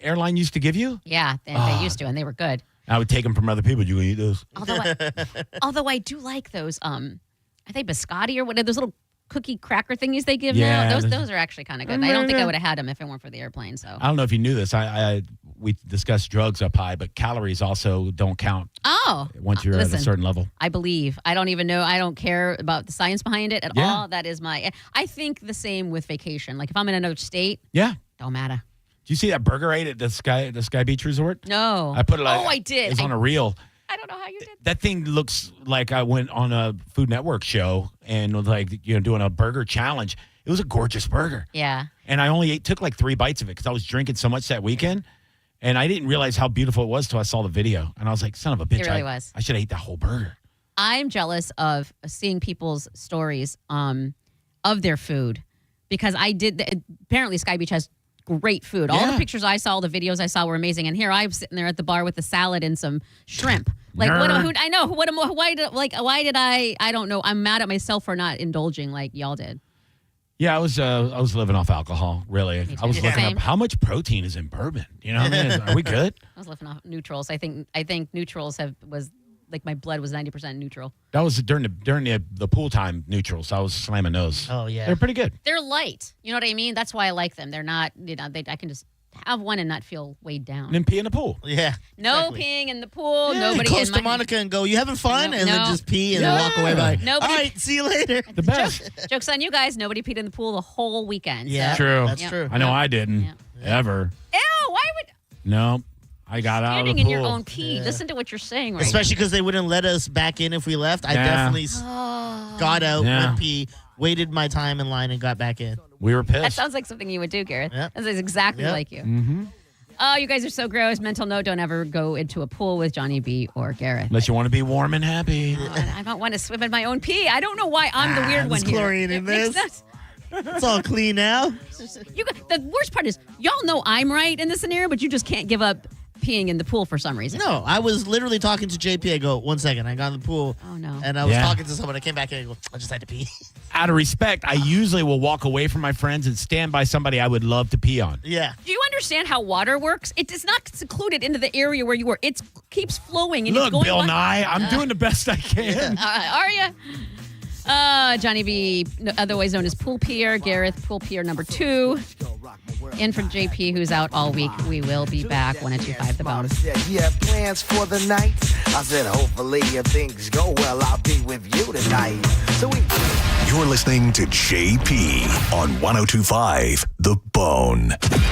airline used to give you. Yeah, they used to, and they were good. I would take them from other people. You can eat those. Although I do like those. Are they biscotti or what? Those little cookie cracker thingies they give Yeah, now. those- Those are actually kind of good. I don't think I would have had them if it weren't for the airplane. So. I don't know if you knew this. We discussed drugs up high, but calories also don't count Oh. once you're at Listen, a certain level. I believe. I don't even know. I don't care about the science behind it at Yeah. all. That is I think the same with vacation. Like if I'm in another state, Yeah. don't matter. Did you see that burger I ate at the Sky Beach Resort? No. I put it. I did. It was on a reel. I don't know how you did. That thing looks like I went on a Food Network show and was like, doing a burger challenge. It was a gorgeous burger. Yeah. And I took like 3 bites of it because I was drinking so much that weekend. And I didn't realize how beautiful it was till I saw the video. And I was like, son of a bitch. It really was. I should have ate that whole burger. I'm jealous of seeing people's stories of their food because I did. Apparently, Sky Beach has great food. All the Yeah. pictures I saw, the videos I saw were amazing. And here I'm sitting there at the bar with the salad and some shrimp. Like Nerd. I know. Why did I don't know. I'm mad at myself for not indulging like y'all did. Yeah, I was living off alcohol, really. I was looking Same. up how much protein is in bourbon. You know what I mean? Are we good? I was living off neutrals. I think neutrals was like my blood was 90% neutral. That was during the pool time neutrals. I was slamming those. Oh, yeah. They're pretty good. They're light. You know what I mean? That's why I like them. They're not. I can just have one and not feel weighed down. And then pee in the pool. Yeah. No exactly. peeing in the pool. Yeah, Nobody close in to my Monica and go, you having fun? No, and then no. just pee and then walk away by, Nobody- all right, see you later. The best. Joke's on you guys. Nobody peed in the pool the whole weekend. Yeah. So. True. That's true. I know I didn't. Yeah. Ever. Ew, why would No. I got out of the standing pool. in your own pee? Listen to what you're saying right Especially because they wouldn't let us back in if we left. I Yeah. definitely now. got out, Yeah. went pee, waited my time in line, and got back in. We were That pissed. sounds like something you would do, Gareth. Yep. That is exactly Yep. like you. Mm-hmm. Oh, you guys are so gross. Mental note, don't ever go into a pool with Johnny B or Gareth. Unless you want to be warm and happy. I don't want to swim in my own pee. I don't know why I'm the weird one there's here. chlorine in It makes this. sense. It's all clean now. The worst part is y'all know I'm right in this scenario, but you just can't give up peeing in the pool for some reason. No, I was literally talking to JP. I go, 1 second. I got in the pool. Oh, no. And I was Yeah. talking to someone. I came back and I go, I just had to pee. Out of respect, I usually will walk away from my friends and stand by somebody I would love to pee on. Yeah. Do you understand how water works? It is not secluded into the area where you were. It keeps flowing. And it's Look, going Bill on. Nye, I'm doing the best I can. Are you? Johnny B, otherwise known as Pool Pier. Gareth, Pool Pier number 2. In for JP, who's out all week. We will be back. 102.5 The Bone. You have plans for the night? I said, hopefully if things go well, I'll be with you tonight. So You're listening to JP on 102.5 The Bone.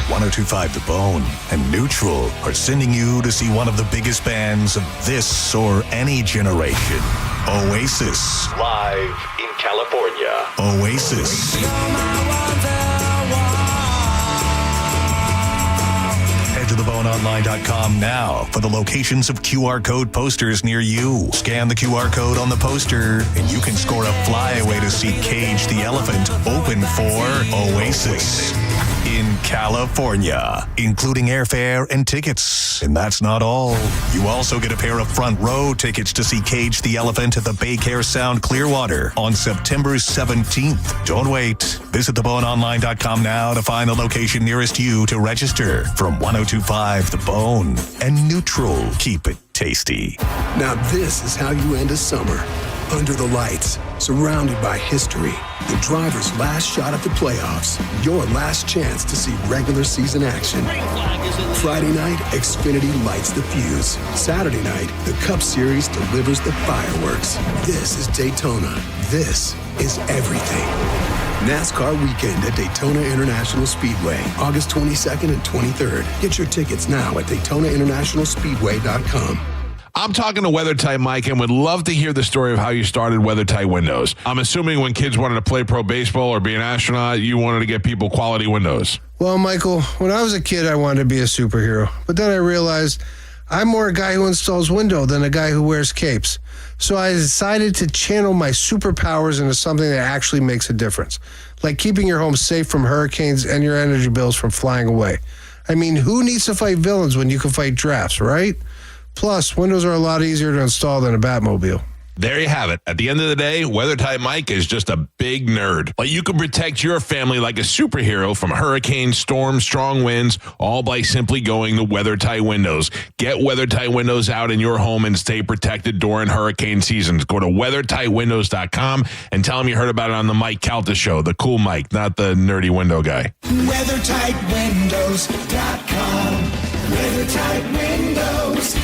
102.5 The Bone and Neutral are sending you to see one of the biggest bands of this or any generation. Oasis. Live in California. Oasis. Head to theboneonline.com now for the locations of QR code posters near you. Scan the QR code on the poster and you can score a flyaway to see Cage the Elephant open for Oasis in California, including airfare and tickets. And that's not all. You also get a pair of front row tickets to see Cage the Elephant at the Baycare Sound Clearwater on September 17th. Don't wait. Visit theboneonline.com now to find the location nearest you to register. From 102.5 The Bone and Neutral, keep it tasty. Now this is how you end a summer. Under the lights, surrounded by history. The driver's last shot at the playoffs. Your last chance to see regular season action. Friday night, Xfinity lights the fuse. Saturday night, the Cup Series delivers the fireworks. This is Daytona. This is everything. NASCAR weekend at Daytona International Speedway, August 22nd and 23rd. Get your tickets now at DaytonaInternationalSpeedway.com. I'm talking to WeatherTight Mike and would love to hear the story of how you started WeatherTight Windows. I'm assuming when kids wanted to play pro baseball or be an astronaut, you wanted to get people quality windows. Well, Michael, when I was a kid, I wanted to be a superhero. But then I realized I'm more a guy who installs windows than a guy who wears capes. So I decided to channel my superpowers into something that actually makes a difference, like keeping your home safe from hurricanes and your energy bills from flying away. I mean, who needs to fight villains when you can fight drafts, right? Plus, windows are a lot easier to install than a Batmobile. There you have it. At the end of the day, WeatherTight Mike is just a big nerd. But you can protect your family like a superhero from hurricanes, storms, strong winds, all by simply going to WeatherTight Windows. Get WeatherTight Windows out in your home and stay protected during hurricane seasons. Go to WeatherTightWindows.com and tell them you heard about it on the Mike Calta show, the cool Mike, not the nerdy window guy. WeatherTightWindows.com. WeatherTight Windows.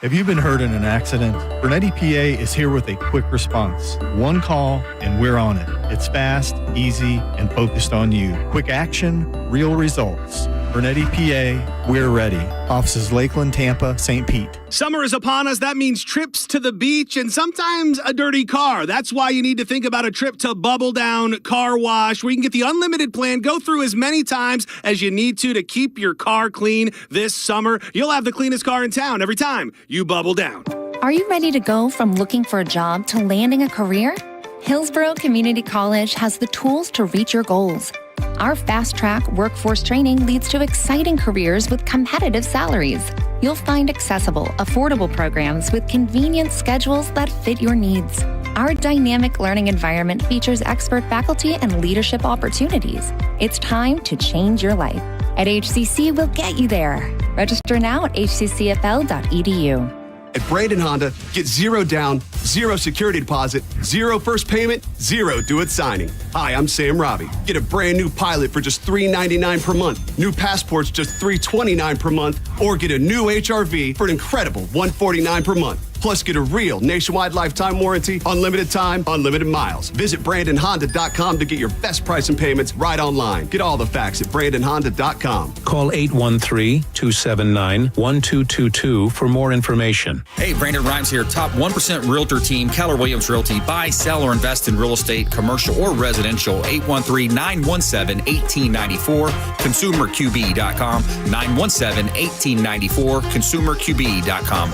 Have you been hurt in an accident? Bernetti PA is here with a quick response. One call and we're on it. It's fast, easy, and focused on you. Quick action, real results. Bernetti PA, we're ready. Offices Lakeland, Tampa, St. Pete. Summer is upon us. That means trips to the beach and sometimes a dirty car. That's why you need to think about a trip to Bubble Down Car Wash, where you can get the unlimited plan, go through as many times as you need to keep your car clean this summer. You'll have the cleanest car in town every time you bubble down. Are you ready to go from looking for a job to landing a career? Hillsborough Community College has the tools to reach your goals. Our fast-track workforce training leads to exciting careers with competitive salaries. You'll find accessible, affordable programs with convenient schedules that fit your needs. Our dynamic learning environment features expert faculty and leadership opportunities. It's time to change your life. At HCC, we'll get you there. Register now at hccfl.edu. At Brandon Honda, get 0 down, 0 security deposit, 0 first payment, 0 do-it signing. Hi, I'm Sam Robbie. Get a brand new Pilot for just $399 per month, new Passports just $329 per month, or get a new HRV for an incredible $149 per month. Plus, get a real nationwide lifetime warranty, unlimited time, unlimited miles. Visit BrandonHonda.com to get your best price and payments right online. Get all the facts at BrandonHonda.com. Call 813-279-1222 for more information. Hey, Brandon Rhymes here. Top 1% Realtor team, Keller Williams Realty. Buy, sell, or invest in real estate, commercial or residential. 813-917-1894. ConsumerQB.com. 917-1894. ConsumerQB.com.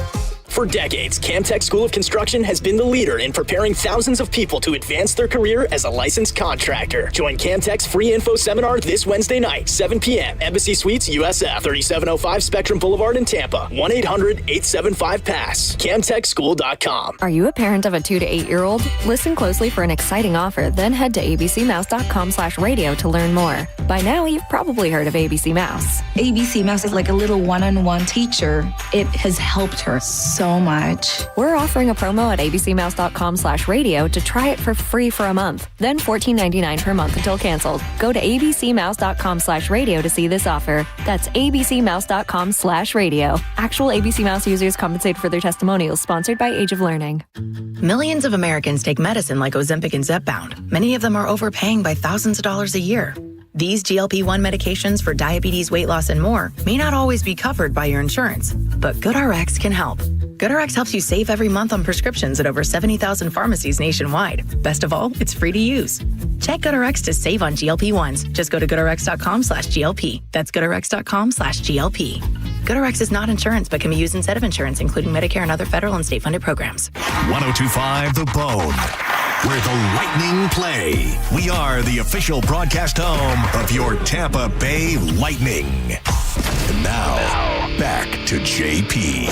For decades, Camtech School of Construction has been the leader in preparing thousands of people to advance their career as a licensed contractor. Join Camtech's free info seminar this Wednesday night, 7 p.m. Embassy Suites, USF, 3705 Spectrum Boulevard in Tampa. 1-800-875-PASS. CamTechSchool.com. Are you a parent of a 2 to 8-year-old? Listen closely for an exciting offer, then head to abcmouse.com/radio to learn more. By now, you've probably heard of ABC Mouse. ABC Mouse is like a little one-on-one teacher. It has helped her so much. We're offering a promo at abcmouse.com/radio to try it for free for a month, then $14.99 per month until canceled. Go to abcmouse.com/radio to see this offer. That's abcmouse.com/radio. Actual ABC Mouse users compensated for their testimonials, sponsored by Age of Learning. Millions of Americans take medicine like Ozempic and Zepbound. Many of them are overpaying by thousands of dollars a year. These GLP-1 medications for diabetes, weight loss, and more may not always be covered by your insurance, but GoodRx can help. GoodRx helps you save every month on prescriptions at over 70,000 pharmacies nationwide. Best of all, it's free to use. Check GoodRx to save on GLP-1s. Just go to GoodRx.com/GLP. That's GoodRx.com/GLP. GoodRx is not insurance, but can be used instead of insurance, including Medicare and other federal and state-funded programs. 1025 The Bone, where the Lightning play. We are the official broadcast home of your Tampa Bay Lightning. And now, back to JP.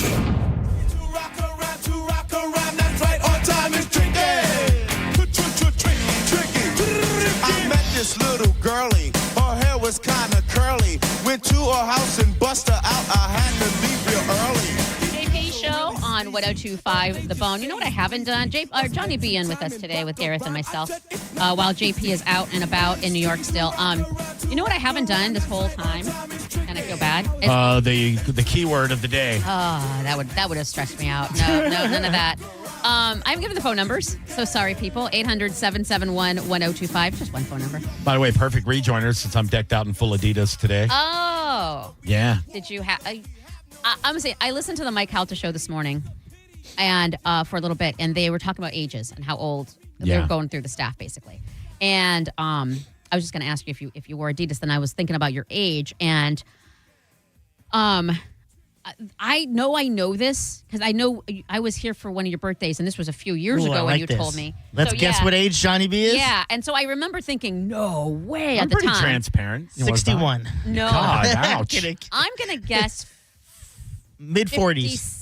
I met this little girlie. Her hair was kind of curly. Went to her house and bust her out. I had to leave real early. JP Show on 1025 The Bone. You know what I haven't done? Johnny B in with us today with Gareth and myself while JP is out and about in New York still. You know what I haven't done this whole time? And I feel bad. The keyword of the day. Oh, that would have stressed me out. No, none of that. I'm giving the phone numbers. So sorry, people. 800-771-1025. Just one phone number. By the way, perfect rejoiners since I'm decked out in full Adidas today. Oh. Yeah. Did you have... I'm going to say, I listened to the Mike Halter show this morning and for a little bit, and they were talking about ages and how old they were going through the staff, basically. And I was just going to ask you if you wore Adidas, then I was thinking about your age, and I know this because I know I was here for one of your birthdays, and this was a few years ago when you told me. Let's guess what age Johnny B is? Yeah, and so I remember thinking, no way I'm at the time. pretty transparent. 61. No. God, ouch. I'm going to guess mid-40s.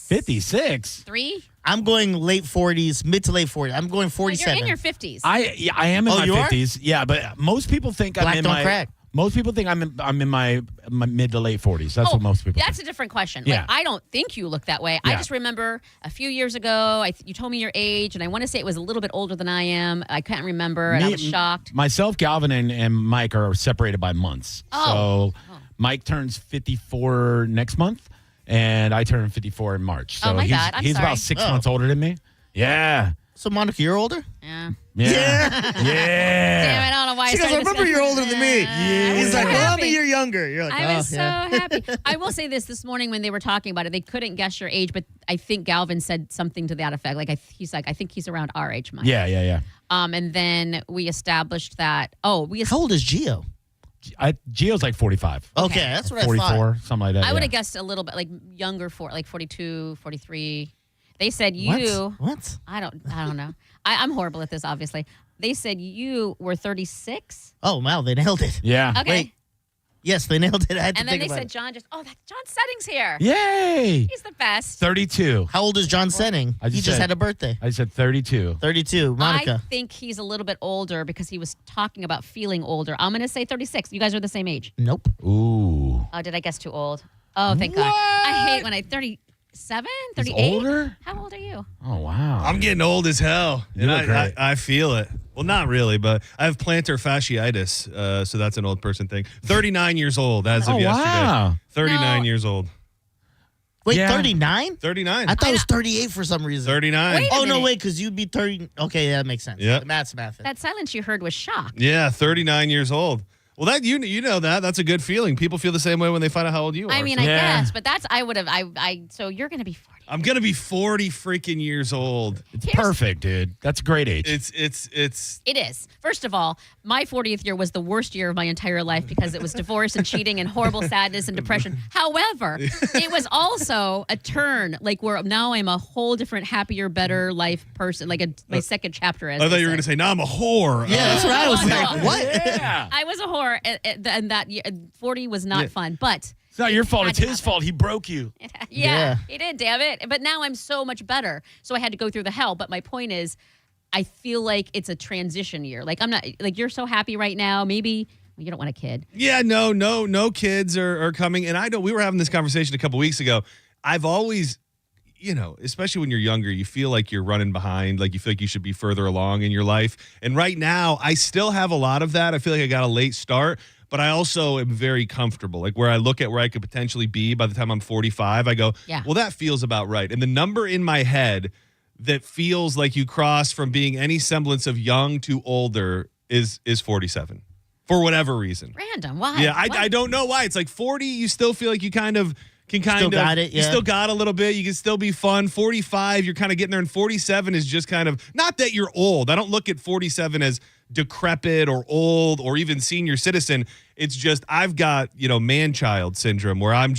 56? 3? I'm going late 40s, mid to late 40s. I'm going 47. You're in your 50s. I am in my you 50s. Yeah, but most people think I'm in don't my... crack. Most people think I'm in my mid to late 40s. That's what most people That's think. a different question. Yeah. Like, I don't think you look that way. I Yeah. just remember a few years ago, you told me your age, and I want to say it was a little bit older than I am. I can't remember, and I was shocked. Myself, Galvin, and Mike are separated by months. Oh. So Mike turns 54 next month, and I turn 54 in March. So Oh, my he's, bad. I'm he's sorry. about 6 months older than me. Yeah. So, Monica, you're older? Yeah. Yeah. Damn it, I don't know why She goes, I remember you're older than me. He's like, well, I'm a year younger. You're like, I was so yeah. happy. I will say this morning when they were talking about it, they couldn't guess your age, but I think Galvin said something to that effect. Like, he's like, I think he's around our age, Mike. Yeah. And then we established that, how old is Gio? Gio's like 45. Okay, that's what 44, I thought. something like that. I would have guessed a little bit like younger, like 42, 43. They said you. What? I don't know. I'm horrible at this, obviously. They said you were 36. Oh, wow, they nailed it. Yeah. Okay. Wait. Yes, they nailed it. I had to And then think they about said it. John Setting's here. Yay. He's the best. 32. How old is John Setting? He just had a birthday. I said 32. 32. Monica. I think he's a little bit older because he was talking about feeling older. I'm going to say 36. You guys are the same age. Nope. Ooh. Oh, did I guess too old? Oh, thank God. I hate when 37, 38. He's older? How old are you? Oh, wow. I'm getting old as hell, You and look great. I feel it. Well, not really, but I have plantar fasciitis, so that's an old person thing. 39 years old as of yesterday. Wow. 39 years old. Wait, Yeah. 39? 39. I thought it was 38 for some reason. 39. Wait a Oh, no, minute. wait, because you'd be 30. Okay, yeah, that makes sense. Yep. Math's math. That silence you heard was shock. Yeah, 39 years old. Well, that you know that. That's a good feeling. People feel the same way when they find out how old you are. I mean, so. I guess, but that's, I would have, so you're going to be 40. I'm going to be 40 freaking years old. It's perfect, dude. That's a great age. It's It is. First of all, my 40th year was the worst year of my entire life because it was divorce and cheating and horrible sadness and depression. However, it was also a turn, like where now I'm a whole different, happier, better life person, like my second chapter. As I thought you were going to say, now I'm a whore. Yeah, that's what I was like. What? Yeah. I was a whore, and that year, 40 was not fun, but. It's not your fault. It's his fault. He broke you. Yeah, he did, damn it. But now I'm so much better. So I had to go through the hell. But my point is, I feel like it's a transition year. Like, I'm not, like, you're so happy right now. Maybe you don't want a kid. Yeah, no kids are coming. And we were having this conversation a couple weeks ago. I've always, especially when you're younger, you feel like you're running behind, like you feel like you should be further along in your life. And right now, I still have a lot of that. I feel like I got a late start. But I also am very comfortable. Like where I look at where I could potentially be by the time I'm 45, I go, well, that feels about right. And the number in my head that feels like you cross from being any semblance of young to older is 47 for whatever reason. Random. Why? Yeah, I don't know why. It's like 40, you still feel like you kind of got it, you still got a little bit. You can still be fun. 45, you're kind of getting there. And 47 is just kind of, not that you're old. I don't look at 47 as decrepit or old or even senior citizen. It's just I've got man-child syndrome where I'm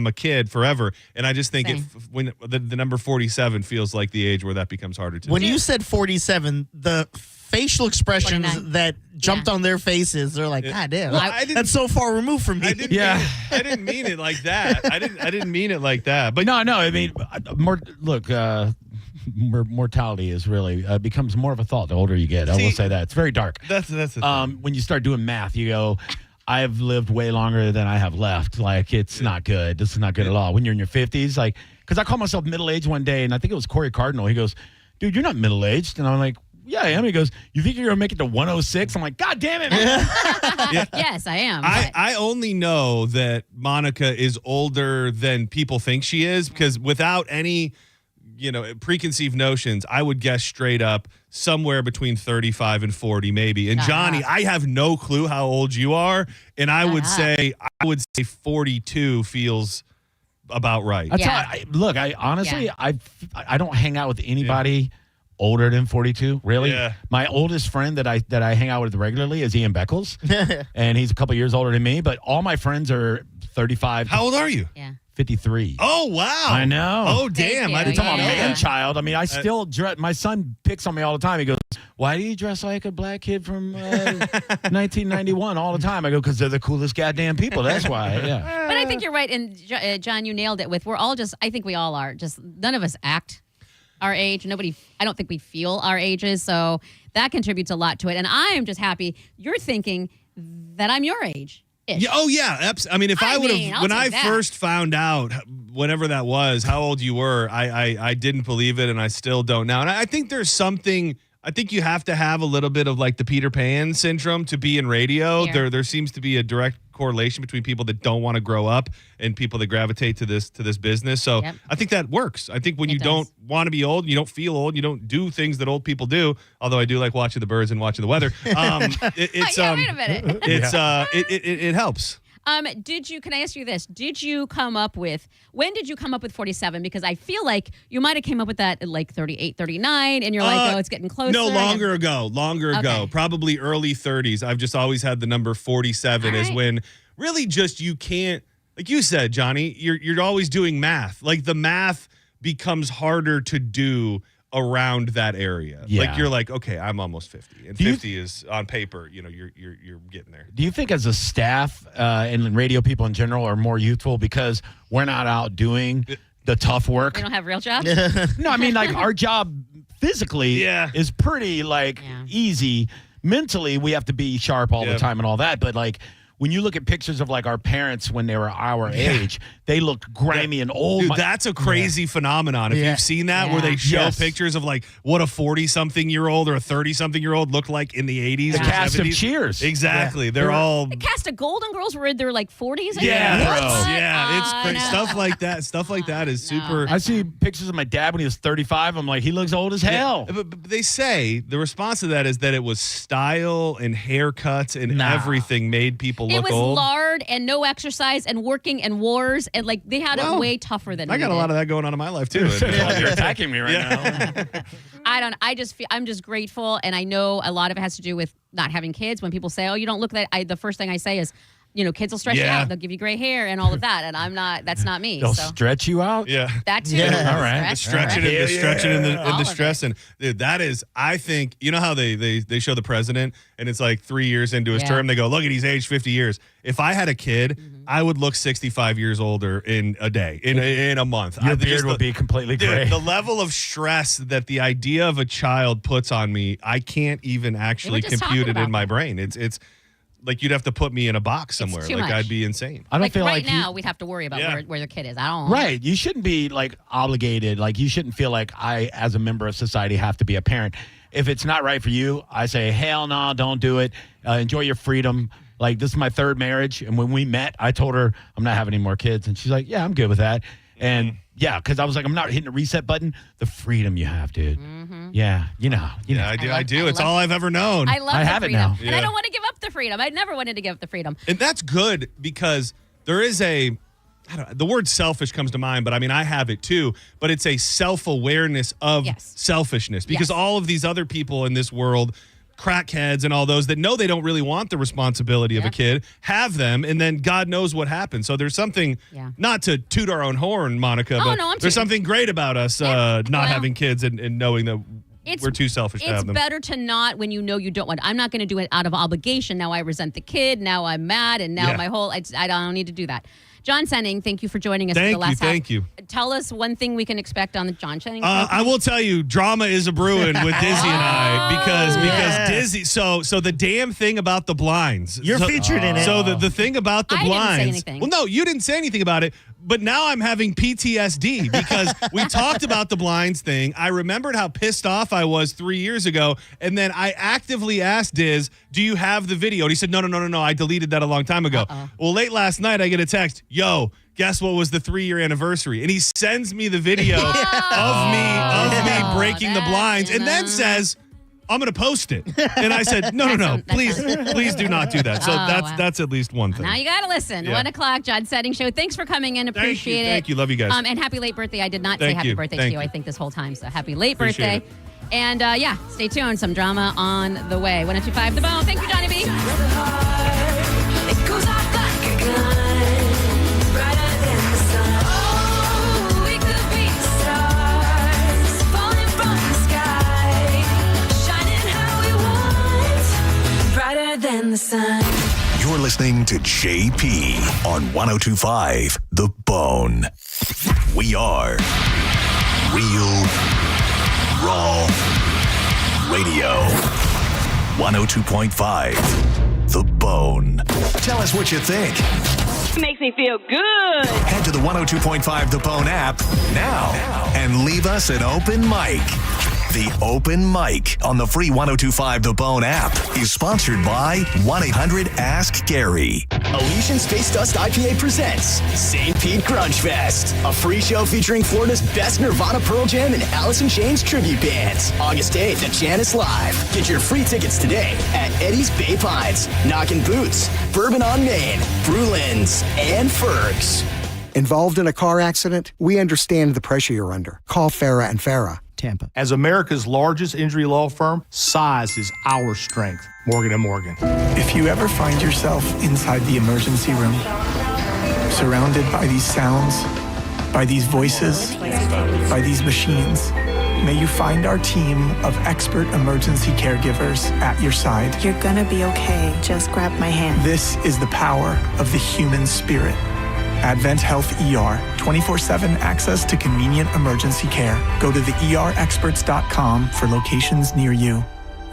a kid forever, and I just think when the number 47 feels like the age where that becomes harder to. When you said 47, the facial expressions 49. that jumped on their faces, they're like, God damn, Well, that's so far removed from me. I didn't mean it like that. I didn't mean it like that. But no. I mean, mortality is really becomes more of a thought the older you get. I will say that it's very dark. That's the thing. When you start doing math, you go, I've lived way longer than I have left. Like, it's not good. This is not good at all. When you're in your 50s, like, because I called myself middle-aged one day, and I think it was Corey Cardinal. He goes, dude, you're not middle-aged. And I'm like, yeah, I am. He goes, you think you're going to make it to 106? I'm like, God damn it, man. Yes, I am. I only know that Monica is older than people think she is because without any preconceived notions, I would guess straight up somewhere between 35 and 40 maybe. And Johnny, I have no clue how old you are, and I would say 42 feels about right. I honestly I don't hang out with anybody older than 42, really. Yeah. My oldest friend that I hang out with regularly is Ian Beckles, and he's a couple years older than me, but all my friends are 35. How old are you? 53. Oh, wow. I know. Oh, damn. I didn't talk about man-child. I mean, I still dress. My son picks on me all the time. He goes, why do you dress like a black kid from 1991 all the time? I go, because they're the coolest goddamn people. That's why. Yeah. But I think you're right. And John, you nailed it we're all just, I think we all are. Just none of us act our age. I don't think we feel our ages. So that contributes a lot to it. And I am just happy you're thinking that I'm your age. Yeah, oh, yeah. I mean, if I would have, when I first found out, whenever that was, how old you were, I didn't believe it, and I still don't now. And I think there's something, I think you have to have a little bit of like the Peter Pan syndrome to be in radio. Yeah. There seems to be a direct correlation between people that don't want to grow up and people that gravitate to this business. So I think that works. I think when you don't want to be old, you don't feel old, you don't do things that old people do. Although I do like watching the birds and watching the weather. Wait a minute. It helps. Can I ask you this? When did you come up with 47? Because I feel like you might have came up with that at like 38, 39, and you're like, it's getting closer. No, longer ago, probably early 30s. I've just always had the number 47 is when really just you can't, like you said, Johnny, you're always doing math. Like the math becomes harder to do around that area. Yeah. Like you're like, okay, I'm almost 50. And 50 is on paper, you're getting there. Do you think as a staff and radio people in general are more youthful because we're not out doing the tough work? We don't have real jobs? No, I mean, like our job physically is pretty easy. Mentally, we have to be sharp all the time and all that. But like, when you look at pictures of like our parents when they were our age, they looked grimy and old. Dude, that's a crazy phenomenon. If you've seen that, where they show pictures of like what a 40-something-year-old or a 30-something-year-old looked like in the 80s. The or cast 70s. of Cheers. Exactly. They're all. The cast of Golden Girls were in their like 40s. It's crazy. Stuff like that. Stuff like that is super. I see pictures of my dad when he was 35. I'm like, he looks old as hell. But they say the response to that is that it was style and haircuts and everything made people It look was old. lard and no exercise and working and wars and like they had it way tougher than I got a lot of that going on in my life too. You're attacking me right now. I just feel I'm just grateful, and I know a lot of it has to do with not having kids. When people say, "Oh, you don't look that," the first thing I say is, kids will stretch you out. They'll give you gray hair and all of that, and I'm not. That's not me. They'll so. stretch you out. Yeah, That too. Yeah, all right. The stretching, and the stretching, and the stress, and dude, that is. I think you know how they show the president, and it's like 3 years into his term, they go, "Look at he's aged 50 years." If I had a kid, I would look 65 years older in a day, in a month. Your beard would be completely gray. The level of stress that the idea of a child puts on me, I can't even actually compute it in my brain. It's like you'd have to put me in a box somewhere. too Like much. I'd be insane. I don't Like feel right like now, we'd have to worry about where the kid is. I don't. Right. You shouldn't be like obligated. Like you shouldn't feel like I, as a member of society, have to be a parent. If it's not right for you, I say, hell no, don't do it. Enjoy your freedom. Like this is my third marriage. And when we met, I told her I'm not having any more kids. And she's like, yeah, I'm good with that. And yeah, because I was like, I'm not hitting the reset button. The freedom you have, dude. Yeah. You know. I do. It's all I've ever known. I love I the have it freedom. now. And I don't want to give up the freedom. I never wanted to give up the freedom. And that's good because there is the word selfish comes to mind, but I mean, I have it too, but it's a self-awareness of selfishness because all of these other people in this world, crackheads and all those that know they don't really want the responsibility of a kid, have them, and then God knows what happens. So there's something, not to toot our own horn, Monica, but there's something great about us not having kids and knowing that we're too selfish to have them. It's better to not when you know you don't want. I'm not going to do it out of obligation. Now I resent the kid. Now I'm mad. And now my whole, I don't need to do that. John Senning, thank you for joining us for the last half. Thank you. Tell us one thing we can expect on the John Senning. I will tell you, drama is a brewing with Dizzy and I because Dizzy. So the damn thing about the blinds. You're featured in it. So the thing about the I didn't say blinds. anything. Well, no, you didn't say anything about it. But now I'm having PTSD because we talked about the blinds thing. I remembered how pissed off I was 3 years ago. And then I actively asked Diz, do you have the video? And he said, no. I deleted that a long time ago. Well, late last night, I get a text. Yo, guess what was the 3-year anniversary? And he sends me the video of me breaking the blinds and then says, I'm going to post it. And I said, no, please do not do that. So that's at least one thing. Now you got to listen. 1 o'clock, John Senning Show. Thanks for coming in. Appreciate it. Thank you. Love you guys. And happy late birthday. I did not say Thank happy you. birthday Thank to you, you. I think, this whole time. So happy late Appreciate birthday. And stay tuned. Some drama on the way. 102.5 The Bone. Thank you, Johnny B. It goes off like a gun, brighter than the sun. Oh, we could be stars, falling from the sky, shining how we want, brighter than the sun. You're listening to JP on 102.5 The Bone. We are Real Raw Radio. 102.5 The Bone. Tell us what you think. Makes me feel good. Head to the 102.5 The Bone app now and leave us an open mic. The Open Mic on the free 102.5 The Bone app is sponsored by 1-800-ASK-GARY. Elysian Space Dust IPA presents St. Pete Grunge Fest, a free show featuring Florida's best Nirvana, Pearl Jam, and Alice in Chains tribute bands. August 8th at Janice Live. Get your free tickets today at Eddie's Bay Pines, Knockin' Boots, Bourbon on Main, Brulin's, and Ferg's. Involved in a car accident? We understand the pressure you're under. Call Farah and Farah. Tampa. As America's largest injury law firm, size is our strength. Morgan & Morgan. If you ever find yourself inside the emergency room, surrounded by these sounds, by these voices, by these machines, may you find our team of expert emergency caregivers at your side. You're gonna be okay. Just grab my hand. This is the power of the human spirit. Advent Health ER, 24/7 access to convenient emergency care. Go to theerexperts.com for locations near you.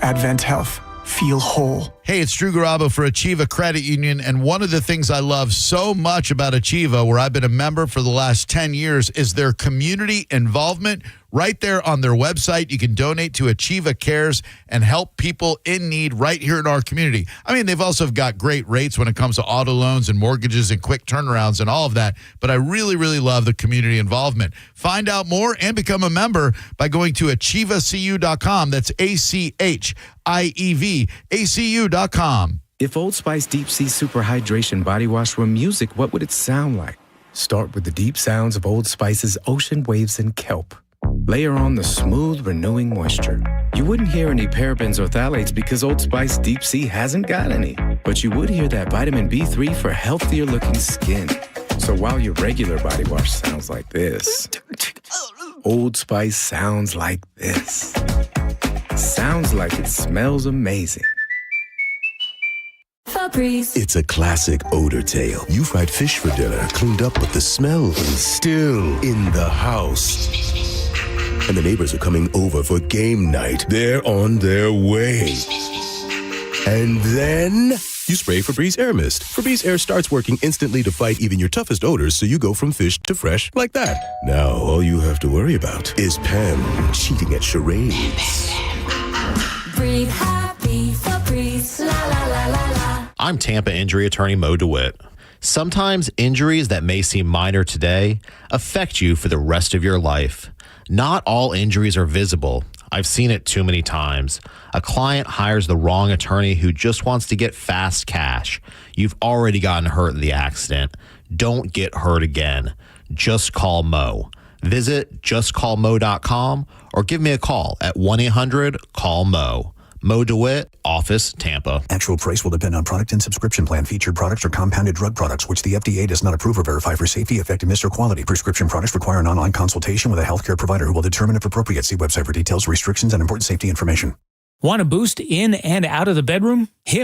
Advent Health. Feel whole. Hey, it's Drew Garabo for Achieva Credit Union, and one of the things I love so much about Achieva, where I've been a member for the last 10 years, is their community involvement. Right there on their website, you can donate to Achieva Cares and help people in need right here in our community. I mean, they've also got great rates when it comes to auto loans and mortgages and quick turnarounds and all of that, but I really, really love the community involvement. Find out more and become a member by going to achievacu.com. That's ACHIEV, ACU.com. If Old Spice Deep Sea Super Hydration Body Wash were music, what would it sound like? Start with the deep sounds of Old Spice's ocean waves and kelp. Layer on the smooth, renewing moisture. You wouldn't hear any parabens or phthalates because Old Spice Deep Sea hasn't got any. But you would hear that vitamin B3 for healthier looking skin. So while your regular body wash sounds like this, Old Spice sounds like this. Sounds like it smells amazing. Febreze. It's a classic odor tale. You fried fish for dinner, cleaned up, but the smell is still in the house. And the neighbors are coming over for game night. They're on their way. And then you spray Febreze Air Mist. Febreze Air starts working instantly to fight even your toughest odors, so you go from fish to fresh like that. Now all you have to worry about is Pam cheating at charades. Breathe happy, Febreze, la la la la la. I'm Tampa injury attorney Mo DeWitt. Sometimes injuries that may seem minor today affect you for the rest of your life. Not all injuries are visible. I've seen it too many times. A client hires the wrong attorney who just wants to get fast cash. You've already gotten hurt in the accident. Don't get hurt again. Just call Mo. Visit justcallmo.com or give me a call at 1-800-CALL-MO. Mo DeWitt, Office, Tampa. Actual price will depend on product and subscription plan. Featured products are compounded drug products, which the FDA does not approve or verify for safety, effectiveness, or quality. Prescription products require an online consultation with a healthcare provider who will determine if appropriate. See website for details, restrictions, and important safety information. Want a boost in and out of the bedroom? Hip